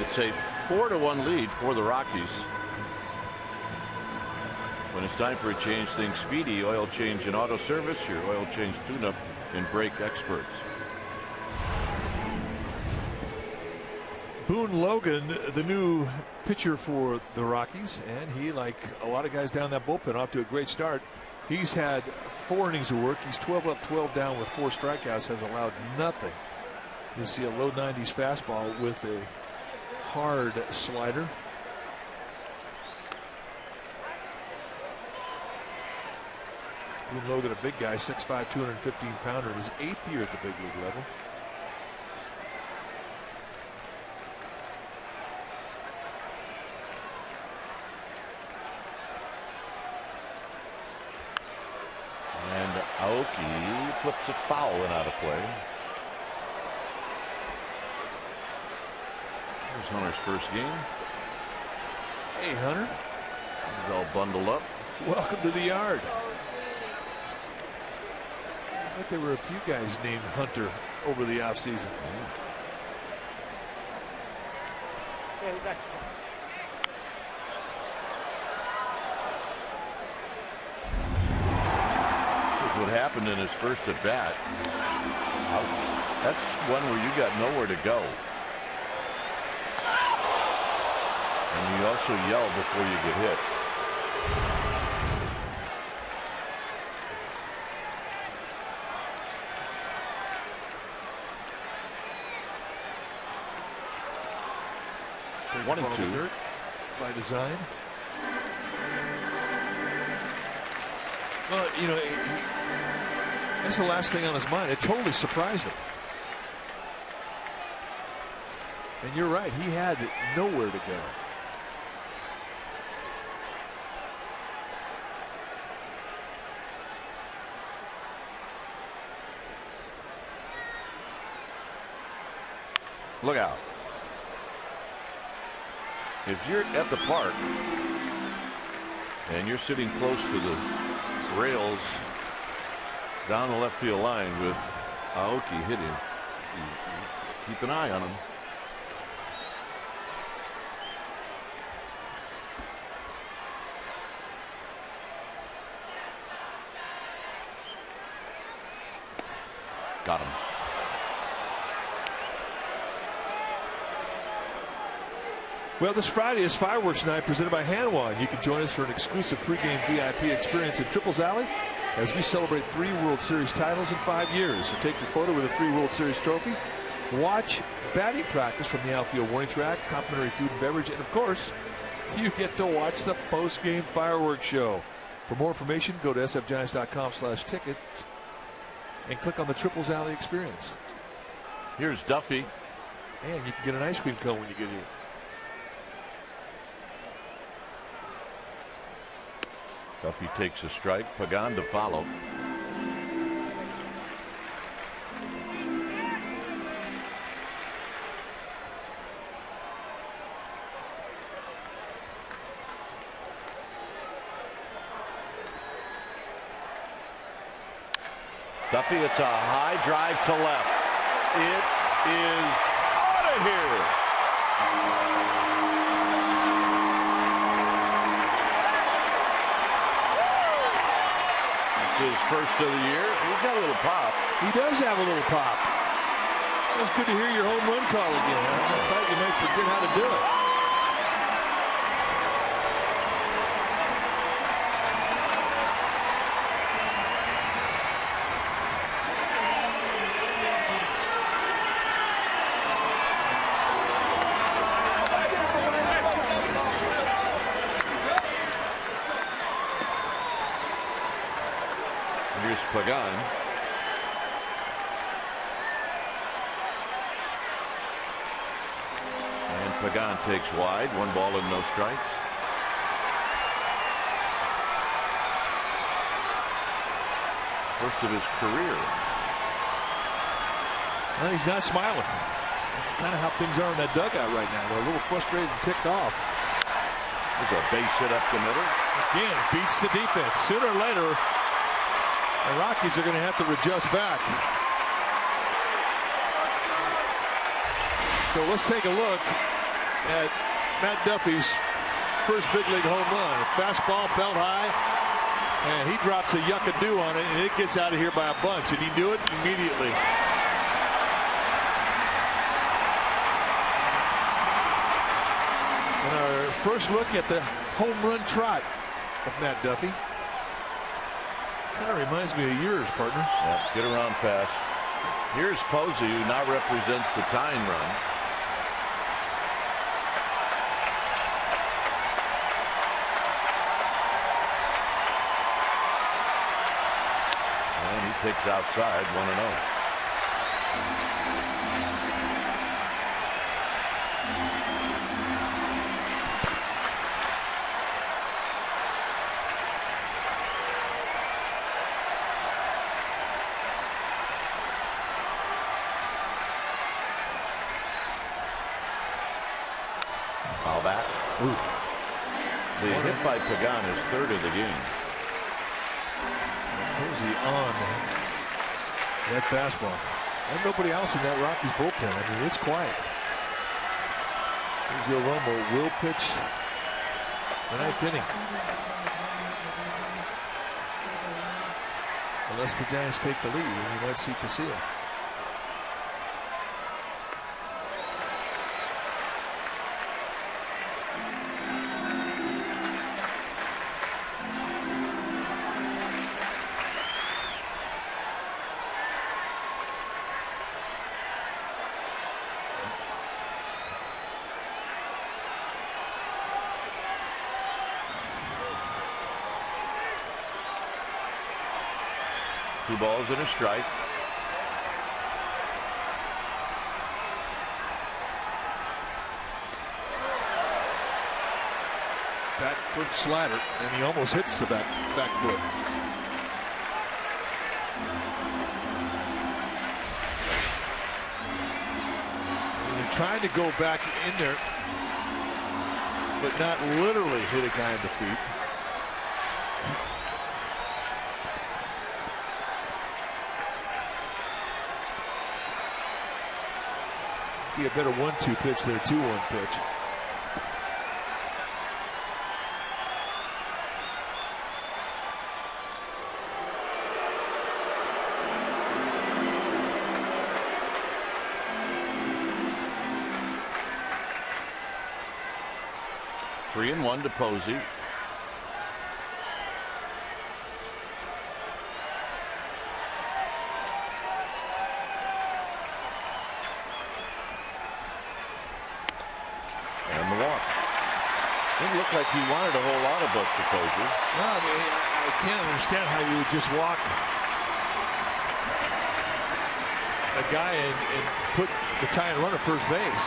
It's a 4-1 lead for the Rockies. When it's time for a change, think Speedy Oil Change and Auto Service, your oil change tune-up and brake experts. Boone Logan, the new pitcher for the Rockies, and he, like a lot of guys down that bullpen, off to a great start. He's had 4 innings of work. He's 12 up, 12 down with 4 strikeouts, has allowed nothing. You'll see a low 90s fastball with a hard slider. Boone Logan, a big guy, 6'5", 215-pounder, his 8th year at the big league level. And Aoki flips it foul and out of play. Here's Hunter's first game. Hey, Hunter. He's all bundled up. Welcome to the yard. I bet there were a few guys named Hunter over the offseason. What happened in his first at bat. That's one where you got nowhere to go. And you also yell before you get hit. Big 1-2 by design. Well, you know, that's the last thing on his mind. It totally surprised him. And you're right, he had nowhere to go. Look out. If you're at the park and you're sitting close to the rails down the left field line with Aoki hitting, keep an eye on him. Got him. Well, this Friday is Fireworks Night presented by Hanwha. You can join us for an exclusive pregame VIP experience at Triples Alley as we celebrate 3 World Series titles in 5 years. So take your photo with a 3 World Series trophy. Watch batting practice from the outfield warning track, complimentary food and beverage, and of course, you get to watch the post-game fireworks show. For more information, go to sfgiants.com/tickets and click on the Triples Alley experience. Here's Duffy. And you can get an ice cream cone when you get here. Duffy takes a strike. Pagan to follow. Duffy, it's a high drive to left. It is out of here. It's his first of the year. He's got a little pop. He does have a little pop. It's good to hear your home run call again. I thought you might forget how to do it. Pagan. And Pagan takes wide. 1 ball and no strikes. First of his career. Well, he's not smiling. That's kind of how things are in that dugout right now. They're a little frustrated and ticked off. There's a base hit up the middle. Again, beats the defense. Sooner or later, the Rockies are going to have to adjust back. So let's take a look at Matt Duffy's first big league home run. A fastball belt high, and he drops a yuck-a-do on it, and it gets out of here by a bunch, and he knew it immediately. And our first look at the home run trot of Matt Duffy. Kind of reminds me of yours, partner. Yeah, get around fast. Here's Posey, who now represents the tying run. And he takes outside 1-0. Foul back. Ooh. The hit by Pagan is 3rd of the game. Posey on that fastball. And nobody else in that Rockies bullpen. I mean, it's quiet. Sergio Romo will pitch the 9th inning. Unless the Giants take the lead, and you might see Casilla. Two balls and a strike. Back foot slider, and he almost hits the back foot. And they're trying to go back in there, but not literally hit a guy in the feet. Be a better 1-2 pitch than a 2-1 pitch. 3-1 to Posey. And the walk. Didn't look like he wanted a whole lot of Buster Posey. No, I mean, I can't understand how you would just walk a guy and put the tying run at first base.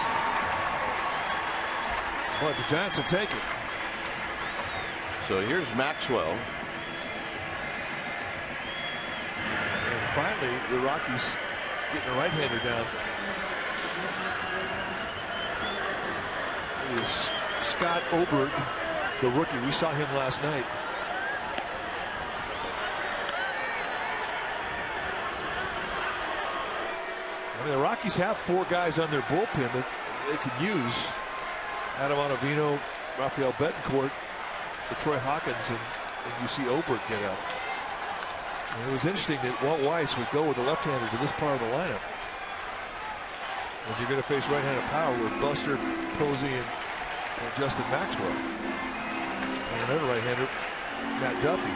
But the Giants will take it. So here's Maxwell. And finally, the Rockies getting a right-hander down. It is Scott Oberg, the rookie. We saw him last night. I mean, the Rockies have 4 guys on their bullpen that they could use. Adam Ottavino, Rafael Betancourt, Troy Hawkins, and you see Oberg get up. And it was interesting that Walt Weiss would go with the left-hander to this part of the lineup. And you're going to face right-handed power with Buster, Posey, and Justin Maxwell. And another right-hander, Matt Duffy.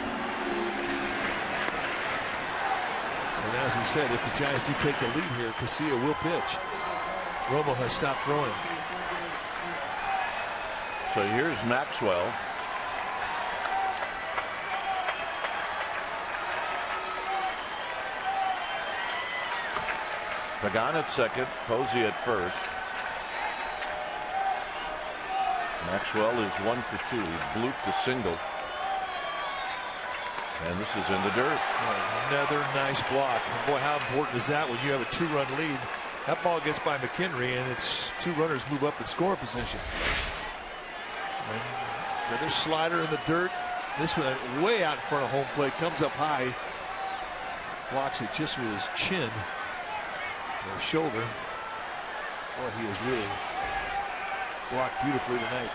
So now, as we said, if the Giants do take the lead here, Casilla will pitch. Romo has stopped throwing. So here's Maxwell. Pagan at second, Posey at first. Maxwell is 1 for 2. He blooped a single. And this is in the dirt. Another nice block. Boy, how important is that when you have a 2-run lead? That ball gets by McHenry, and it's 2 runners move up in scoring position. And another slider in the dirt. This one way out in front of home plate. Comes up high. Blocks it just with his chin. Or shoulder. Boy, he is really blocked beautifully tonight.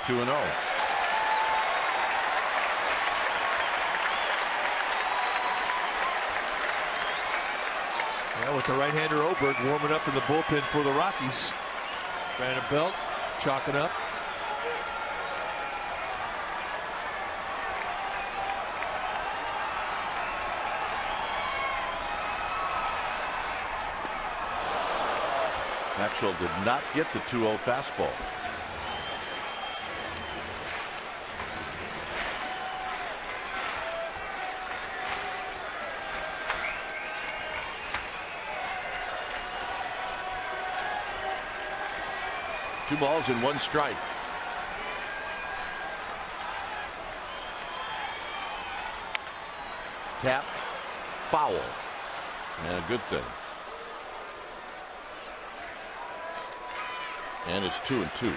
Two and 0. Yeah, with the right-hander Oberg warming up in the bullpen for the Rockies. Brandon Belt chalking up. Maxwell did not get the 2-0 fastball. Two balls and 1 strike. Tapped, foul, and a good thing. And it's 2-2.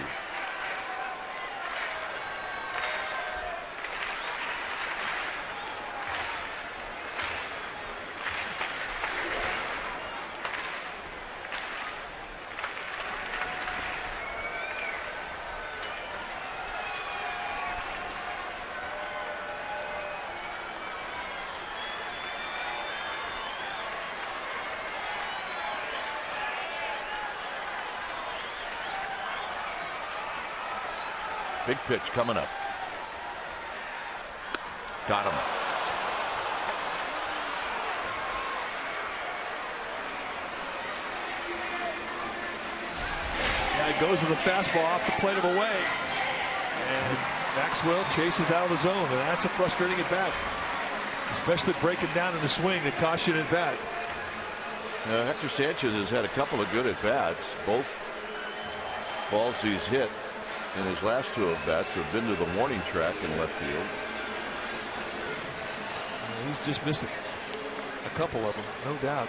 Big pitch coming up. Got him. Yeah, it goes with the fastball off the plate of away. And Maxwell chases out of the zone, and that's a frustrating at bat. Especially breaking down in the swing that cost you an at bat. Hector Sanchez has had a couple of good at bats. Both balls he's hit in his last 2 at bats have been to the warning track in left field. He's just missed a couple of them, no doubt.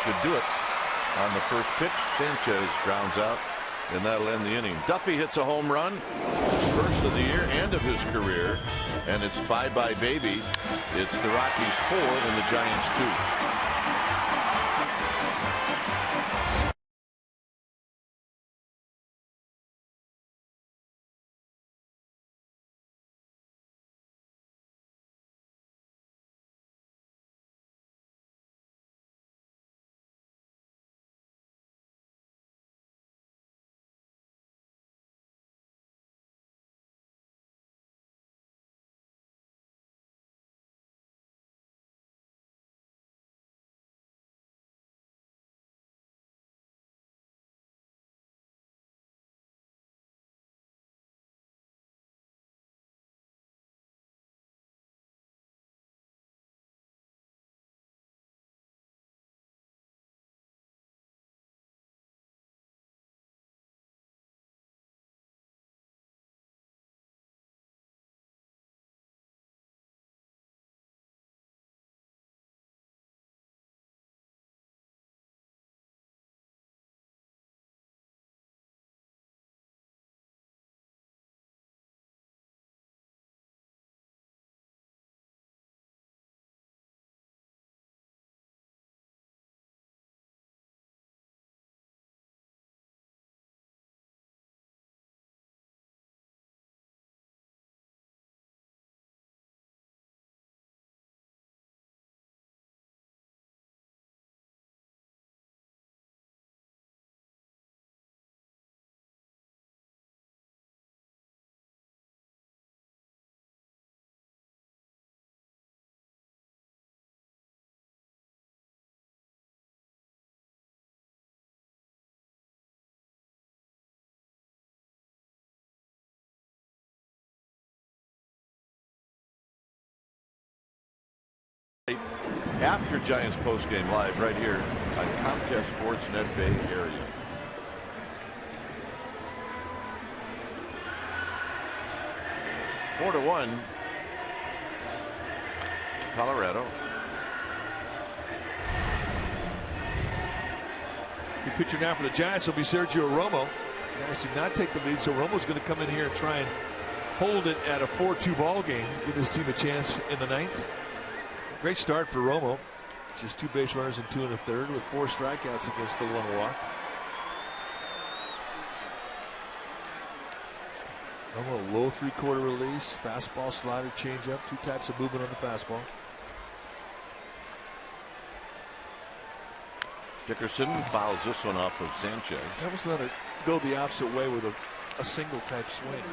Should do it on the first pitch. Sanchez grounds out, and that'll end the inning. Duffy hits a home run. first of the year and of his career, and it's bye-bye baby. It's the Rockies 4 and the Giants 2. After Giants postgame live right here on Comcast Sportsnet Bay Area. Four to 1, Colorado. The pitcher now for the Giants will be Sergio Romo. Giants did not take the lead, so Romo's going to come in here and try and hold it at a 4-2 ball game, give his team a chance in the ninth. Great start for Romo. Just 2 base runners and 2 in the third with 4 strikeouts against the 1 walk. Romo, low 3/4 release, fastball, slider, changeup, 2 types of movement on the fastball. Dickerson fouls this one off of Sanchez. That was not a go the opposite way with a single type swing.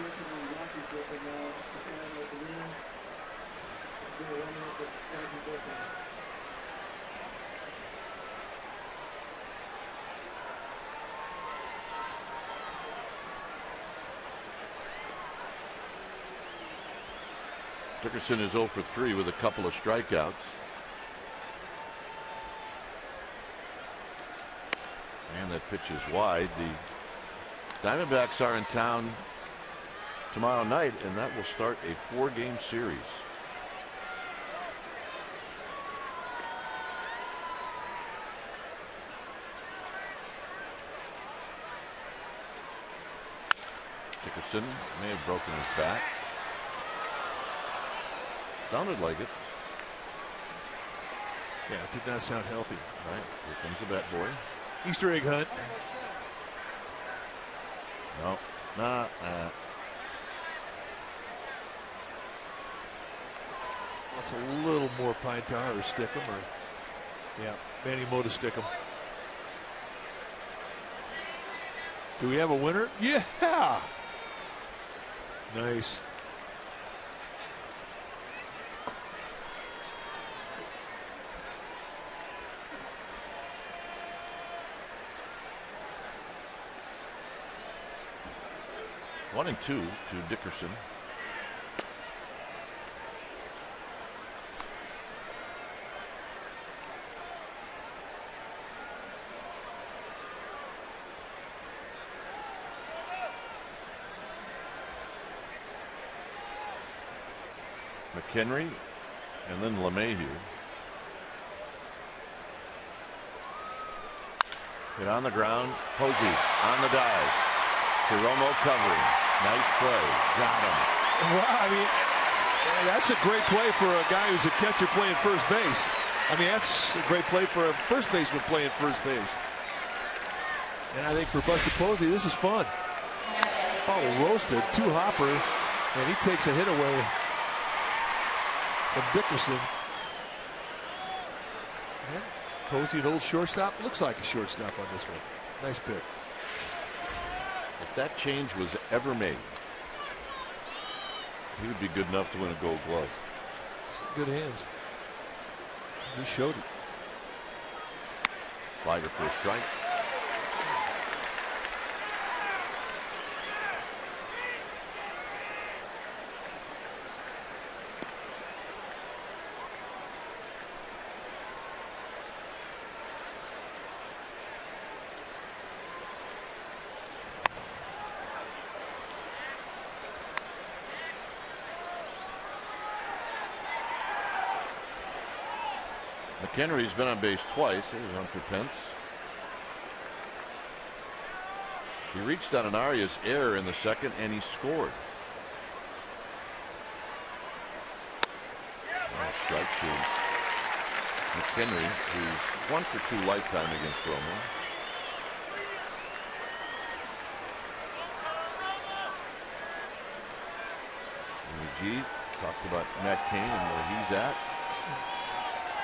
Dickerson is 0 for 3 with a couple of strikeouts. And that pitch is wide. The Diamondbacks are in town tomorrow night, and that will start a 4-game series. Dickerson may have broken his back. Sounded like it. Yeah, it did not sound healthy. Right, here comes the bat boy. Easter egg hunt. No, nah. Wants a little more pine tar or stick him, or yeah, Manny Mo to stick him. Do we have a winner? Yeah. Nice. One and 2 to Dickerson. McHenry and then LeMahieu. Hit on the ground. Posey on the dive. Romo covering. Nice play. Got him. Well, I mean, that's a great play for a guy who's a catcher playing first base. I mean, that's a great play for a first baseman playing first base. And I think for Buster Posey, this is fun. Ball roasted, two-hopper, and he takes a hit away from Dickerson. And Posey, an old shortstop, looks like a shortstop on this one. Nice pick. If that change was ever made, he would be good enough to win a Gold Glove. Good hands. He showed it. Slider for a strike. McHenry's been on base twice. Here's Hunter Pence. He reached on an Arias error in the second, and he scored. Strike to McHenry, who's 1 for 2 lifetime against Romo. G talked about Matt Cain and where he's at.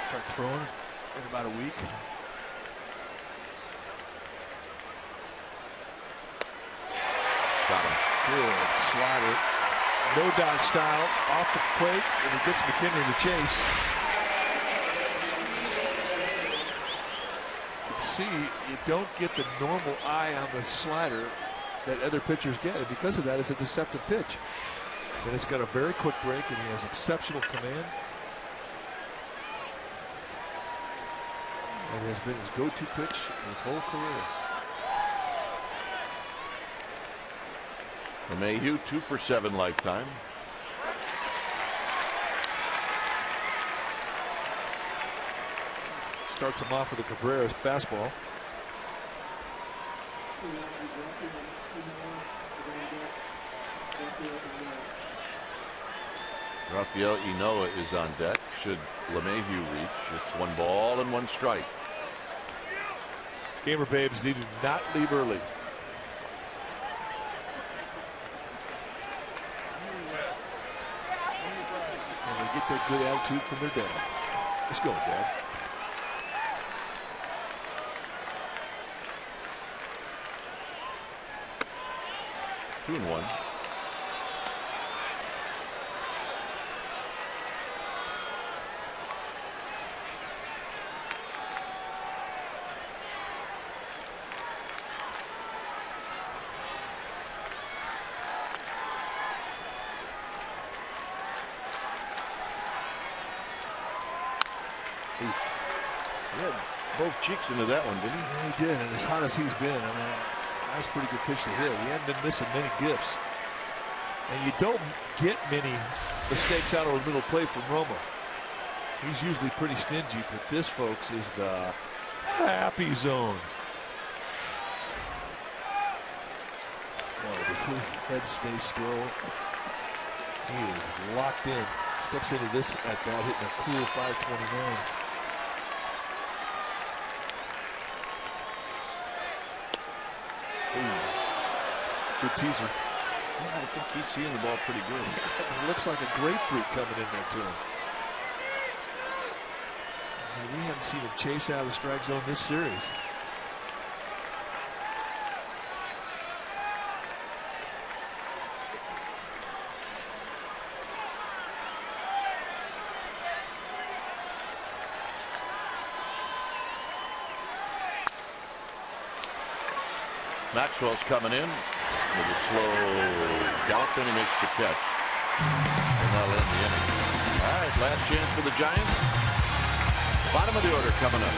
Start throwing in about a week. Got him. Good slider. No doubt style off the plate, and he gets McHenry to chase. You can see you don't get the normal eye on the slider that other pitchers get, and because of that, it's a deceptive pitch. And it's got a very quick break, and he has exceptional command. And has been his go-to pitch his whole career. LeMahieu 2 for 7 lifetime. Starts him off with a Cabrera's fastball. Rafael Inoa is on deck. Should LeMahieu reach, it's 1 ball and 1 strike. Gamer babes need to not leave early. And they get that good attitude from their dad. Let's go, Dad. Two and one. Both cheeks into that one, didn't he? Yeah, he did, and as hot as he's been, I mean, that's a pretty good pitch to hit. He hadn't been missing many gifts. And you don't get many mistakes out of the middle plate from Romo. He's usually pretty stingy, but this, folks, is the happy zone. Oh, does his head stay still? He is locked in. Steps into this at bat, hitting a cool 529. Good teaser. Yeah, I think he's seeing the ball pretty good. It looks like a grapefruit coming in there to him. I mean, we haven't seen him chase out of the strike zone this series. Maxwell's coming in with a slow gallop, and he makes the catch. And that'll end the inning. All right, last chance for the Giants. Bottom of the order coming up.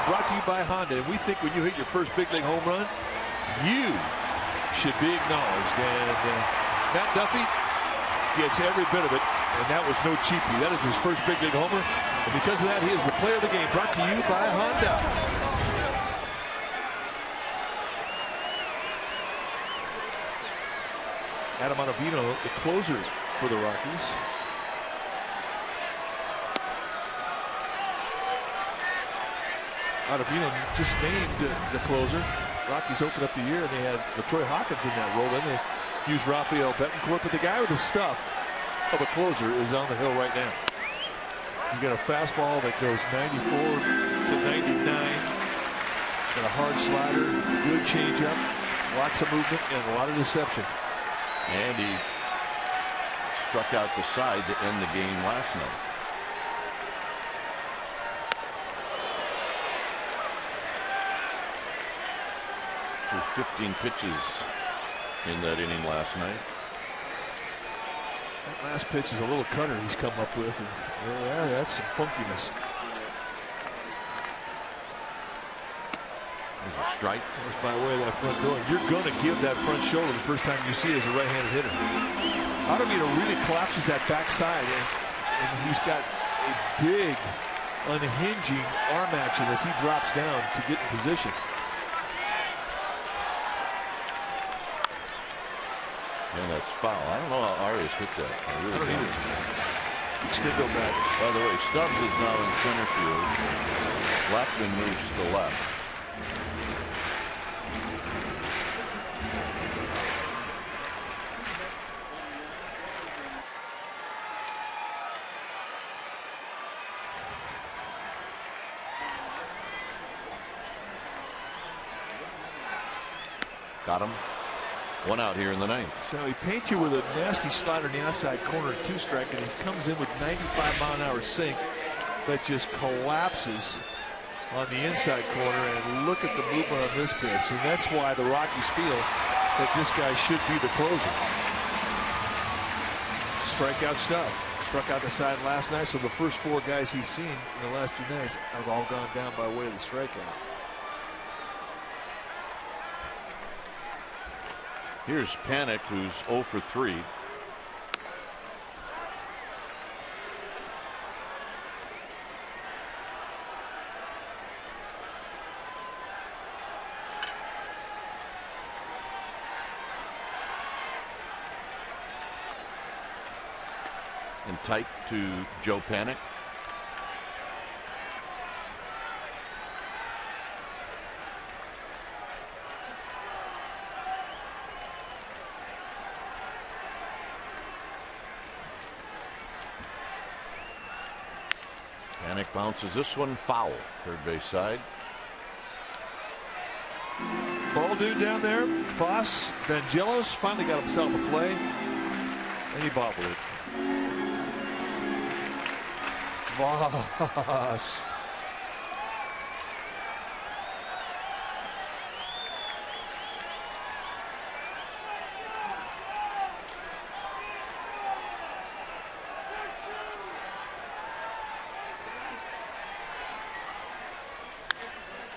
game brought to you by Honda. And we think when you hit your first big league home run, you should be acknowledged. And Matt Duffy gets every bit of it. And that was no cheapie. That is his first big league homer. And because of that, he is the player of the game, brought to you by Honda. Adam Ottavino, the closer for the Rockies. Ottavino just named the closer. Rockies opened up the year, and they had LaTroy Hawkins in that role. Then they used Rafael Betancourt, but the guy with the stuff of a closer is on the hill right now. You got a fastball that goes 94 to 99. Got a hard slider, good changeup, lots of movement, and a lot of deception. And he struck out the side to end the game last night. There's 15 pitches in that inning last night. That last pitch is a little cutter he's come up with. And, yeah, that's some funkiness. There's a strike. That's by way of that front door. You're going to give that front shoulder the first time you see it as a right-handed hitter. Ottavino really collapses that backside, and he's got a big, unhinging arm action as he drops down to get in position. And that's foul. I don't know how Arias hit that. I don't either. Extendo back. By the way, Stubbs is now in center field. Blackman moves to left. Got him. One out here in the ninth. So he paints you with a nasty slider in the outside corner, 2-strike, and he comes in with 95-mile-an-hour sink that just collapses on the inside corner. And look at the movement on this pitch, and that's why the Rockies feel that this guy should be the closer. Strikeout stuff. Struck out the side last night, so the first 4 guys he's seen in the last 2 nights have all gone down by way of the strikeout. Here's Panic, who's 0 for 3. And tight to Joe Panic. Panic bounces this one foul. Third base side. Ball dude down there, Voss, Vangelos finally got himself a play, and he bobbled it. Voss.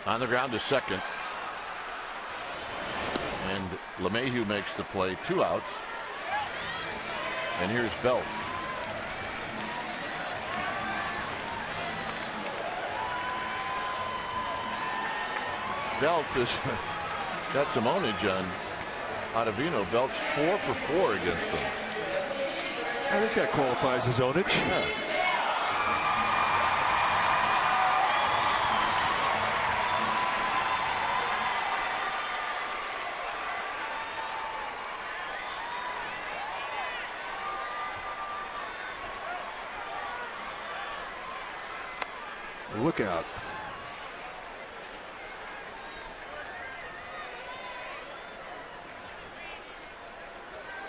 On the ground to second. And LeMahieu makes the play. 2 outs. And here's Belt. Belt has got some ownage on Ottavino. Belt's 4 for 4 against them. I think that qualifies as ownage. Yeah. Look out.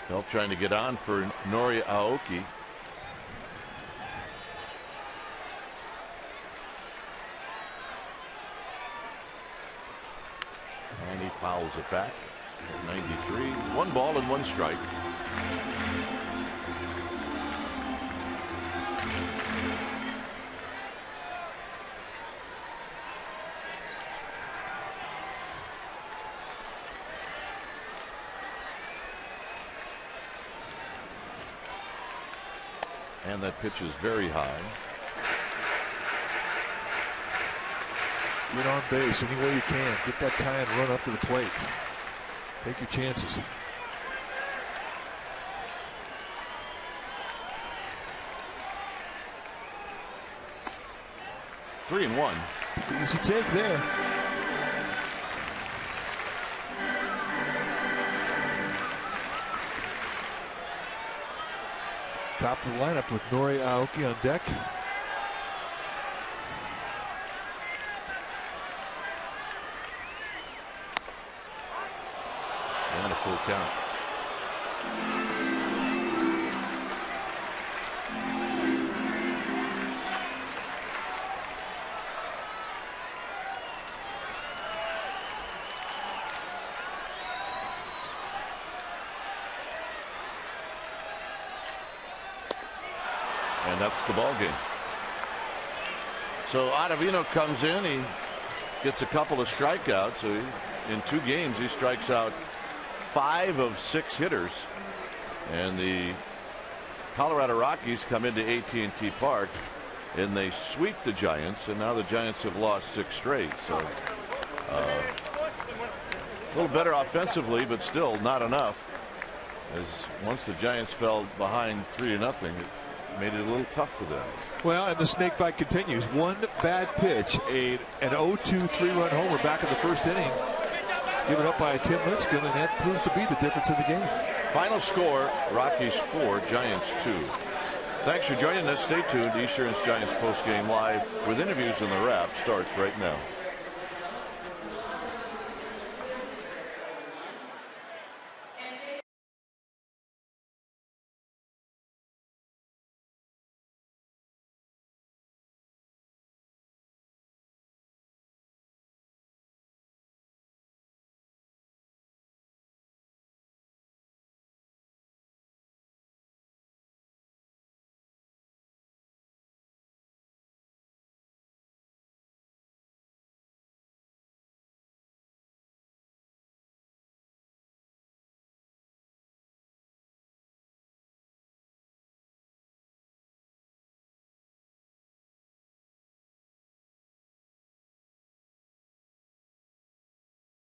Belt trying to get on for Nori Aoki. And he fouls it back. 93. 1 ball and 1 strike. And that pitch is very high. Get on base any way you can. Get that tie and run up to the plate. Take your chances. Three and one. Easy take there. Top of the lineup with Nori Aoki on deck. And a full count. And that's the ball game. So Ottavino comes in. He gets a couple of strikeouts. So in 2 games, he strikes out 5 of 6 hitters. And the Colorado Rockies come into AT&T Park and they sweep the Giants. And now the Giants have lost 6 straight. So a little better offensively, but still not enough. As once the Giants fell behind 3-0, it made it a little tough for them. Well, and the snake bite continues. One bad pitch, an 0-2 3-run homer back in the first inning, given up by Tim Lincecum, and that proves to be the difference in the game. Final score: Rockies 4, Giants 2. Thanks for joining us. Stay tuned. Esurance Giants postgame live with interviews and the wrap starts right now.